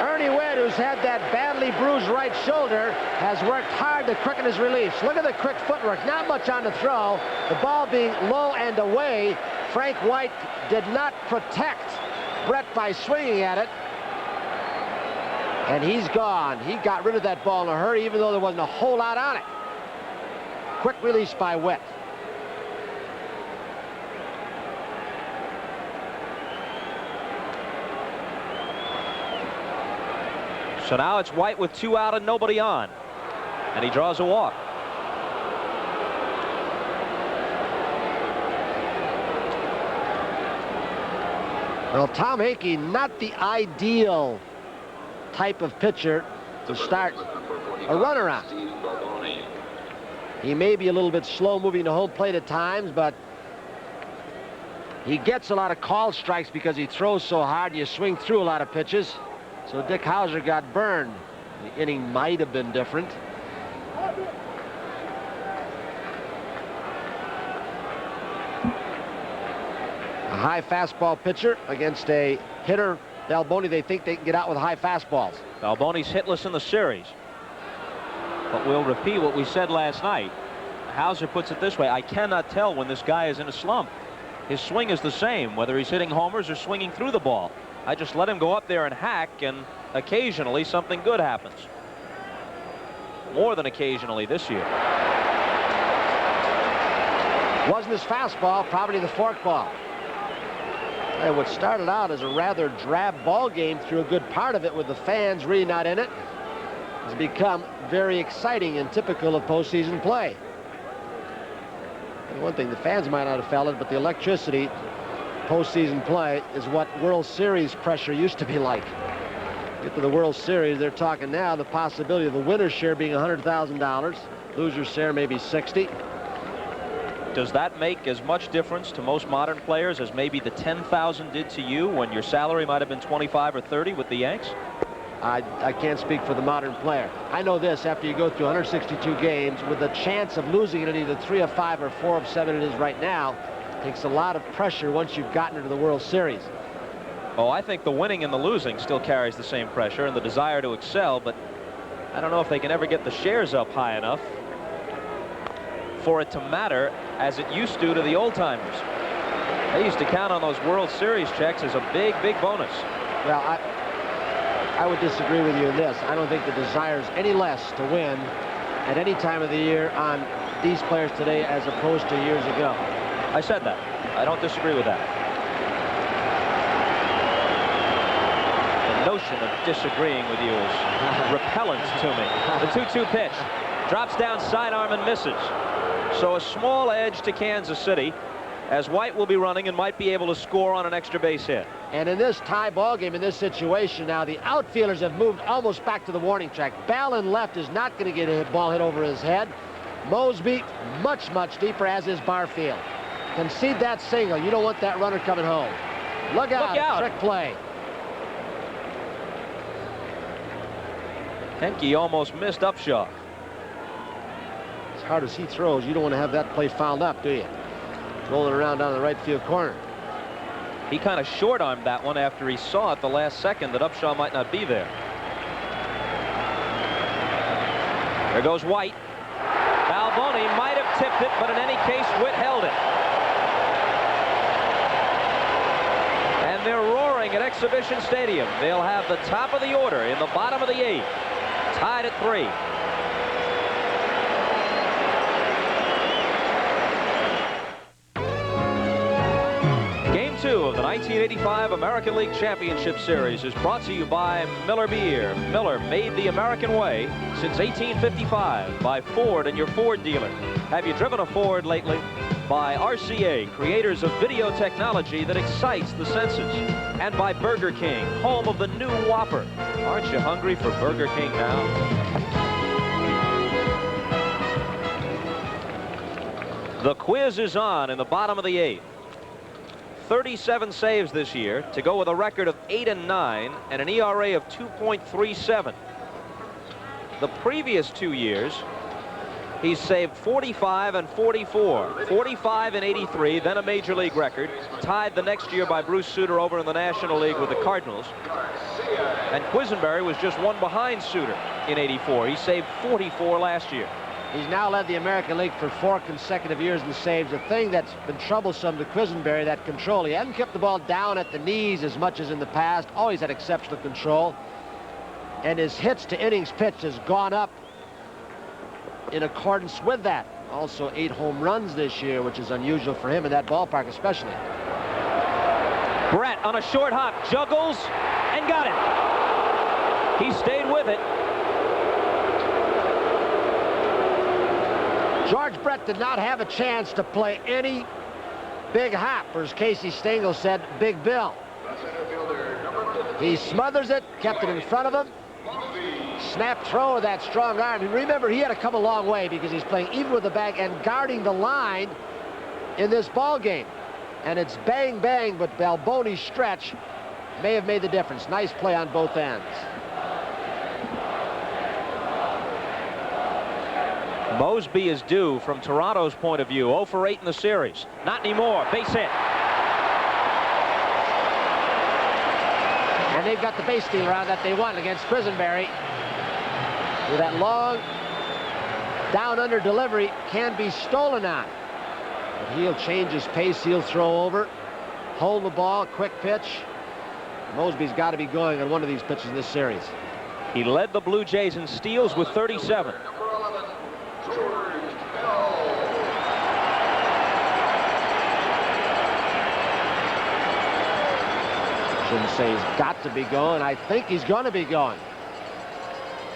Ernie Witt, who's had that badly bruised right shoulder, has worked hard to quicken his release. Look at the quick footwork. Not much on the throw. The ball being low and away. Frank White did not protect Brett by swinging at it. And he's gone. He got rid of that ball in a hurry, even though there wasn't a whole lot on it. Quick release by Witt. So now it's White with 2 out and nobody on. And he draws a walk. Well, Tom Heinke, not the ideal type of pitcher to start a runner on. He may be a little bit slow moving to home plate at times, but he gets a lot of call strikes because he throws so hard. You swing through a lot of pitches. So Dick Hauser got burned. The inning might have been different. A high fastball pitcher against a hitter, Balboni. They think they can get out with high fastballs. Balboni's hitless in the series. But we'll repeat what we said last night. Hauser puts it this way: I cannot tell when this guy is in a slump. His swing is the same, whether he's hitting homers or swinging through the ball. I just let him go up there and hack, and occasionally something good happens. More than occasionally this year. Wasn't his fastball, probably the forkball. And what started out as a rather drab ball game through a good part of it with the fans really not in it has become very exciting and typical of postseason play. And one thing, the fans might not have felt it, but the electricity postseason play is what World Series pressure used to be like. Get to the World Series, they're talking now the possibility of the winner's share being $100,000, loser's share maybe 60. Does that make as much difference to most modern players as maybe the 10,000 did to you when your salary might have been 25 or 30 with the Yanks? I can't speak for the modern player. I know this: after you go through 162 games with a chance of losing it at either 3 of 5 or 4 of 7 it is right now, it takes a lot of pressure once you've gotten into the World Series. Oh, I think the winning and the losing still carries the same pressure and the desire to excel, but I don't know if they can ever get the shares up high enough for it to matter as it used to the old-timers. They used to count on those World Series checks as a big, big bonus. Well, I would disagree with you in this. I don't think the desire is any less to win at any time of the year on these players today as opposed to years ago. I said that. I don't disagree with that. The notion of disagreeing with you is repellent to me. The 2-2 pitch. Drops down sidearm and misses. So a small edge to Kansas City, as White will be running and might be able to score on an extra base hit. And in this tie ball game, in this situation now, the outfielders have moved almost back to the warning track. Bell in left is not going to get a ball hit over his head. Mosby much, much deeper, as is Barfield. Concede that single. You don't want that runner coming home. Look out. Look out. Trick play. Henke almost missed Upshaw. As hard as he throws, you don't want to have that play fouled up, do you? Rolling around down the right field corner. He kind of short-armed that one after he saw at the last second that Upshaw might not be there. There goes White. Balboni might have tipped it, but in any case, Witt held it. And they're roaring at Exhibition Stadium. They'll have the top of the order in the bottom of the 8th. Tied at 3. Game 2 of the 1985 American League Championship Series is brought to you by Miller Beer. Miller, made the American way since 1855 by Ford and your Ford dealer. Have you driven a Ford lately? By RCA, creators of video technology that excites the senses. And by Burger King, home of the new Whopper. Aren't you hungry for Burger King now? The quiz is on in the bottom of the 8th. 37 saves this year to go with a record of 8-9 and an ERA of 2.37. The previous 2 years, he's saved 45 and 44. 45 in 83, then a major league record. Tied the next year by Bruce Sutter over in the National League with the Cardinals. And Quisenberry was just one behind Sutter in 84. He saved 44 last year. He's now led the American League for 4 consecutive years in saves. The thing that's been troublesome to Quisenberry, that control. He hasn't kept the ball down at the knees as much as in the past. Always had exceptional control. And his hits to innings pitched has gone up in accordance with that. Also 8 home runs this year, which is unusual for him in that ballpark especially. Brett on a short hop, juggles and got it. He stayed with it. George Brett did not have a chance to play any big hop, or as Casey Stengel said, Big Bill. He smothers it, kept it in front of him. Snap throw of that strong arm. And remember, he had to come a long way because he's playing even with the bag and guarding the line in this ball game. And it's bang, bang, but Balboni's stretch may have made the difference. Nice play on both ends. Mosby is due from Toronto's point of view. 0 for 8 in the series. Not anymore. Base hit. And they've got the base stealer on that they won against Quisenberry. With that long down under delivery can be stolen on. But he'll change his pace. He'll throw over. Hold the ball. Quick pitch. Mosby's got to be going on one of these pitches in this series. He led the Blue Jays in steals with 37. Shouldn't say he's got to be going. I think he's going to be going.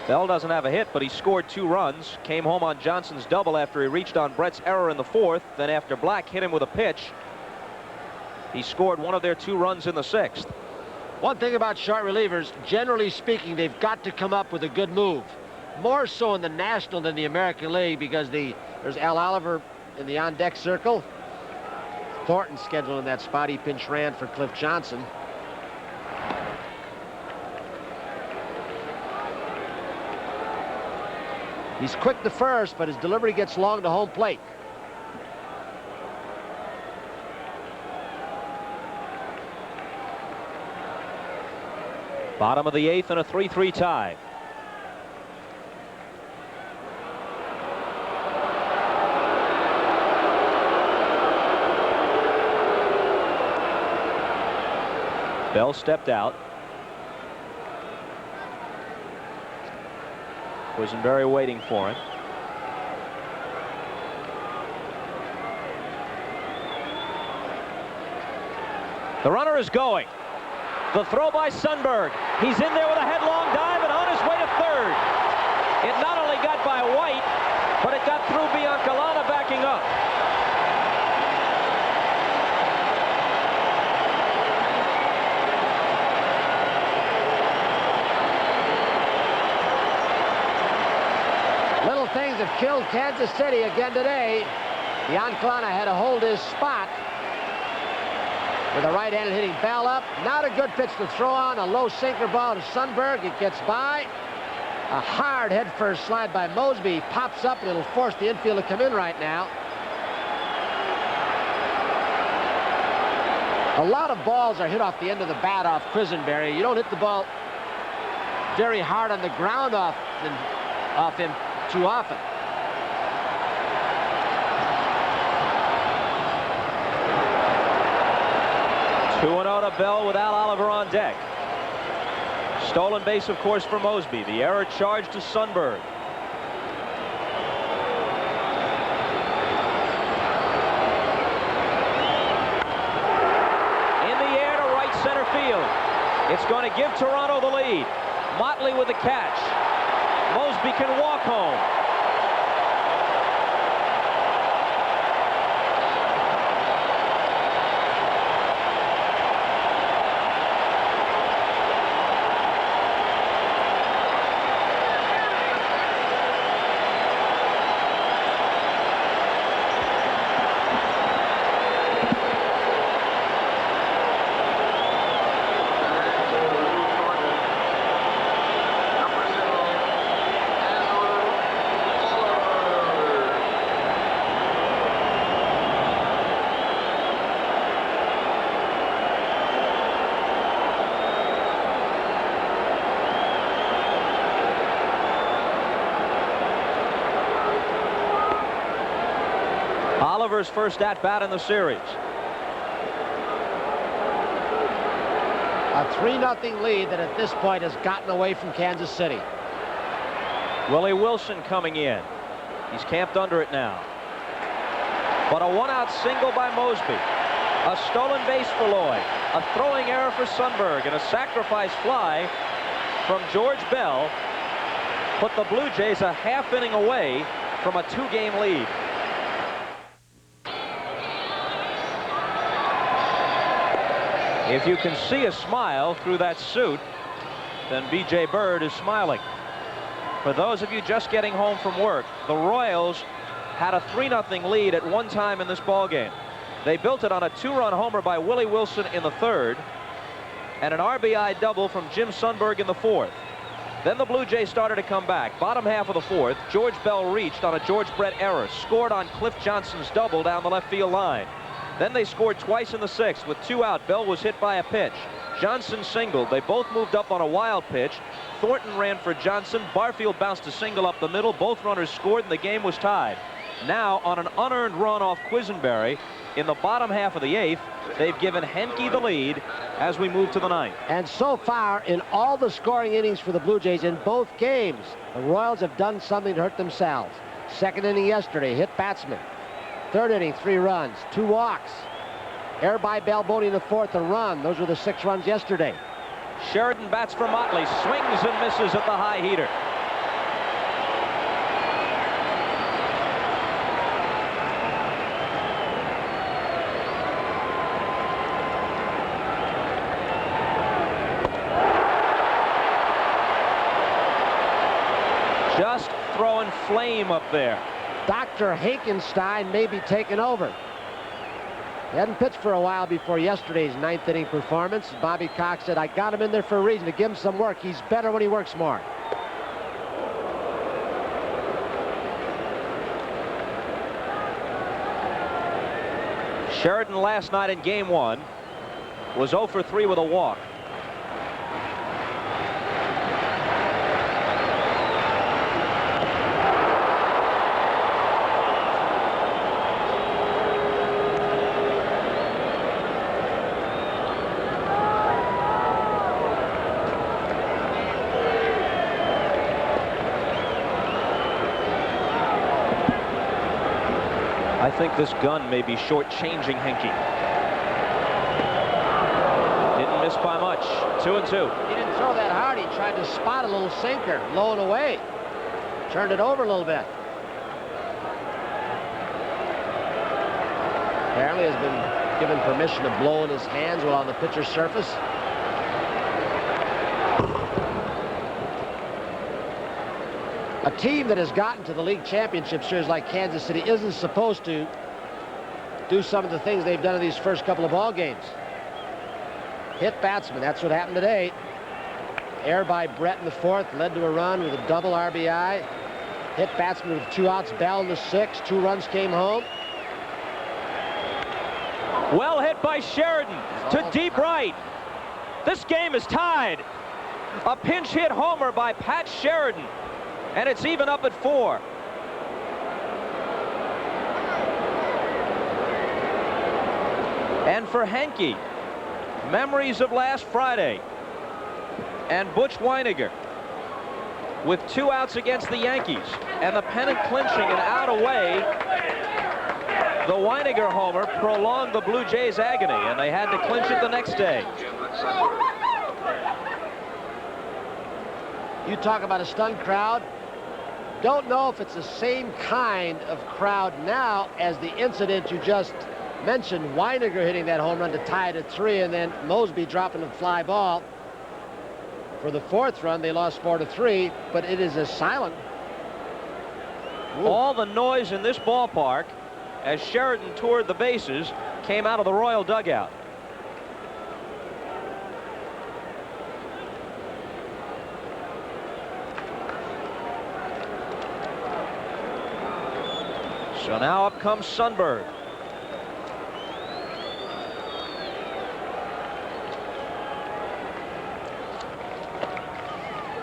Bell doesn't have a hit, but he scored 2 runs. Came home on Johnson's double after he reached on Brett's error in the 4th. Then after Black hit him with a pitch, he scored one of their 2 runs in the 6th. One thing about short relievers, generally speaking, they've got to come up with a good move. More so in the National than the American League because there's Al Oliver in the on-deck circle. Thornton scheduled in that spot. He pinch ran for Cliff Johnson. He's quick to first, but his delivery gets long to home plate. Bottom of the 8th and a 3-3 tie. Bell stepped out. Quisenberry waiting for him. The runner is going. The throw by Sundberg. He's in there with a headlong dive and on his way to third. It not only got by White, but it got through Biancalana backing up. Little things have killed Kansas City again today. Biancalana had to hold his spot with a right-handed hitting Bell up. Not a good pitch to throw on. A low sinker ball to Sundberg. It gets by. A hard head-first slide by Mosby. He pops up, and it'll force the infield to come in right now. A lot of balls are hit off the end of the bat off Quisenberry. You don't hit the ball very hard on the ground off him too often. Two 2-0 to Bell with Al Oliver on deck. Stolen base, of course, for Mosby. The error charge to Sundberg. In the air to right center field. It's going to give Toronto the lead. Motley with the catch. Mosby can walk home. Oliver's first at-bat in the series. A 3-0 lead that at this point has gotten away from Kansas City. Willie Wilson coming in. He's camped under it now. But a one-out single by Mosby. A stolen base for Lloyd. A throwing error for Sundberg. And a sacrifice fly from George Bell put the Blue Jays a half inning away from a 2-game lead. If you can see a smile through that suit, then B.J. Bird is smiling. For those of you just getting home from work, the Royals had a 3-0 lead at one time in this ballgame. They built it on a 2-run homer by Willie Wilson in the third and an RBI double from Jim Sundberg in the fourth. Then the Blue Jays started to come back. Bottom half of the fourth, George Bell reached on a George Brett error, scored on Cliff Johnson's double down the left field line. Then they scored twice in the sixth with 2 out. Bell was hit by a pitch. Johnson singled. They both moved up on a wild pitch. Thornton ran for Johnson. Barfield bounced a single up the middle. Both runners scored and the game was tied. Now on an unearned run off Quisenberry in the bottom half of the eighth, they've given Henke the lead as we move to the ninth. And so far in all the scoring innings for the Blue Jays in both games, the Royals have done something to hurt themselves. Second inning yesterday, hit batsman. Third inning, 3 runs, 2 walks. Error by Balboni in the fourth, a run. Those were the 6 runs yesterday. Sheridan bats for Motley, swings and misses at the high heater. Just throwing flame up there. Dr. Hakenstein may be taking over. He hadn't pitched for a while before yesterday's 9th inning performance. Bobby Cox said, I got him in there for a reason, to give him some work. He's better when he works more. Sheridan last night in game 1 was 0 for 3 with a walk. think this gun may be short-changing Henke. Didn't miss by much. 2-2. He didn't throw that hard. He tried to spot a little sinker, low and away. Turned it over a little bit. Apparently has been given permission to blow in his hands while on the pitcher's surface. A team that has gotten to the league championship series like Kansas City isn't supposed to do some of the things they've done in these first couple of ball games. Hit batsman, that's what happened today. Error by Brett in the fourth led to a run with a double RBI. Hit batsman with 2 outs, Bell in the sixth. 2 runs came home. Well hit by Sheridan to deep right. This game is tied. A pinch hit homer by Pat Sheridan. And it's even up at 4. And for Henke, memories of last Friday. And Butch Wynegar with 2 outs against the Yankees. And the pennant clinching and out away. The Wynegar homer prolonged the Blue Jays' agony, and they had to clinch it the next day. You talk about a stunned crowd. Don't know if it's the same kind of crowd now as the incident you just mentioned. Wynegar hitting that home run to tie it at 3, and then Mosby dropping a fly ball. For the 4th run, they lost 4-3, but it is a silent. Ooh. All the noise in this ballpark as Sheridan toured the bases came out of the Royal dugout. So now up comes Sundberg.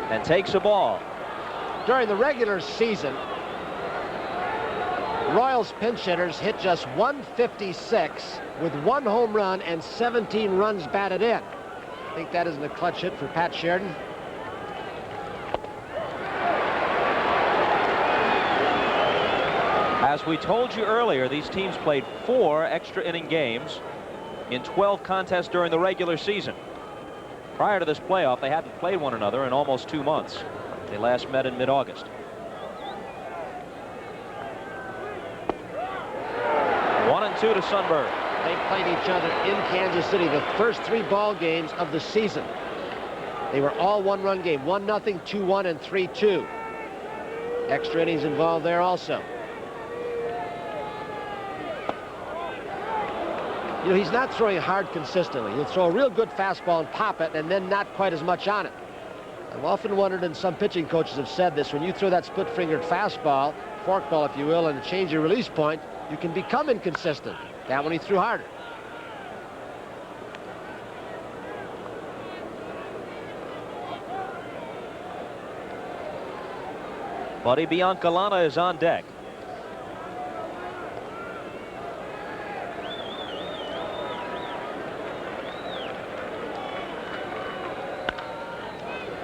And takes a ball. During the regular season, Royals pinch hitters hit just 156 with 1 home run and 17 runs batted in. I think that isn't a clutch hit for Pat Sheridan. As we told you earlier, these teams played 4 extra inning games in 12 contests during the regular season. Prior to this playoff, they hadn't played one another in almost 2 months. They last met in mid-August. 1-2 to Sundberg. They played each other in Kansas City the first 3 ball games of the season. They were all 1-run game, 1-0, 2-1, and 3-2. Extra innings involved there also. You know, he's not throwing hard consistently. He'll throw a real good fastball and pop it, and then not quite as much on it. I've often wondered, and some pitching coaches have said this, when you throw that split-fingered fastball, forkball if you will, and change your release point, you can become inconsistent. That one he threw harder. Buddy Biancalana is on deck.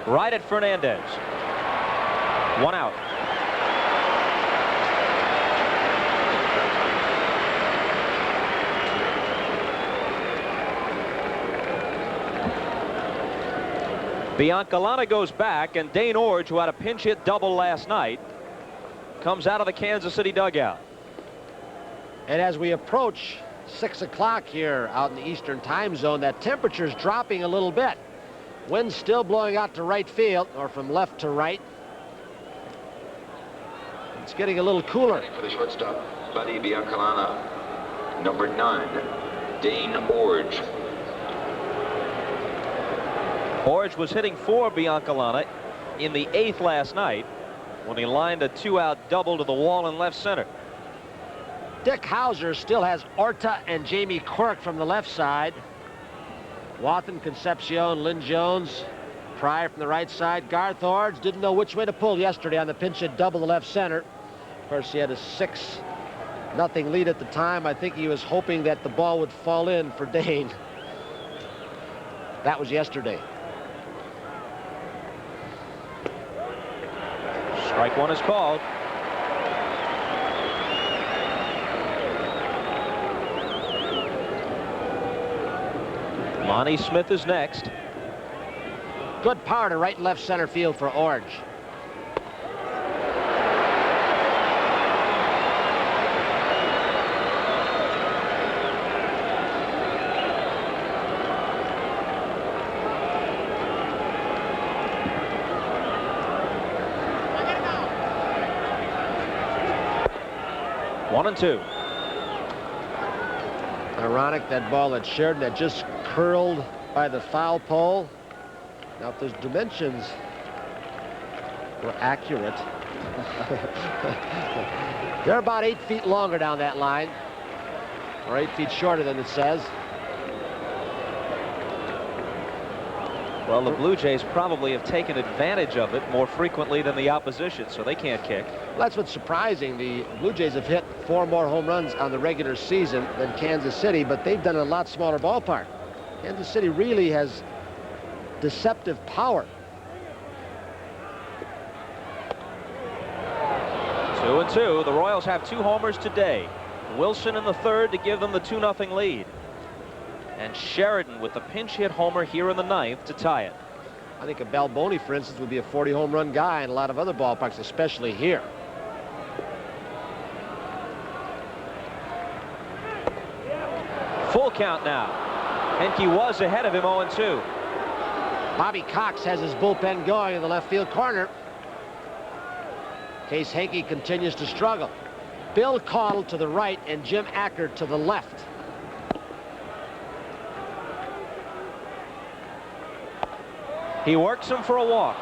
Right at Fernandez. 1 out. Biancalana goes back, and Dane Orge, who had a pinch hit double last night, comes out of the Kansas City dugout. And as we approach 6 o'clock here out in the Eastern time zone, that temperature's dropping a little bit. Wind still blowing out to right field, or from left to right. It's getting a little cooler. For the shortstop, Buddy Biancalana. Number 9, Dane Orge. Orge was hitting for Biancalana in the 8th last night when he lined a 2-out double to the wall in left center. Dick Hauser still has Orta and Jamie Quirk from the left side. Wathan, Concepcion, Lynn Jones, Pryor from the right side. Garth Orge didn't know which way to pull yesterday on the pinch hit double to left center. Of course, he had a 6-0 lead at the time. I think he was hoping that the ball would fall in for Dane. That was yesterday. Strike 1 is called. Lonnie Smith is next. Good power to right and left center field for Orange. One and two. Ironic, that ball that Sheridan had just curled by the foul pole. Now, if those dimensions were accurate, they're about 8 feet longer down that line, or 8 feet shorter than it says. Well, the Blue Jays probably have taken advantage of it more frequently than the opposition, so they can't kick. That's what's surprising. The Blue Jays have hit 4 more home runs on the regular season than Kansas City, but they've done a lot smaller ballpark. Kansas City really has deceptive power. 2-2. The Royals have 2 homers today. Wilson in the third to give them the 2-0 lead. And Sheridan with the pinch hit homer here in the 9th to tie it. I think a Balboni, for instance, would be a 40 home run guy in a lot of other ballparks, especially here. Full count now. Henke was ahead of him 0-2. Bobby Cox has his bullpen going in the left field corner. Case Henke continues to struggle. Bill Caudle to the right and Jim Acker to the left. He works him for a walk.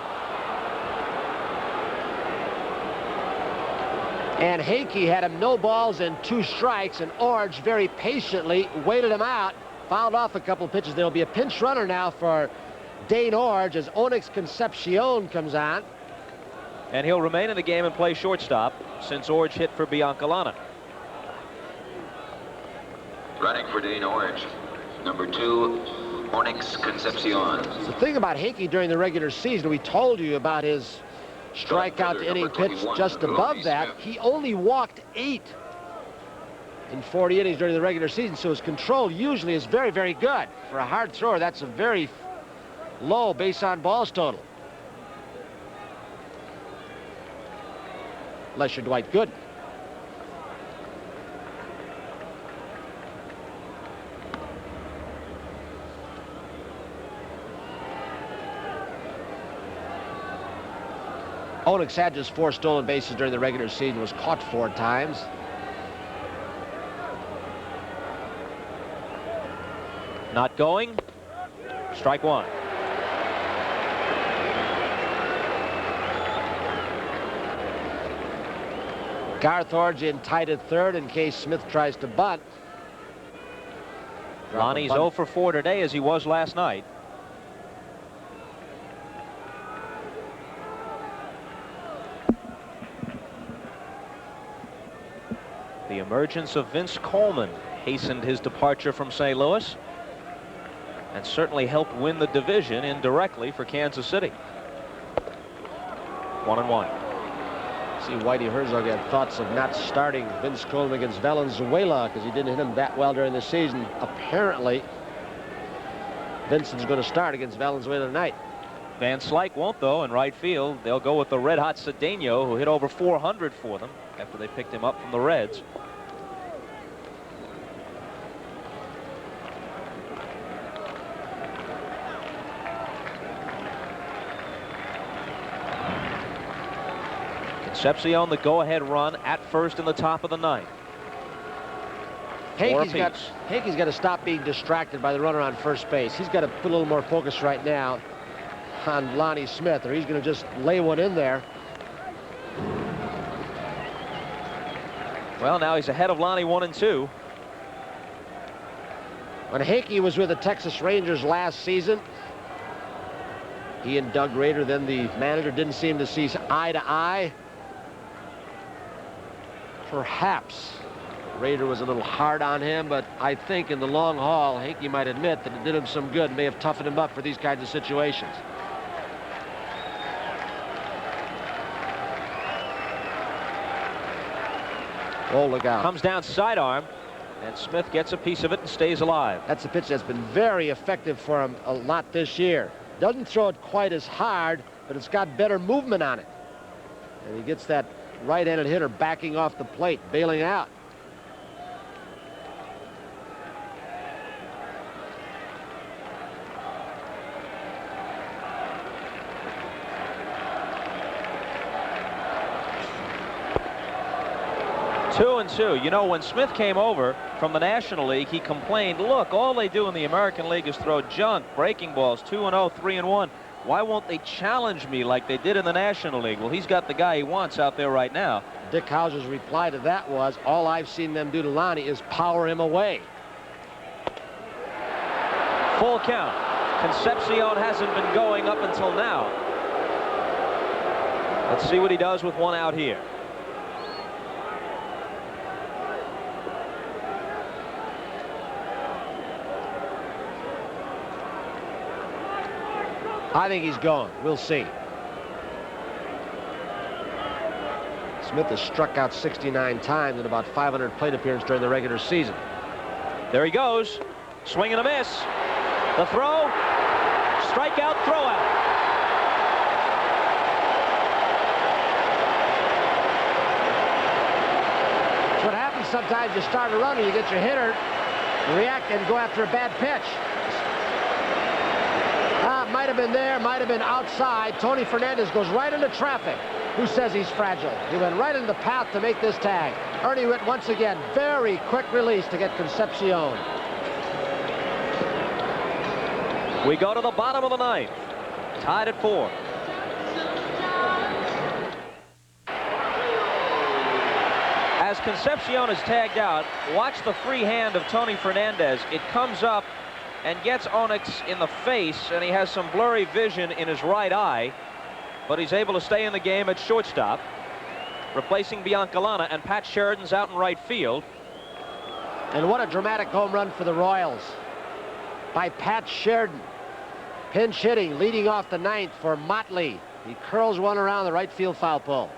And Henke had him no balls and 2 strikes, and Orange very patiently waited him out, fouled off a couple of pitches. There'll be a pinch runner now for Dane Orange as Onyx Concepcion comes on. And he'll remain in the game and play shortstop since Orange hit for Biancalana. Running for Dane Orange, number 2, Onyx Concepcion. The thing about Henke during the regular season, we told you about his strikeout to inning pitch just above that. He only walked 8 in 40 innings during the regular season, so his control usually is very, very good. For a hard thrower, that's a very low base on balls total. Unless you're Dwight Gooden. Onyx had just 4 stolen bases during the regular season, was caught 4 times. Not going. Strike 1. Garth Orange in tight at third in case Smith tries to bunt. Lonnie's 0 for 4 today as he was last night. The emergence of Vince Coleman hastened his departure from St. Louis and certainly helped win the division indirectly for Kansas City. 1-1. See, Whitey Herzog had thoughts of not starting Vince Coleman against Valenzuela because he didn't hit him that well during the season. Apparently, Vincent's going to start against Valenzuela tonight. Van Slyke won't, though, in right field. They'll go with the red-hot Cedeno, who hit over 400 for them after they picked him up from the Reds. Concepcion the go-ahead run at first in the top of the 9th. Henke's got to stop being distracted by the runner on first base. He's got to put a little more focus right now on Lonnie Smith, or he's going to just lay one in there. Well, now he's ahead of Lonnie 1-2. When Henke was with the Texas Rangers last season, he and Doug Rader, then the manager, didn't seem to see eye to eye. Perhaps Rader was a little hard on him, but I think in the long haul, Henke might admit that it did him some good and may have toughened him up for these kinds of situations. Oh, look out. Comes down sidearm, And Smith gets a piece of it and stays alive. That's a pitch that's been very effective for him a lot this year. Doesn't throw it quite as hard, but it's got better movement on it. And he gets that right-handed hitter backing off the plate, bailing out. Two and two. You know, when Smith came over from the National League, he complained, look, all they do in the American League is throw junk, breaking balls, 2-0, 3-1. Why won't they challenge me like they did in the National League? Well, he's got the guy he wants out there right now. Dick Howser's reply to that was, all I've seen them do to Lonnie is power him away. Full count. Concepcion hasn't been going up until now. Let's see what he does with one out here. I think he's going. We'll see. Smith has struck out 69 times in about 500 plate appearances during the regular season. There he goes. Swing and a miss. The throw. Strikeout, throw out. That's what happens sometimes. You start a run and you get your hitter, you react and go after a bad pitch. Might have been there, might have been outside. Tony Fernandez goes right into traffic. Who says he's fragile? He went right in the path to make this tag. Ernie Whitt once again, very quick release to get Concepcion. We go to the bottom of the ninth. Tied at 4. As Concepcion is tagged out, watch the free hand of Tony Fernandez. It comes up and gets Onyx in the face, and he has some blurry vision in his right eye, but he's able to stay in the game at shortstop, replacing Biancalana, and Pat Sheridan's out in right field. And what a dramatic home run for the Royals by Pat Sheridan. Pinch hitting, leading off the ninth for Motley. He curls one around the right field foul pole.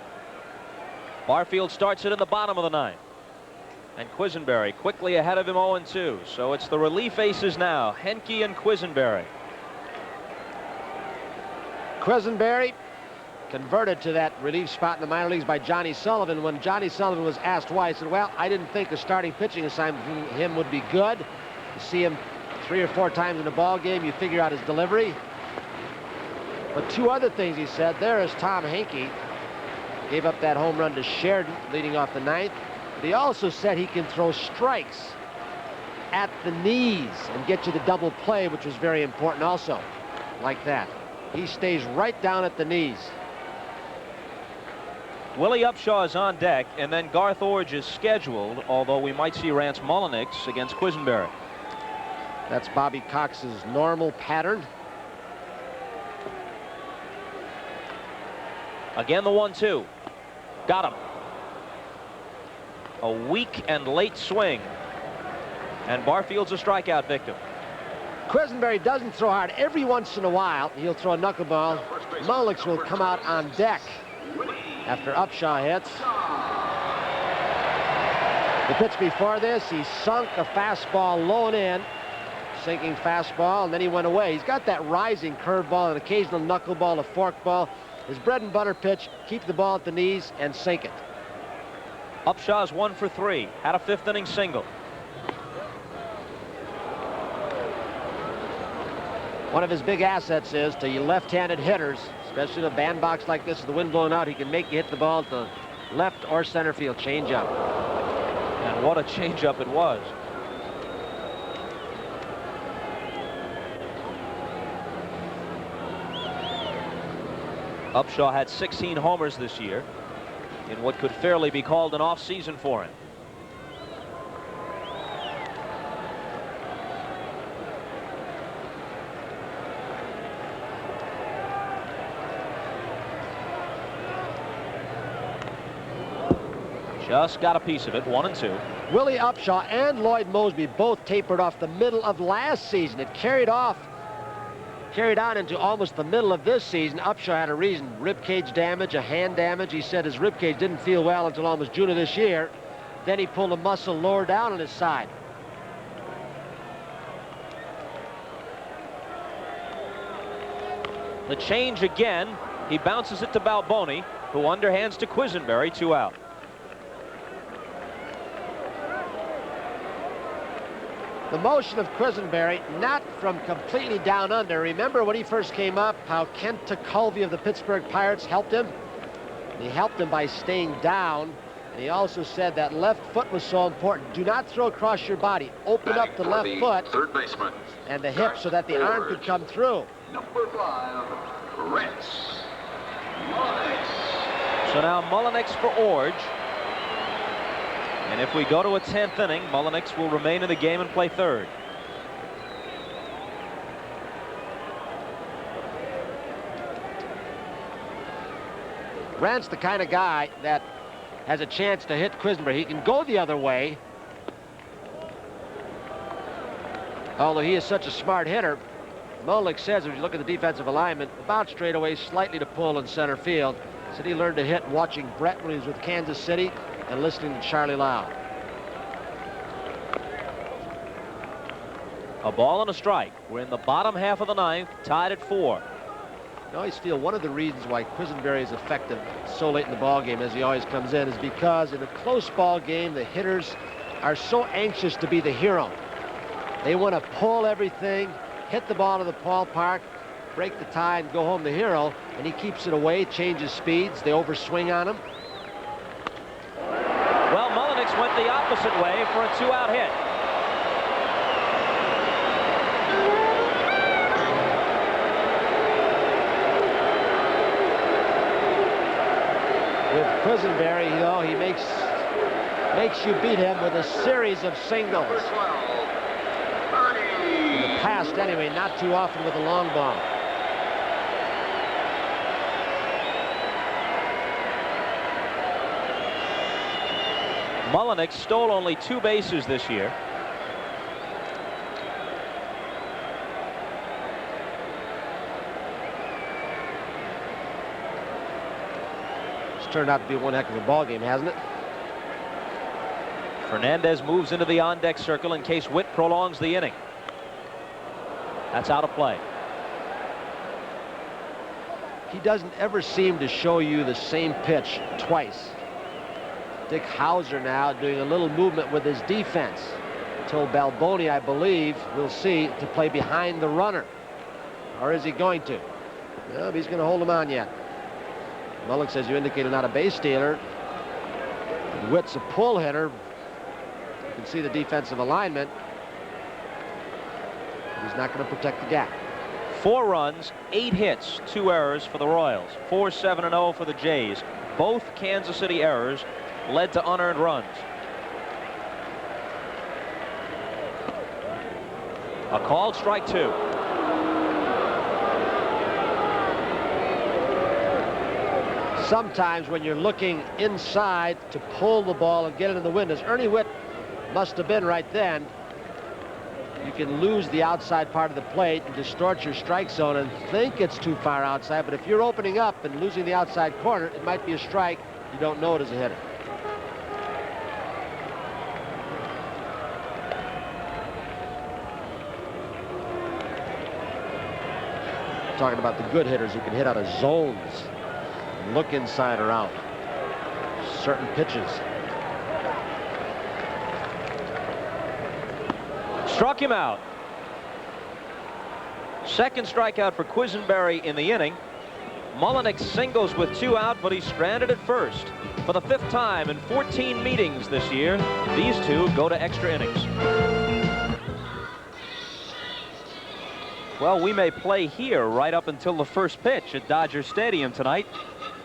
Barfield starts it in the bottom of the ninth. And Quisenberry quickly ahead of him, 0-2. So it's the relief aces now, Henke and Quisenberry. Quisenberry converted to that relief spot in the minor leagues by Johnny Sullivan. When Johnny Sullivan was asked why, he said, well, I didn't think a starting pitching assignment from him would be good. You see him 3 or 4 times in a ball game, you figure out his delivery. But 2 other things he said. There is Tom Henke. Gave up that home run to Sheridan leading off the ninth. But he also said he can throw strikes at the knees and get you the double play, which was very important also, like that. He stays right down at the knees. Willie Upshaw is on deck, and then Garth Orge is scheduled, although we might see Rance Mullenix against Quisenberry. That's Bobby Cox's normal pattern. Again, the 1-2. Got him. A weak and late swing. And Barfield's a strikeout victim. Quisenberry doesn't throw hard. Every once in a while, he'll throw a knuckleball. Mullenix will come out on deck after Upshaw hits. The pitch before this, he sunk a fastball low and in. Sinking fastball, and then he went away. He's got that rising curveball, an occasional knuckleball, a forkball. His bread and butter pitch, keep the ball at the knees and sink it. Upshaw's 1 for 3. Had a 5th inning single. One of his big assets is to you left-handed hitters, especially in a bandbox like this with the wind blowing out, he can make you hit the ball to left or center field changeup. And what a changeup it was. Upshaw had 16 homers this year in what could fairly be called an off season for him. Just got a piece of it, 1-2. Willie Upshaw and Lloyd Moseby both tapered off the middle of last season. It carried on into almost the middle of this season. Upshaw had a reason, rib cage damage, a hand damage. He said his rib cage didn't feel well until almost June of this year. Then he pulled a muscle lower down on his side. The change again. He bounces it to Balboni, who underhands to Quisenberry, 2 out. The motion of Quisenberry, not from completely down under. Remember when he first came up, how Kent Tekulve of the Pittsburgh Pirates helped him? He helped him by staying down. And he also said that left foot was so important. Do not throw across your body. Open up the left foot third baseman and the hip so that the arm could come through. Number 5, Rents Mulliniks. So now Mulliniks for Orge. And if we go to a 10th inning, Mulliniks will remain in the game and play third. Rent's the kind of guy that has a chance to hit Quisenberry. He can go the other way. Although he is such a smart hitter, Mulliniks says, if you look at the defensive alignment, about straightaway, slightly to pull in center field. Said he learned to hit watching Brett when he was with Kansas City and listening to Charlie Lau. A ball and a strike. We're in the bottom half of the 9th, tied at 4. I always feel one of the reasons why Quisenberry is effective so late in the ball game, as he always comes in, is because in a close ball game, the hitters are so anxious to be the hero. They want to pull everything, hit the ball to the ballpark, break the tie, and go home the hero. And he keeps it away, changes speeds. They overswing on him. Well, Mulliniks went the opposite way for a 2-out hit. With Quisenberry, you know, he makes you beat him with a series of singles. Number 12, In the past, anyway, not too often with a long ball. Mulliniks stole only 2 bases this year. It's turned out to be one heck of a ball game, hasn't it? Fernandez moves into the on-deck circle in case Witt prolongs the inning. That's out of play. He doesn't ever seem to show you the same pitch twice. Dick Howser now doing a little movement with his defense. Told Balboni, I believe, we'll see, to play behind the runner. Or is he going to? No, he's going to hold him on yet. Mullick says, you indicated not a base stealer. Witt's a pull hitter. You can see the defensive alignment. He's not going to protect the gap. 4 runs, 8 hits, 2 errors for the Royals. 4-7-0 for the Jays. Both Kansas City errors led to unearned runs. A called strike 2. Sometimes when you're looking inside to pull the ball and get it in the wind, as Ernie Witt must have been right then, you can lose the outside part of the plate and distort your strike zone and think it's too far outside. But if you're opening up and losing the outside corner, it might be a strike. You don't know it as a hitter. Talking about the good hitters who can hit out of zones, look inside or out, certain pitches. Struck him out. Second strikeout for Quisenberry in the inning. Mulliniks singles with 2 out, but he's stranded at first. For the 5th time in 14 meetings this year, these two go to extra innings. Well, we may play here right up until the first pitch at Dodger Stadium tonight.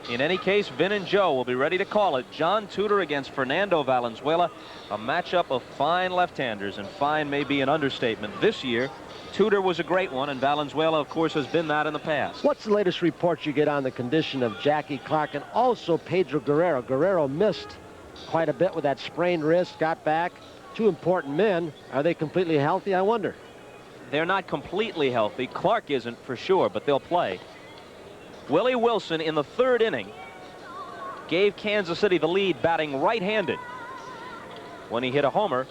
In any case, Vin and Joe will be ready to call it. John Tudor against Fernando Valenzuela, a matchup of fine left-handers, and fine may be an understatement. This year, Tudor was a great one, and Valenzuela, of course, has been that in the past. What's the latest report you get on the condition of Jackie Clark and also Pedro Guerrero? Guerrero missed quite a bit with that sprained wrist, got back. 2 important men. Are they completely healthy, I wonder? They're not completely healthy. Clark isn't for sure, but they'll play. Willie Wilson in the 3rd inning gave Kansas City the lead batting right-handed. when he hit a homer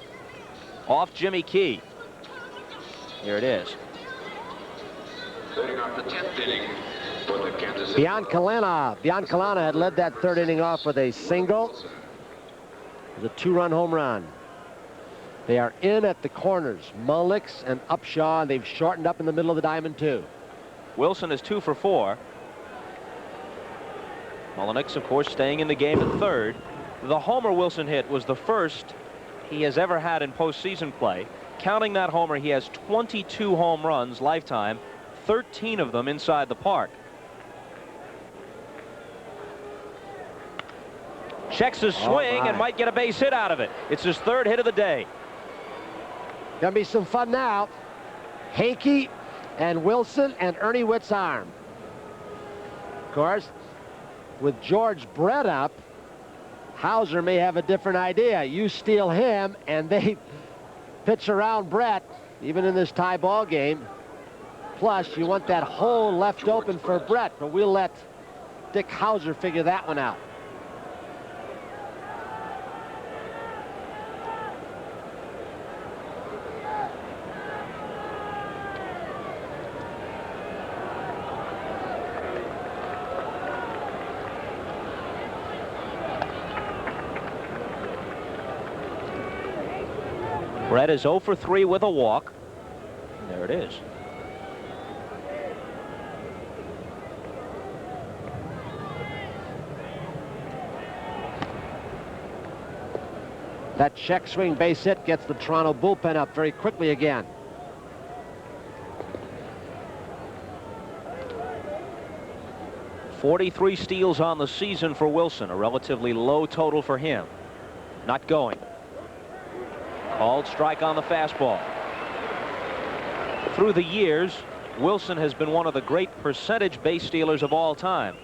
off Jimmy Key. Here it is. Starting off the 10th inning for the Kansas City. Biancalana had led that third inning off with a single. It was a 2-run home run. They are in at the corners, Mullix and Upshaw, and they've shortened up in the middle of the diamond too. Wilson is 2 for 4. Mullenix, of course, staying in the game at third. The homer Wilson hit was the first he has ever had in postseason play. Counting that homer, he has 22 home runs lifetime, 13 of them inside the park. Checks his swing and might get a base hit out of it. It's his third hit of the day. Gonna be some fun now. Hanke and Wilson and Ernie Whitt's arm. Of course, with George Brett up, Hauser may have a different idea. You steal him and they pitch around Brett, even in this tie ball game. Plus, you want that hole left open for Brett, but we'll let Dick Hauser figure that one out. Brett is 0 for 3 with a walk. There it is. That check swing base hit gets the Toronto bullpen up very quickly again. .43 steals on the season for Wilson, a relatively low total for him. Not going. Called strike on the fastball. Through the years, Wilson has been one of the great percentage base stealers of all time.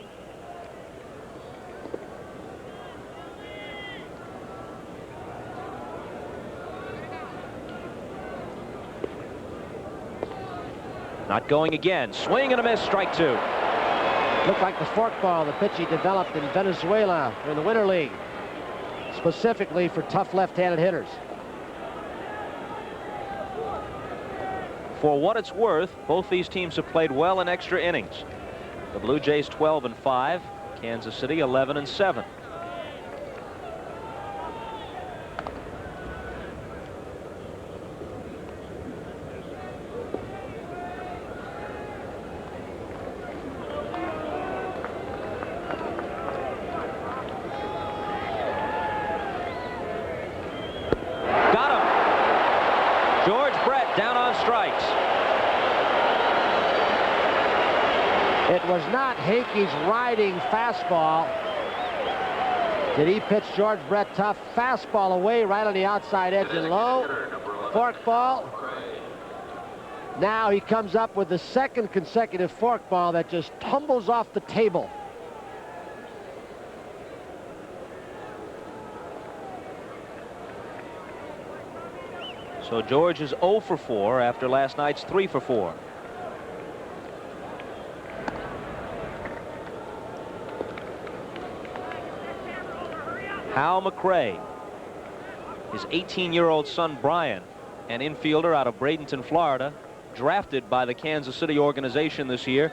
Not going again. Swing and a miss, strike 2. Looked like the forkball, the pitch he developed in Venezuela in the Winter League, specifically for tough left-handed hitters. For what it's worth, both these teams have played well in extra innings. The Blue Jays 12-5, Kansas City 11-7. It was not Hanke's riding fastball. Did he pitch George Brett tough? Fastball away right on the outside edge and low. Forkball. Now he comes up with the second consecutive forkball that just tumbles off the table. So George is 0 for 4 after last night's 3 for 4. Hal McRae, his 18-year-old son Brian, an infielder out of Bradenton, Florida, drafted by the Kansas City organization this year.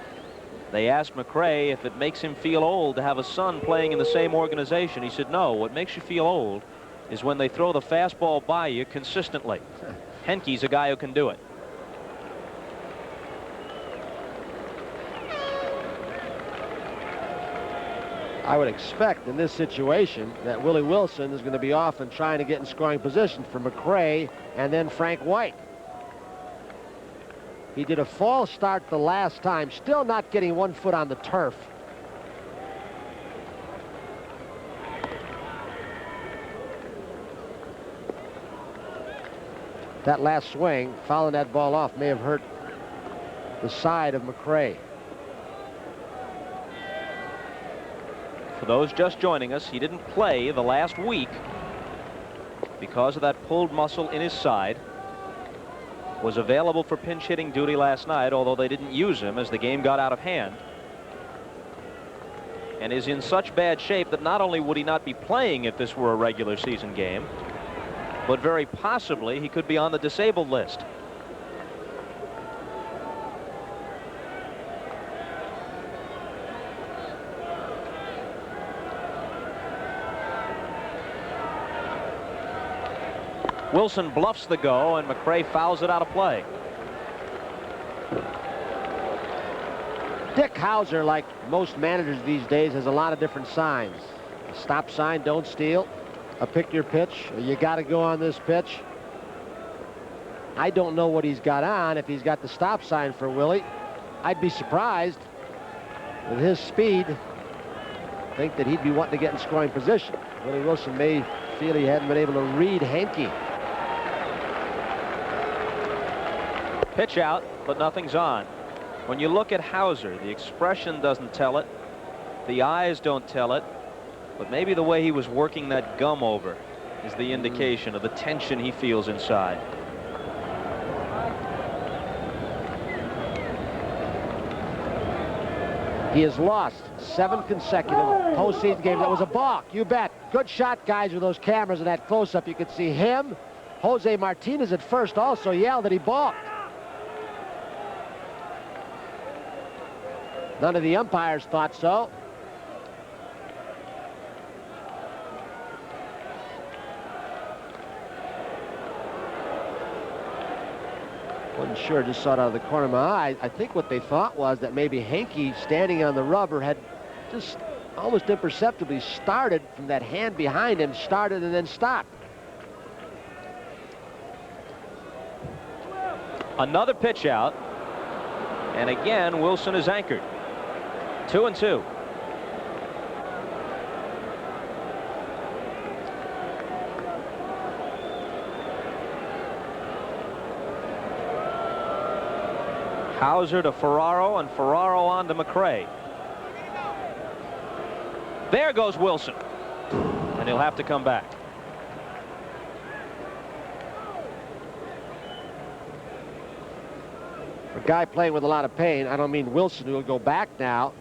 They asked McRae if it makes him feel old to have a son playing in the same organization. He said, no, what makes you feel old is when they throw the fastball by you consistently. Henke's a guy who can do it. I would expect in this situation that Willie Wilson is going to be off and trying to get in scoring position for McRae and then Frank White. He did a false start the last time, still not getting 1 foot on the turf. That last swing, fouling that ball off, may have hurt the side of McRae. For those just joining us, he didn't play the last week because of that pulled muscle in his side. Was available for pinch hitting duty last night, although they didn't use him as the game got out of hand. And is in such bad shape that not only would he not be playing if this were a regular season game, but very possibly he could be on the disabled list. Wilson bluffs the go, and McRae fouls it out of play. Dick Howser, like most managers these days, has a lot of different signs. A stop sign, don't steal. A pick your pitch, you got to go on this pitch. I don't know what he's got on. If he's got the stop sign for Willie, I'd be surprised. With his speed, think that he'd be wanting to get in scoring position. Willie Wilson may feel he hadn't been able to read Henke. Pitch out, but nothing's on. When you look at Howser, the expression doesn't tell it. The eyes don't tell it. But maybe the way he was working that gum over is the indication of the tension he feels inside. He has lost 7 consecutive postseason games. That was a balk, you bet. Good shot, guys, with those cameras and that close-up. You could see him. Jose Martinez at first also yelled that he balked. None of the umpires thought so. Wasn't sure, just saw it out of the corner of my eye. I think what they thought was that maybe Henke, standing on the rubber, had just almost imperceptibly started from that hand behind him, started and then stopped. Another pitch out, and again Wilson is anchored. 2-2. Howser to Ferraro, and Ferraro on to McRae. There goes Wilson, and he'll have to come back. For a guy playing with a lot of pain, I don't mean Wilson, who will go back now.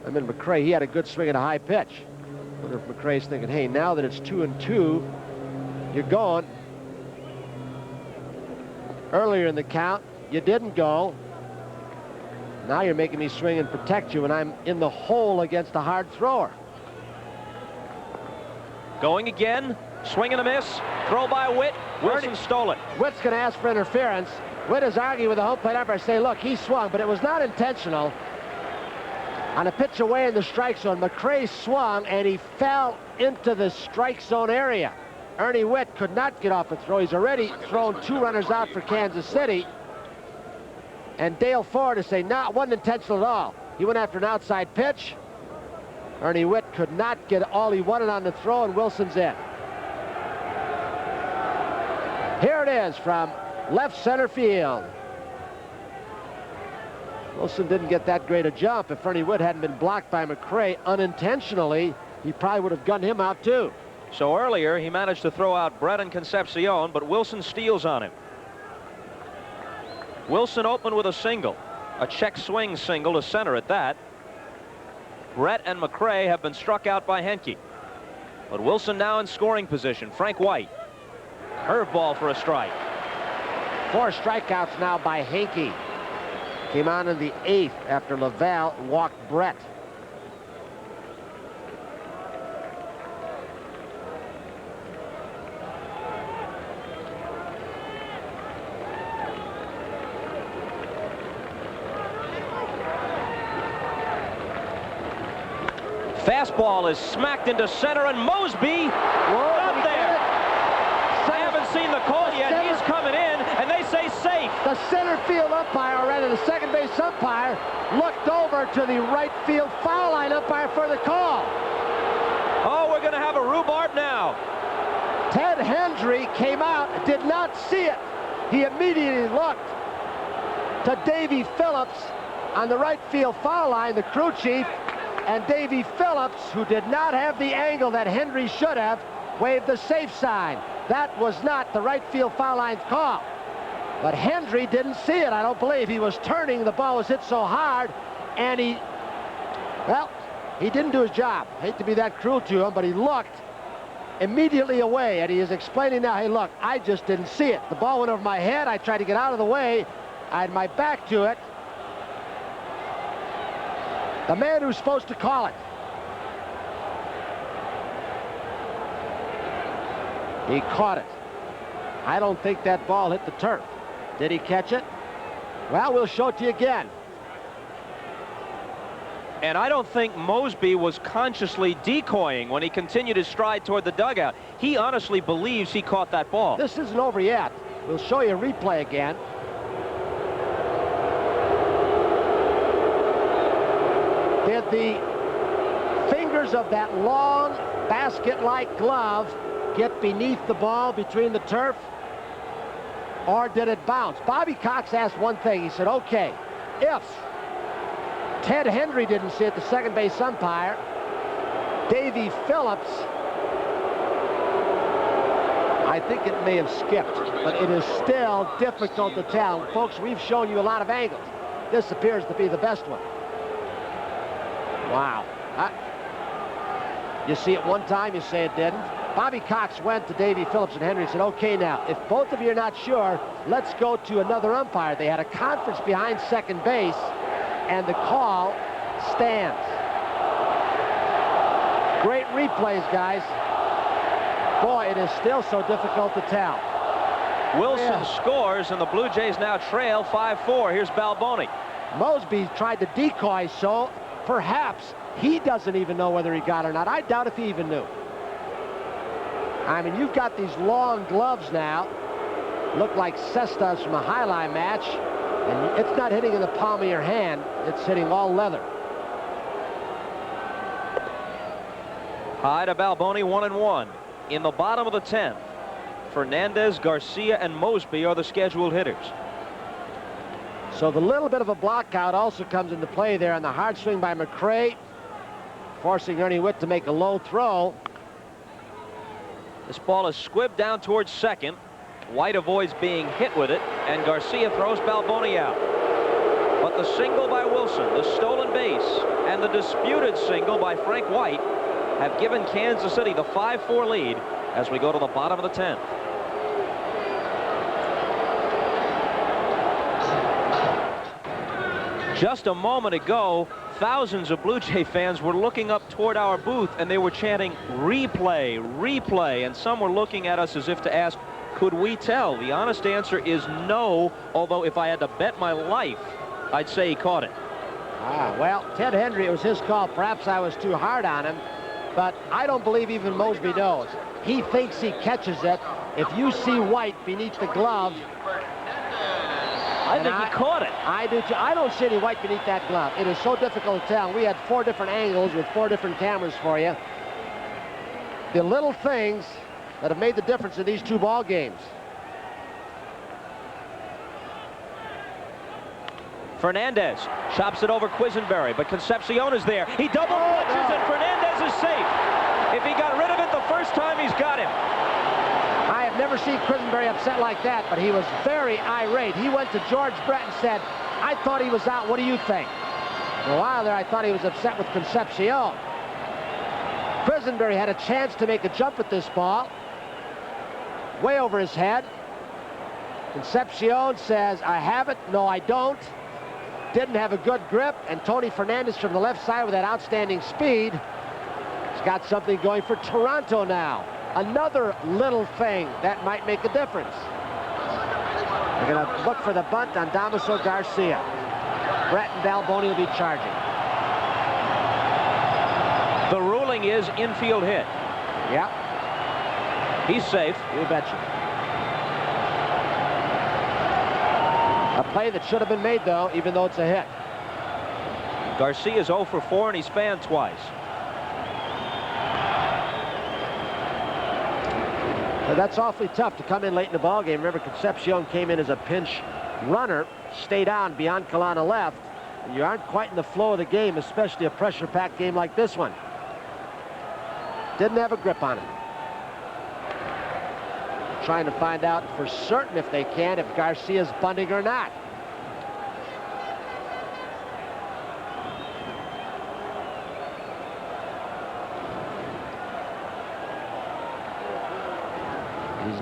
I mean McRae, he had a good swing at a high pitch. I wonder if McRae's thinking, hey, now that it's 2-2, you're going. Earlier in the count, you didn't go. Now you're making me swing and protect you, and I'm in the hole against a hard thrower. Going again, swing and a miss, throw by Witt. Wilson stole it. Witt's going to ask for interference. Witt is arguing with the home plate umpire, say, look, he swung, but it was not intentional. On a pitch away in the strike zone, McRae swung, and he fell into the strike zone area. Ernie Witt could not get off a throw. He's already thrown 2 runners out for Kansas City. And Dale Ford is saying, no, it wasn't intentional at all. He went after an outside pitch. Ernie Witt could not get all he wanted on the throw, and Wilson's in. Here it is from left center field. Wilson didn't get that great a jump. If Ernie Witt hadn't been blocked by McRae unintentionally, he probably would have gunned him out too. So earlier he managed to throw out Brett and Concepcion, but Wilson steals on him. Wilson opened with a single, a check swing single to center at that. Brett and McRae have been struck out by Henke, but Wilson now in scoring position. Frank White, curveball for a strike. 4 strikeouts now by Henke. Came on in the 8th after Laval walked Brett. Fastball is smacked into center, and Mosby up there. I haven't seen the call yet. He's coming in, and they say safe. The center field umpire, or rather the second base umpire, looked over to the right field foul line umpire for the call. Oh, we're going to have a rhubarb now. Ted Hendry came out, did not see it. He immediately looked to Davy Phillips on the right field foul line, the crew chief, and Davy Phillips, who did not have the angle that Hendry should have, waved the safe sign. That was not the right field foul line's call. But Hendry didn't see it, I don't believe. He was turning, the ball was hit so hard, and he didn't do his job. Hate to be that cruel to him, but he looked immediately away, and he is explaining now, hey, look, I just didn't see it. The ball went over my head. I tried to get out of the way. I had my back to it. The man who's supposed to call it. He caught it. I don't think that ball hit the turf. Did he catch it? Well, we'll show it to you again. And I don't think Mosby was consciously decoying when he continued his stride toward the dugout. He honestly believes he caught that ball. This isn't over yet. We'll show you a replay again. Did the fingers of that long basket-like glove get beneath the ball between the turf? Or did it bounce? Bobby Cox asked one thing. He said, okay, if Ted Hendry didn't see it, the second base umpire, Davy Phillips, I think it may have skipped, but it is still difficult to tell. Folks, we've shown you a lot of angles. This appears to be the best one. Wow. You see it one time, you say it didn't. Bobby Cox went to Davy Phillips and Henry and said, okay, now, if both of you are not sure, let's go to another umpire. They had a conference behind second base, and the call stands. Great replays, guys. Boy, it is still so difficult to tell. Wilson scores, and the Blue Jays now trail 5-4. Here's Balboni. Mosby tried to decoy, so perhaps he doesn't even know whether he got it or not. I doubt if he even knew. I mean, you've got these long gloves now. Look like Cestas from a highlight match. And it's not hitting in the palm of your hand. It's hitting all leather. High to Balboni, 1-1. In the bottom of the 10th, Fernandez, Garcia, and Mosby are the scheduled hitters. So the little bit of a block out also comes into play there on the hard swing by McRae, forcing Ernie Whitt to make a low throw. This ball is squibbed down towards second. White avoids being hit with it, and Garcia throws Balboni out. But the single by Wilson, the stolen base, and the disputed single by Frank White have given Kansas City the 5-4 lead as we go to the bottom of the 10th. Just a moment ago, thousands of Blue Jay fans were looking up toward our booth, and they were chanting, replay, replay, and some were looking at us as if to ask, could we tell? The honest answer is no, although if I had to bet my life, I'd say he caught it. Well, Ted Hendry, it was his call. Perhaps I was too hard on him, but I don't believe even Mosby knows. He thinks he catches it. If you see White beneath the glove, I think he caught it. I do too. I don't see any White beneath that glove. It is so difficult to tell. We had 4 different angles with 4 different cameras for you. The little things that have made the difference in these 2 ball games. Fernandez chops it over Quisenberry, but Concepcion is there. He double clutches, and Fernandez is safe. If he got rid of it the first time, he's got him. I have never seen Quisenberry upset like that, but he was very irate. He went to George Brett and said, I thought he was out. What do you think? For a while there, I thought he was upset with Concepcion. Quisenberry had a chance to make a jump at this ball. Way over his head. Concepcion says, I have it. No, I don't. Didn't have a good grip. And Tony Fernandez from the left side with that outstanding speed has got something going for Toronto now. Another little thing that might make a difference. They're going to look for the bunt on Damaso Garcia. Brett and Balboni will be charging. The ruling is infield hit. Yep. He's safe. You betcha. A play that should have been made, though, even though it's a hit. Garcia's 0 for 4, and he's fanned twice. Now, that's awfully tough to come in late in the ballgame. Remember, Concepcion came in as a pinch runner, stayed on beyond Kalana left. And you aren't quite in the flow of the game, especially a pressure-packed game like this one. Didn't have a grip on him. Trying to find out for certain, if they can, if Garcia's bunting or not.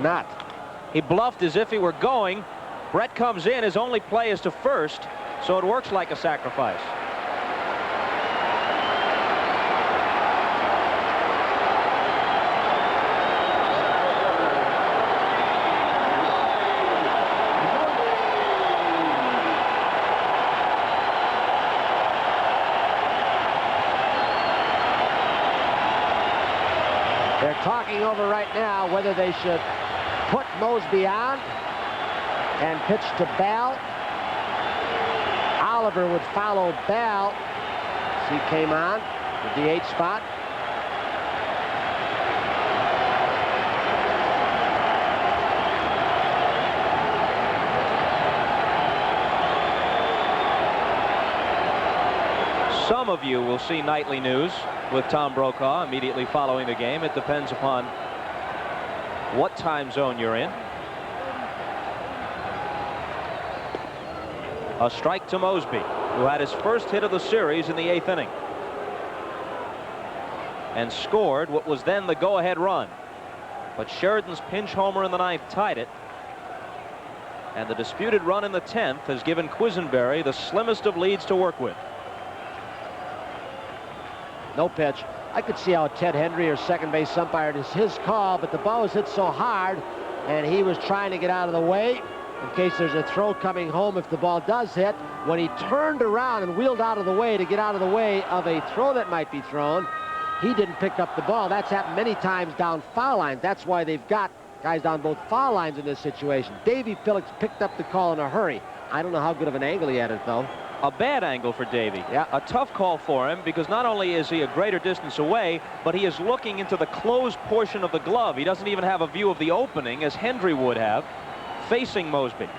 not. He bluffed as if he were going. Brett comes in. His only play is to first, so it works like a sacrifice. They're talking over right now whether they should put Mosby on and pitch to Bell. Oliver would follow Bell as he came on the DH spot. Some of you will see nightly news with Tom Brokaw immediately following the game. It depends upon what time zone you're in. A strike to Mosby, who had his first hit of the series in the 8th inning and scored what was then the go-ahead run. But Sheridan's pinch homer in the 9th tied it, and the disputed run in the 10th has given Quisenberry the slimmest of leads to work with. No pitch. I could see how Ted Hendry or second base umpire, it is his call, but the ball was hit so hard and he was trying to get out of the way in case there's a throw coming home if the ball does hit. When he turned around and wheeled out of the way to get out of the way of a throw that might be thrown, he didn't pick up the ball. That's happened many times down foul lines. That's why they've got guys down both foul lines in this situation. Davy Phillips picked up the call in a hurry. I don't know how good of an angle he had it, though. A bad angle for Davy. Yeah. A tough call for him because not only is he a greater distance away, but he is looking into the closed portion of the glove. He doesn't even have a view of the opening as Hendry would have, facing Mosby.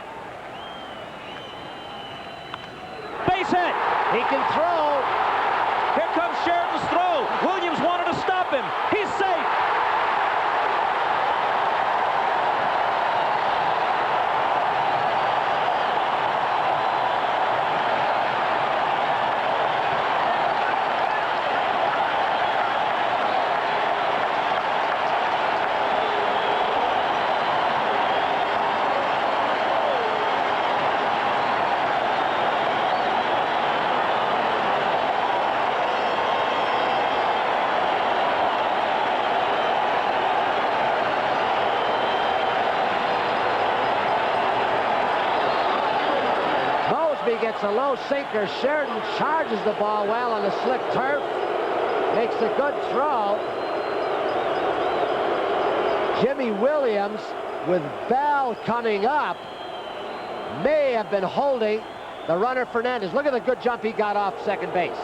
Base hit. He can throw. Here comes Sheridan's throw. Williams wanted to stop him. He's safe. Gets a low sinker. Sheridan charges the ball well on the slick turf. Makes a good throw. Jimmy Williams, with Bell coming up, may have been holding the runner Fernandez. Look at the good jump he got off second base.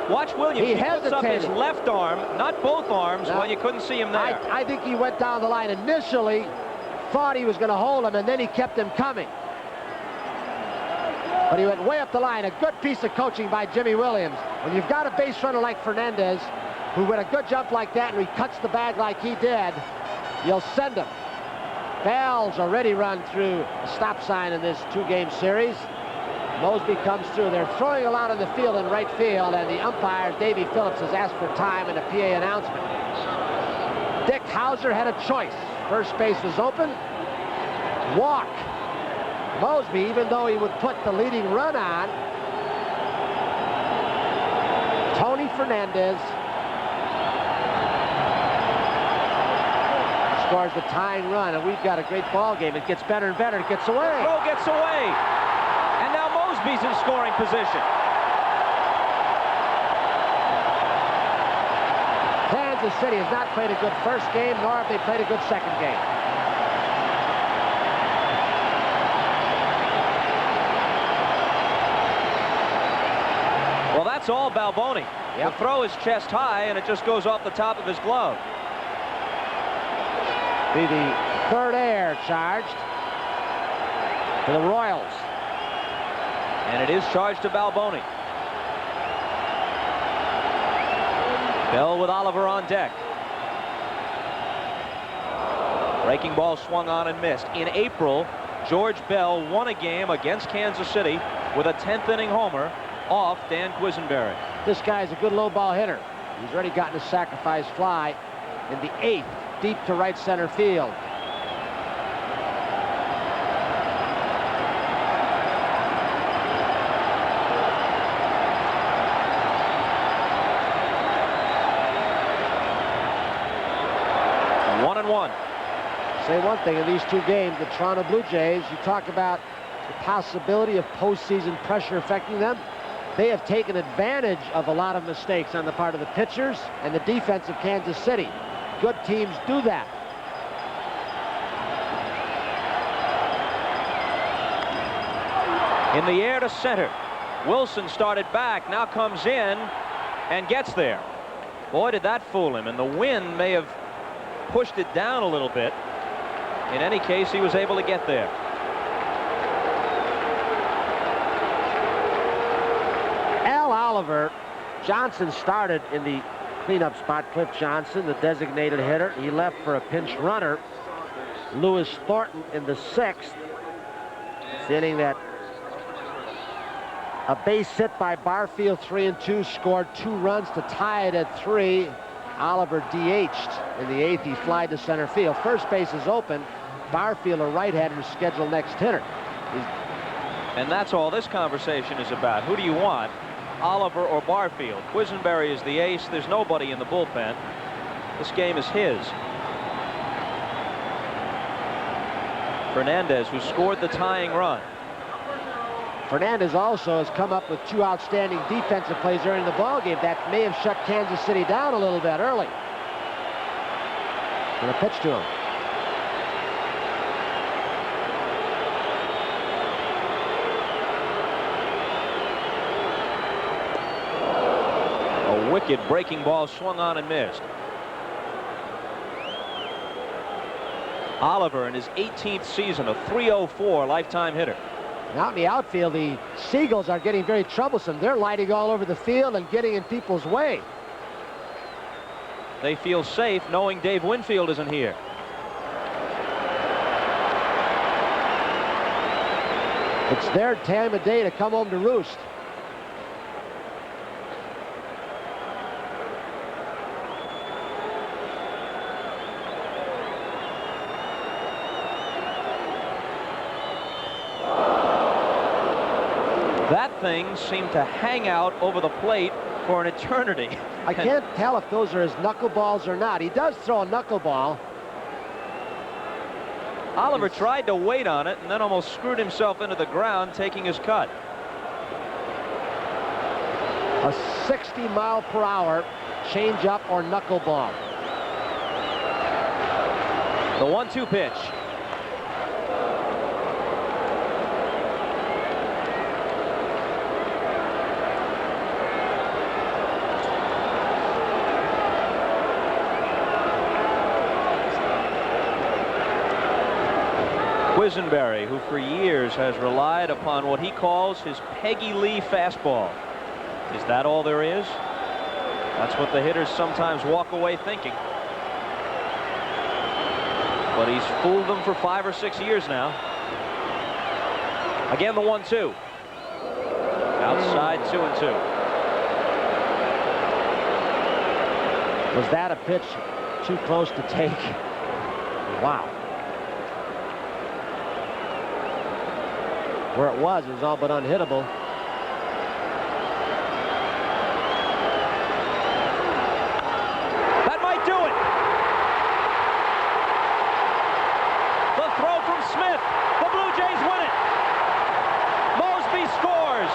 Watch Williams. He puts up his hesitated. left arm, not both arms. No. Well, you couldn't see him there. I think he went down the line initially, thought he was going to hold him, and then he kept him coming. But he went way up the line. A good piece of coaching by Jimmy Williams. When you've got a base runner like Fernandez, who with a good jump like that and he cuts the bag like he did, you'll send him. Bell's already run through a stop sign in this two-game series. Mosby comes through. They're throwing a lot in the field in right field, and the umpires, Davy Phillips, has asked for time in a PA announcement. Dick Hauser had a choice. First base was open. Walk. Mosby, even though he would put the leading run on, Tony Fernandez scores the tying run, and we've got a great ball game. It gets better and better. It gets away. Throw gets away. And now Mosby's in scoring position. Kansas City has not played a good first game, nor have they played a good second game. Well, that's all Balboni. Yep. The throw is chest high, and it just goes off the top of his glove. Be the third error charged for the Royals. And it is charged to Balboni. Bell with Oliver on deck. Breaking ball swung on and missed. In April, George Bell won a game against Kansas City with a 10th inning homer off Dan Quisenberry. This guy's a good low ball hitter. He's already gotten a sacrifice fly in the 8th, deep to right center field. say one thing, in these two games, the Toronto Blue Jays, you talk about the possibility of postseason pressure affecting them. They have taken advantage of a lot of mistakes on the part of the pitchers and the defense of Kansas City. Good teams do that. In the air to center. Wilson started back, now comes in and gets there. Boy, did that fool him, and the wind may have pushed it down a little bit. In any case, he was able to get there. Al Oliver, Johnson started in the cleanup spot. Cliff Johnson, the designated hitter. He left for a pinch runner. Lewis Thornton in the 6th. It's the inning that a base hit by Barfield, 3-2, scored 2 runs to tie it at 3. Oliver DH'd in the 8th. He flied to center field. First base is open. Barfield, a right-hander, scheduled next hitter. And that's all this conversation is about. Who do you want, Oliver or Barfield? Quisenberry is the ace. There's nobody in the bullpen. This game is his. Fernandez, who scored the tying run. Fernandez also has come up with 2 outstanding defensive plays during the ballgame that may have shut Kansas City down a little bit early. And a pitch to him. A wicked breaking ball swung on and missed. Oliver in his 18th season, a .304 lifetime hitter. Out in the outfield, the Seagulls are getting very troublesome. They're lighting all over the field and getting in people's way. They feel safe knowing Dave Winfield isn't here. It's their time of day to come home to roost. That thing seemed to hang out over the plate for an eternity. I can't tell if those are his knuckleballs or not. He does throw a knuckleball. Oliver tried to wait on it and then almost screwed himself into the ground taking his cut. A 60-mile-per-hour changeup or knuckleball. The 1-2 pitch. Quisenberry, who for years has relied upon what he calls his Peggy Lee fastball. Is that all there is? That's what the hitters sometimes walk away thinking. But he's fooled them for 5 or 6 years now. Again, the 1-2. Outside, 2-2. Was that a pitch too close to take? Wow. Where it was all but unhittable. That might do it. The throw from Smith. The Blue Jays win it. Mosby scores,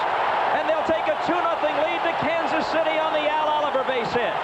and they'll take a 2-0 lead to Kansas City on the Al Oliver base hit.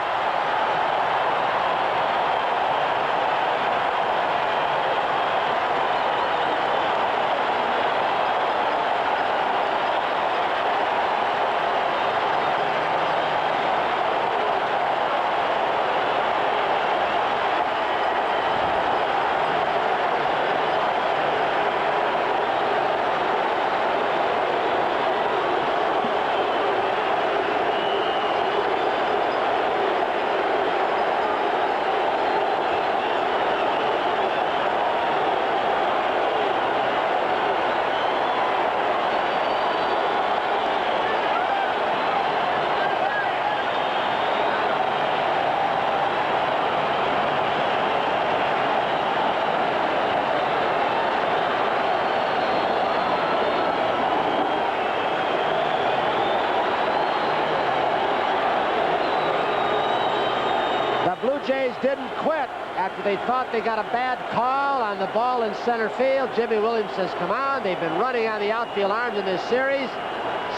Jays didn't quit after they thought they got a bad call on the ball in center field. Jimmy Williams says, come on, they've been running on the outfield arms in this series.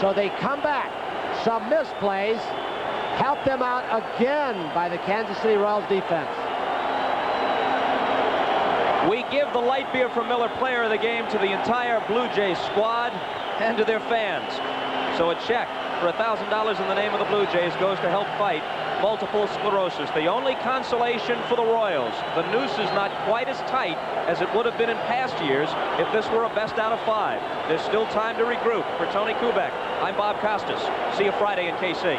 So they come back. Some misplays helped them out again by the Kansas City Royals defense. We give the light beer from Miller Player of the Game to the entire Blue Jays squad and to their fans. So a check for $1,000 in the name of the Blue Jays goes to help fight multiple sclerosis. The only consolation for the Royals, the noose is not quite as tight as it would have been in past years if this were a best out of 5. There's still time to regroup. For Tony Kubek, I'm Bob Costas. See you Friday in KC.